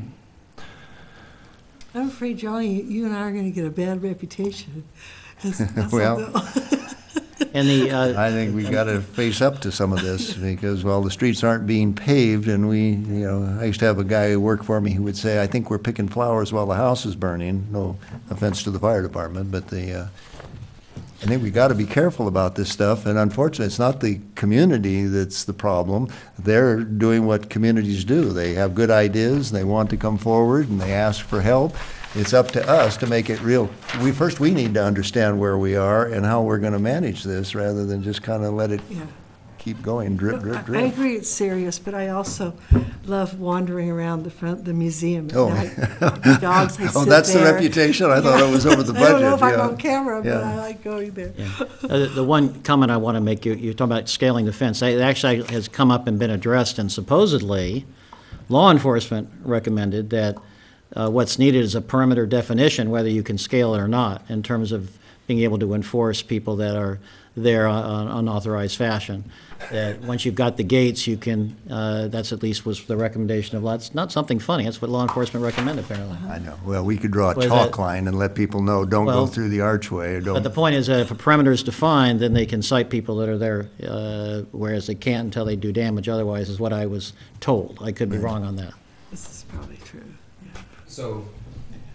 I'm afraid, Johnny, you and I are going to get a bad reputation. That's Well, And the, I think we got to face up to some of this, because, well, the streets aren't being paved, and I used to have a guy who worked for me who would say, I think we're picking flowers while the house is burning. No offense to the fire department, but I think we got to be careful about this stuff, and unfortunately, it's not the community that's the problem. They're doing what communities do. They have good ideas, they want to come forward, and they ask for help. It's up to us to make it real. We need to understand where we are and how we're going to manage this, rather than just kind of let it Yeah. keep going, drip, drip, I drip. agree it's serious, but I also love wandering around the museum at Oh. night. The dogs, I Oh, sit that's the there. reputation? I thought it was over the I don't know budget, if I'm yeah. on camera, but Yeah. I like going there. The one comment I want to make, you're talking about scaling the fence. It actually has come up and been addressed, and supposedly, law enforcement recommended that what's needed is a perimeter definition, whether you can scale it or not, in terms of being able to enforce people that are there on unauthorized fashion. That once you've got the gates, you can, that's at least was the recommendation of, it's not something funny, that's what law enforcement recommended, apparently. I know. Well, we could draw a Was chalk that- line and let people know, don't go Well, through the archway, or But the don't. point is that if a perimeter is defined, then they can cite people that are there, whereas they can't until they do damage otherwise, is what I was told. I could be wrong on that. This is probably true. So,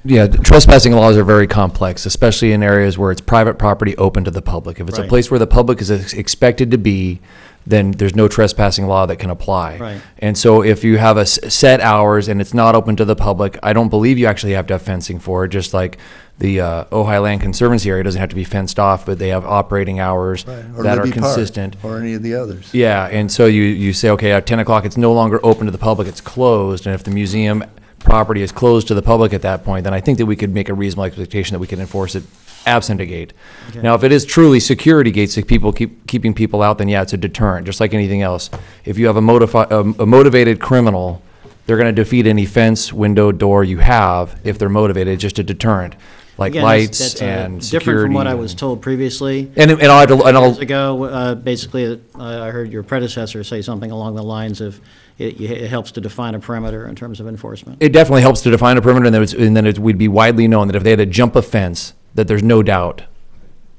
Yeah, the trespassing laws are very complex, especially in areas where it's private property open to the public. If it's a Right. place where the public is expected to be, then there's no trespassing law that can apply. Right. And so if you have set hours and it's not open to the public, I don't believe you actually have to have fencing for it, just like the Ojai Land Conservancy area doesn't have to be fenced off, but they have operating hours Or that are Libby Park, consistent. or any of the others. Yeah, and so you say, okay, at 10 o'clock, it's no longer open to the public, it's closed, and if the museum property is closed to the public at that point, then I think that we could make a reasonable expectation that we can enforce it absent a gate. Okay. Now, if it is truly security gates, that people keeping people out, then yeah, it's a deterrent, just like anything else. If you have a motivated criminal, they're going to defeat any fence, window, door you have if they're motivated, just a deterrent, like Again, lights that's, and different security. from what I was told previously. And I'll Years ago, basically, I heard your predecessor say something along the lines of, it helps to define a perimeter in terms of enforcement. It definitely helps to define a perimeter, and then it would be widely known that if they had to jump a fence, that there's no doubt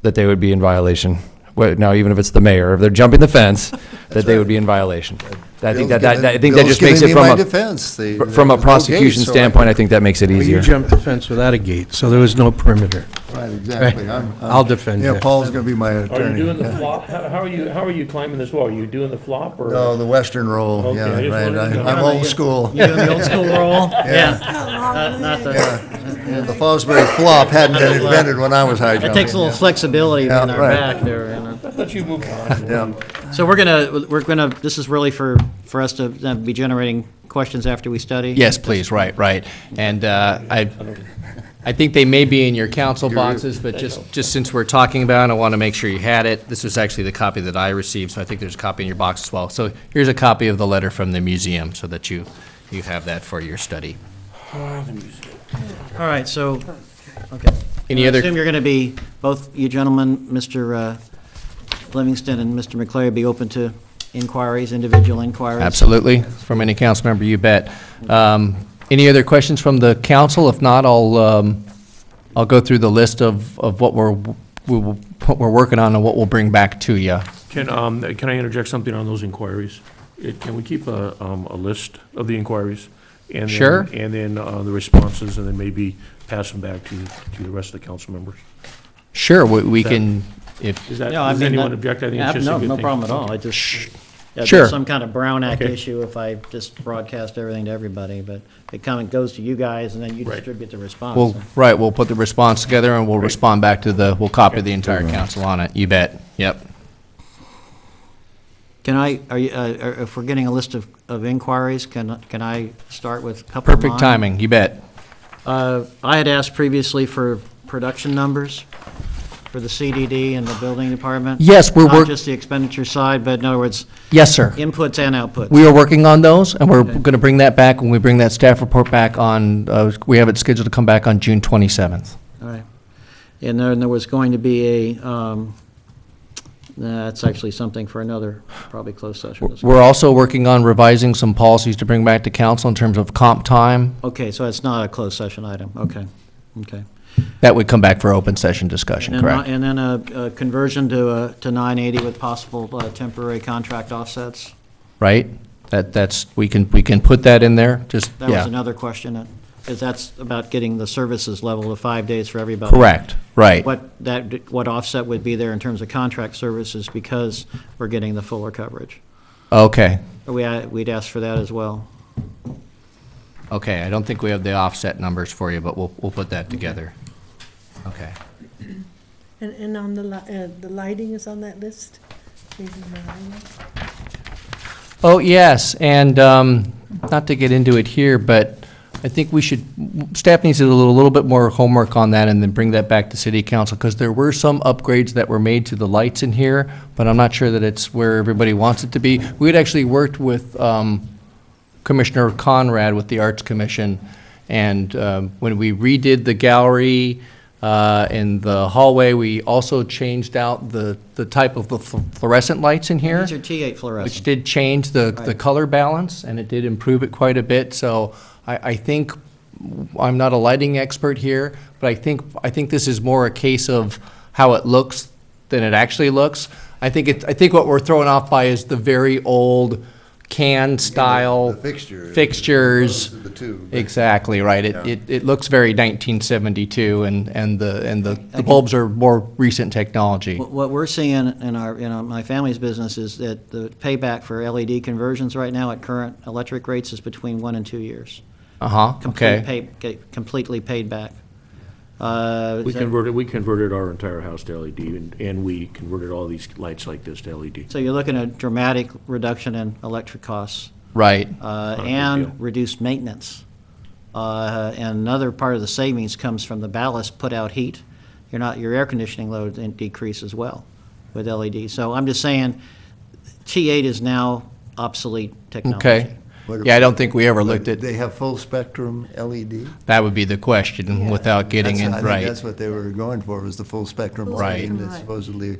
that they would be in violation. Now, even if it's the mayor, if they're jumping the fence, that they would be in violation. I think that Bill's just makes giving it me my from defense. from a prosecution standpoint, I think that makes it Well, easier. you jumped the fence without a gate, so there was no perimeter. Right, exactly. I'll defend you. Yeah, Paul's going to be my Are you attorney. doing the Yeah. flop? How are you climbing this wall? Are you doing the flop or? No, the western roll, Okay, yeah, I just right. wanted to know. I'm old school. You doing the old school roll? Yeah. Not the, Yeah, the Fosbury flop hadn't been invented when I was high jumping. it takes a little flexibility Yeah, in our right. back there. I thought you moved on. Yeah. So we're gonna, this is really for us to be generating questions after we study? Yes, please, right. And I think they may be in your council boxes, but just since we're talking about it, I want to make sure you had it. This was actually the copy that I received, so I think there's a copy in your box as well. So here's a copy of the letter from the museum so that you have that for your study. All right, so, okay. Any I other- assume you're going to be, both you gentlemen, Mr. Livingston and Mr. McClary, be open to inquiries, individual inquiries? Absolutely. From any council member, you bet. Any other questions from the council? If not, I'll go through the list of what we're working on and what we'll bring back to you. Can I interject something on those inquiries? Can we keep a list of the inquiries? And then- Sure. And then the responses, and then maybe pass them back to the rest of the council members? Sure, we Is that- can, if, Is that, No, I does mean, anyone that- object? I think it's just a No, good no thing. problem at all. I just, yeah, Sure. there's some kind of Brown Act Okay. issue if I just broadcast everything to everybody, but it kind of goes to you guys, and then you Right. distribute the response. we'll put the response together and we'll respond back to we'll copy the entire council on it. You bet. Yep. Can I, if we're getting a list of inquiries, can I start with a couple of Perfect mine? timing. You bet. I had asked previously for production numbers for the CDD and the building department. Yes, we're Not just the expenditure side, but in other words, Yes, sir. inputs and outputs. We are working on those, and we're Okay. going to bring that back when we bring that staff report back on, we have it scheduled to come back on June 27th. All right. And then there was going to be that's actually something for another, probably closed session. We're also working on revising some policies to bring back to council in terms of comp time. Okay, so it's not a closed session item. Okay, okay. That would come back for open session discussion, And then, correct? and then a conversion to 980 with possible temporary contract offsets. Right? That's, we can put that in there, just, That was yeah. another question, because that's about getting the services level to 5 days for everybody. Correct, right. What offset would be there in terms of contract services because we're getting the fuller coverage? Okay, We'd ask for that as well. okay, I don't think we have the offset numbers for you, but we'll put that together. Okay. And on the lighting is on that list? Oh, yes, and not to get into it here, but I think we should, staff needs to do a little bit more homework on that and then bring that back to city council, because there were some upgrades that were made to the lights in here, but I'm not sure that it's where everybody wants it to be. We had actually worked with Commissioner Conrad with the Arts Commission, and when we redid the gallery in the hallway, we also changed out the type of the fluorescent lights in here. These are T8 fluorescent. Which did change the Right. color balance, and it did improve it quite a bit. So I think, I'm not a lighting expert here, but I think this is more a case of how it looks than it actually looks. I think what we're thrown off by is the very old can style The fixture. fixtures. The two. Exactly, right. It looks very 1972, and the bulbs are more recent technology. What we're seeing in my family's business is that the payback for LED conversions right now at current electric rates is between 1 and 2 years. Uh-huh, okay. Completely paid back. We converted our entire house to LED, and we converted all these lights like this to LED. So you're looking at dramatic reduction in electric costs. Right. big deal. And reduced maintenance. And another part of the savings comes from the ballast put-out heat. Your air conditioning load decrease as well with LED. So I'm just saying, T8 is now obsolete technology. Okay. Yeah, I don't think we ever looked Do at, they have full spectrum LED? that would be the question, without getting in, I think right. that's what they were going for, was the full spectrum Right. lighting that supposedly.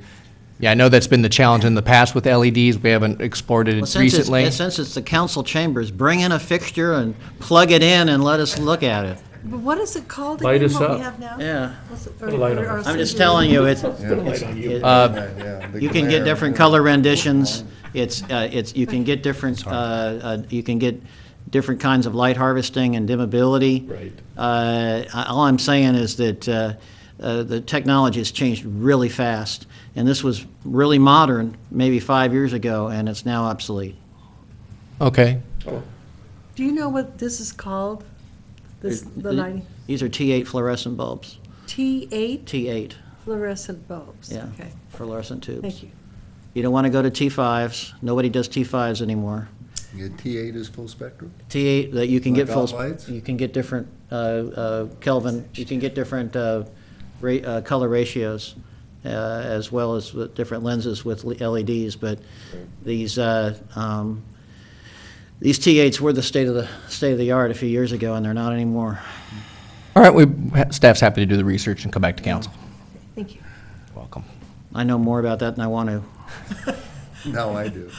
Yeah, I know that's been the challenge in the past with LEDs. We haven't explored it Well, recently. since it's the council chambers, bring in a fixture and plug it in and let us look at it. But what is it called again, Light us what up. we have now? Yeah. What's it- Put a light on or- it. or I'm just CDD? telling you, Yeah, the you can get glare. different color renditions. You can get different, you can get different kinds of light harvesting and dimmability. Right. All I'm saying is that the technology has changed really fast, and this was really modern maybe 5 years ago, and it's now obsolete. Okay. Do you know what this is called? The lighting? These are T8 fluorescent bulbs. T8 T8, fluorescent bulbs? yeah, Okay, fluorescent tubes. thank you. You don't want to go to T5s. Nobody does T5s anymore. T8 is full spectrum? T8, that you can get full, Blackout lights? you can get different, Kelvin, you can get different color ratios, as well as with different lenses with LEDs, but these T8s were the state of the art a few years ago, and they're not anymore. All right, staff's happy to do the research and come back to council. Thank you. Welcome. I know more about that than I want to. No, I do.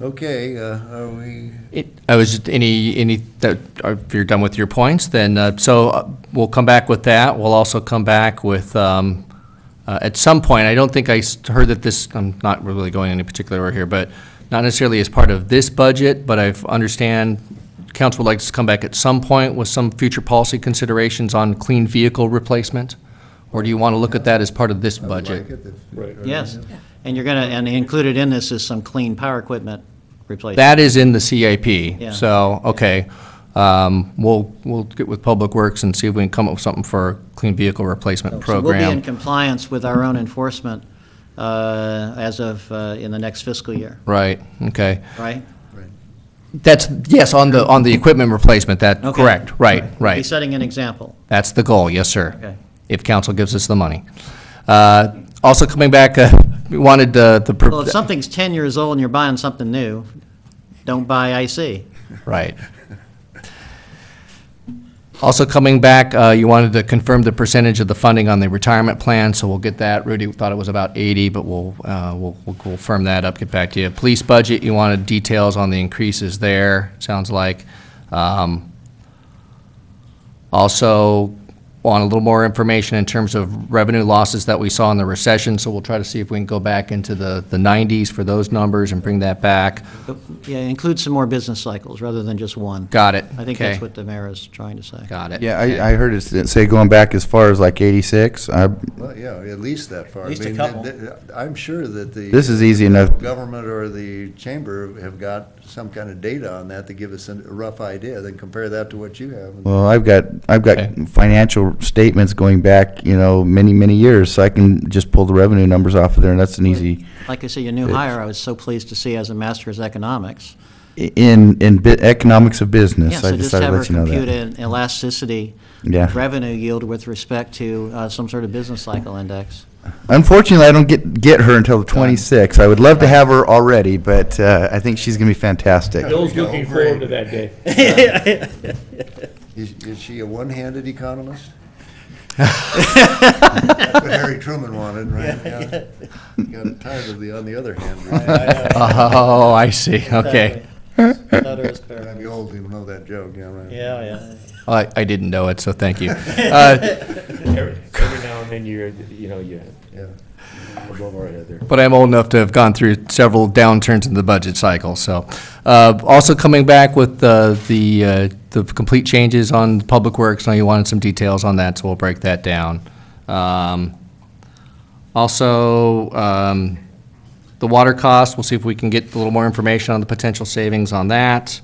Okay, are we, I was just, if you're done with your points, then, we'll come back with that. We'll also come back with, at some point, I don't think I heard that this, I'm not really going any particular order here, but not necessarily as part of this budget, but I understand council would like to come back at some point with some future policy considerations on clean vehicle replacement? Or do you want to look at that as part of this I would budget? like it if- Yes, and you're gonna, and included in this is some clean power equipment replacement. That is in the CIP. Yeah. So, okay. We'll get with Public Works and see if we can come up with something for a clean vehicle replacement So we'll be in program. compliance with our own enforcement as of, in the next fiscal year, Right, okay. right? That's, yes, on the equipment replacement, that, Okay. correct, right, Be right. setting an example. That's the goal, yes, sir. Okay. If council gives us the money. Also coming back, we wanted the. Well, if something's 10 years old and you're buying something new, don't buy IC. Right. Also coming back, you wanted to confirm the percentage of the funding on the retirement plan, so we'll get that. Rudy thought it was about 80, but we'll firm that up, get back to you. Police budget, you wanted details on the increases there, sounds like. Also, want a little more information in terms of revenue losses that we saw in the recession, so we'll try to see if we can go back into the 90s for those numbers and bring that back. Yeah, include some more business cycles rather than just one. Got it. I think Okay. that's what the mayor is trying to say. Got it. Yeah, I heard it say going back as far as like 86. Well, yeah, at least that far. At least I a mean, couple. I'm sure that the. This is easy enough. Government or the chamber have got some kind of data on that to give us a rough idea, then compare that to what you have. Well, I've got Okay. financial statements going back, many, many years, so I can just pull the revenue numbers off of there, and that's an easy, Like I say, your new hire, I was so pleased to see as a master's economics. in economics of Yeah, business, so I just decided have to her let you know compute that. an elasticity Yeah. revenue yield with respect to some sort of business cycle index. Unfortunately, I don't get her until the 26th. I would love to have her already, but I think she's going to be fantastic. Bill's looking forward to that day. Is she a one-handed economist? That's what Harry Truman wanted, right? Yeah. Got tired of on the other hand. Oh, I see, okay. I'd be old to know that joke, yeah, right. Yeah. I didn't know it, so thank you. Every now and then you Yeah. above our head there. But I'm old enough to have gone through several downturns in the budget cycle, so. Also coming back with the complete changes on Public Works, I know you wanted some details on that, so we'll break that down. Also, the water cost, we'll see if we can get a little more information on the potential savings on that.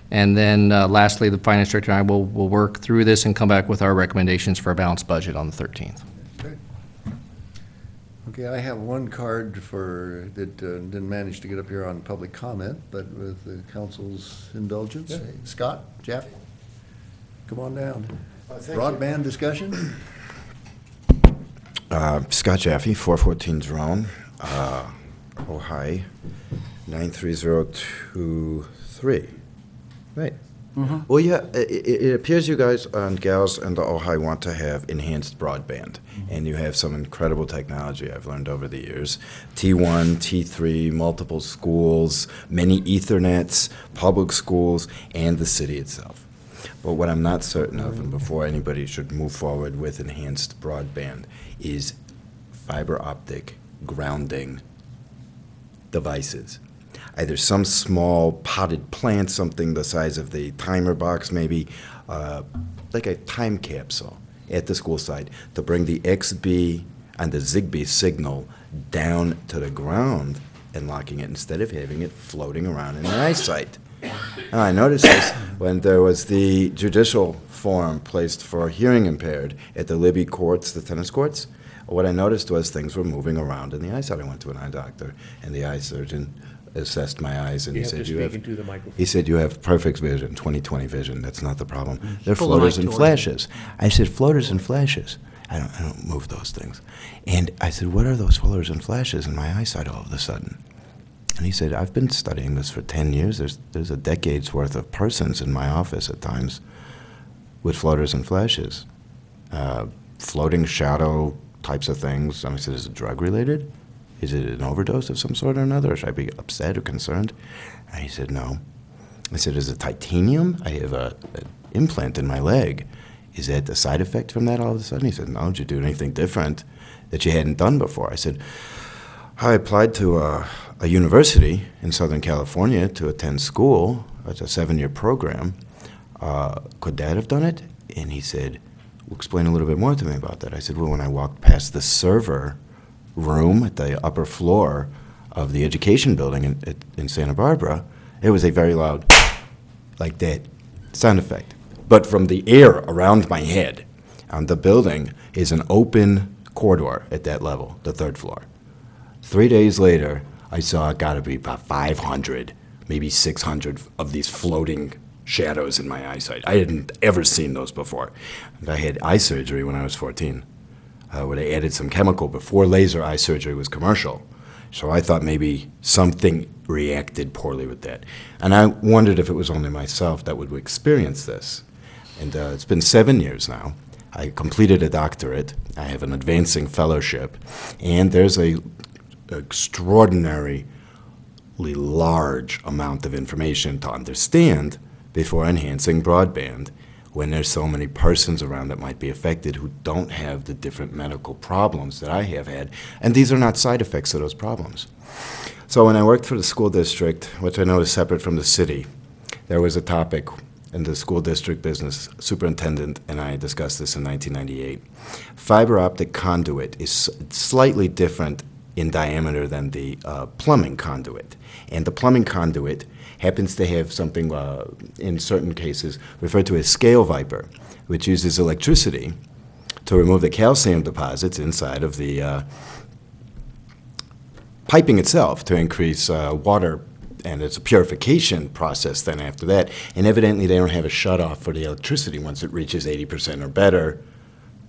And then lastly, the finance director and I will work through this and come back with our recommendations for a balanced budget on the 13th. Okay, I have one card that didn't manage to get up here on public comment, but with the council's indulgence. Hey, Scott, Jeff, come on down. Broadband discussion? Scott Jaffe, 414 Drone, Ojai, 93023. Right. Well, yeah, it appears you guys and gals and the Ojai want to have enhanced broadband, and you have some incredible technology I've learned over the years. T1, T3, multiple schools, many Ethernets, public schools, and the city itself. But what I'm not certain of, and before anybody should move forward with enhanced broadband, is fiber optic grounding devices. Either some small potted plant, something the size of the timer box maybe, like a time capsule at the school site to bring the XB and the Zigbee signal down to the ground and locking it instead of having it floating around in the eyesight. And I noticed this when there was the judicial forum placed for hearing impaired at the Libby courts, the tennis courts. What I noticed was things were moving around in the eyesight. I went to an eye doctor, and the eye surgeon assessed my eyes, and he said, he said, you have perfect vision, 20/20 vision. That's not the problem. They're Pull the floaters mic and towards flashes. I said, floaters and flashes. I don't move those things. And I said, what are those floaters and flashes in my eyesight all of a sudden? And he said, I've been studying this for 10 years. There's a decade's worth of persons in my office at times with floaters and flashes. Floating shadow types of things. I said, is it drug related? Is it an overdose of some sort or another? Or should I be upset or concerned? And he said, no. I said, is it titanium? I have an implant in my leg. Is that a side effect from that all of a sudden? He said, no. Did you do anything different that you hadn't done before? I said, I applied to a university in Southern California to attend school. It's a 7-year program. Could that have done it? And he said, well, explain a little bit more to me about that. I said, well, when I walked past the server room at the upper floor of the education building in Santa Barbara, it was a very loud, like that, sound effect. But from the air around my head, the building is an open corridor at that level, the 3rd floor. 3 days later, I saw it got to be about 500, maybe 600 of these floating shadows in my eyesight. I hadn't ever seen those before. And I had eye surgery when I was 14, where they added some chemical before laser eye surgery was commercial. So I thought maybe something reacted poorly with that. And I wondered if it was only myself that would experience this. And it's been 7 years now. I completed a doctorate. I have an advancing fellowship. And there's a extraordinarily large amount of information to understand before enhancing broadband when there's so many persons around that might be affected who don't have the different medical problems that I have had. And these are not side effects of those problems. So when I worked for the school district, which I know is separate from the city, there was a topic in the school district business, superintendent and I discussed this in 1998. Fiber optic conduit is slightly different in diameter than the plumbing conduit. And the plumbing conduit happens to have something, in certain cases, referred to as scale viper, which uses electricity to remove the calcium deposits inside of the piping itself to increase water, and it's a purification process then after that. And evidently they don't have a shutoff for the electricity once it reaches 80% or better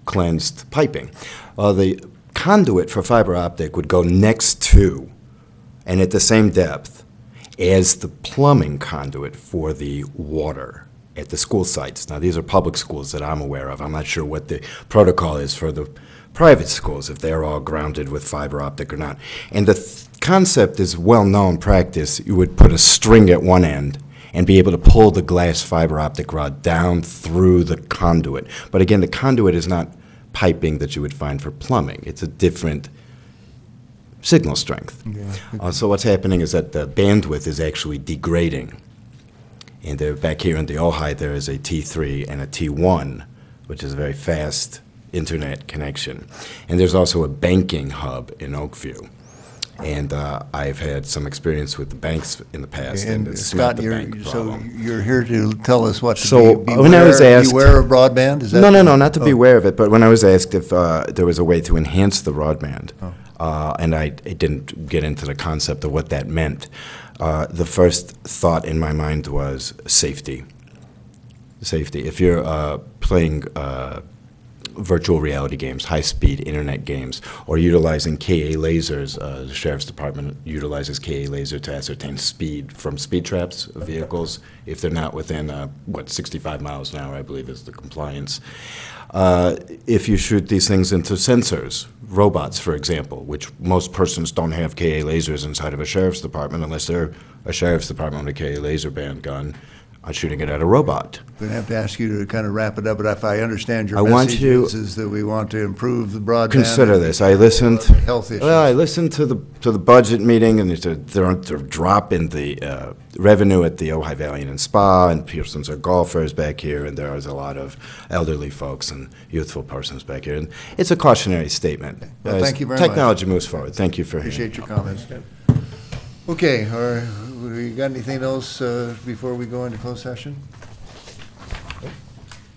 cleansed piping. The conduit for fiber optic would go next to and at the same depth as the plumbing conduit for the water at the school sites. Now, these are public schools that I'm aware of. I'm not sure what the protocol is for the private schools, if they're all grounded with fiber optic or not. And the concept is well-known practice. You would put a string at one end and be able to pull the glass fiber optic rod down through the conduit. But again, the conduit is not piping that you would find for plumbing. It's a different signal strength. Yeah. So what's happening is that the bandwidth is actually degrading. And back here in the Ojai, there is a T3 and a T1, which is a very fast internet connection. And there's also a banking hub in Oakview. And I've had some experience with the banks in the past, and it's Scott, not the bank problem. you're here to tell us what to So beware, when I was asked, beware of broadband? Is that no, not to be aware of it, but when I was asked if there was a way to enhance the broadband, and I didn't get into the concept of what that meant, the first thought in my mind was safety. Safety. If you're playing virtual reality games, high-speed internet games, or utilizing KA lasers, the Sheriff's Department utilizes KA laser to ascertain speed from speed traps of vehicles if they're not within, 65 miles an hour, I believe is the compliance. If you shoot these things into sensors, robots, for example, which most persons don't have KA lasers inside of a Sheriff's Department unless they're a Sheriff's Department with a KA laser band gun, shooting it at a robot. I'm going to have to ask you to kind of wrap it up, but if I understand your I want message to is that we want to improve the broadband. Consider and this. I listened. Health issues. Well, I listened to the budget meeting, and they're dropping the revenue at the Ojai Valley Inn and Spa, and persons are golfers back here, and there is a lot of elderly folks and youthful persons back here. And it's a cautionary statement. Well, thank you very much. Technology moves forward. Thank you for Appreciate your comments. Okay, we got anything else before we go into closed session?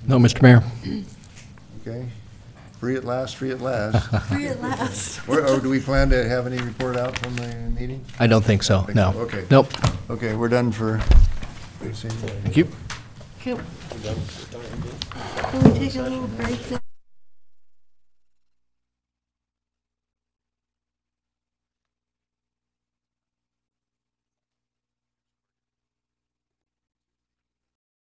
No, Mr. Mayor. Okay. Free at last, free at last. Free at last. Or do we plan to have any report out from the meeting? I don't think so, no. Okay. Nope. Okay, we're done for. Thank you. Can we take a little break then?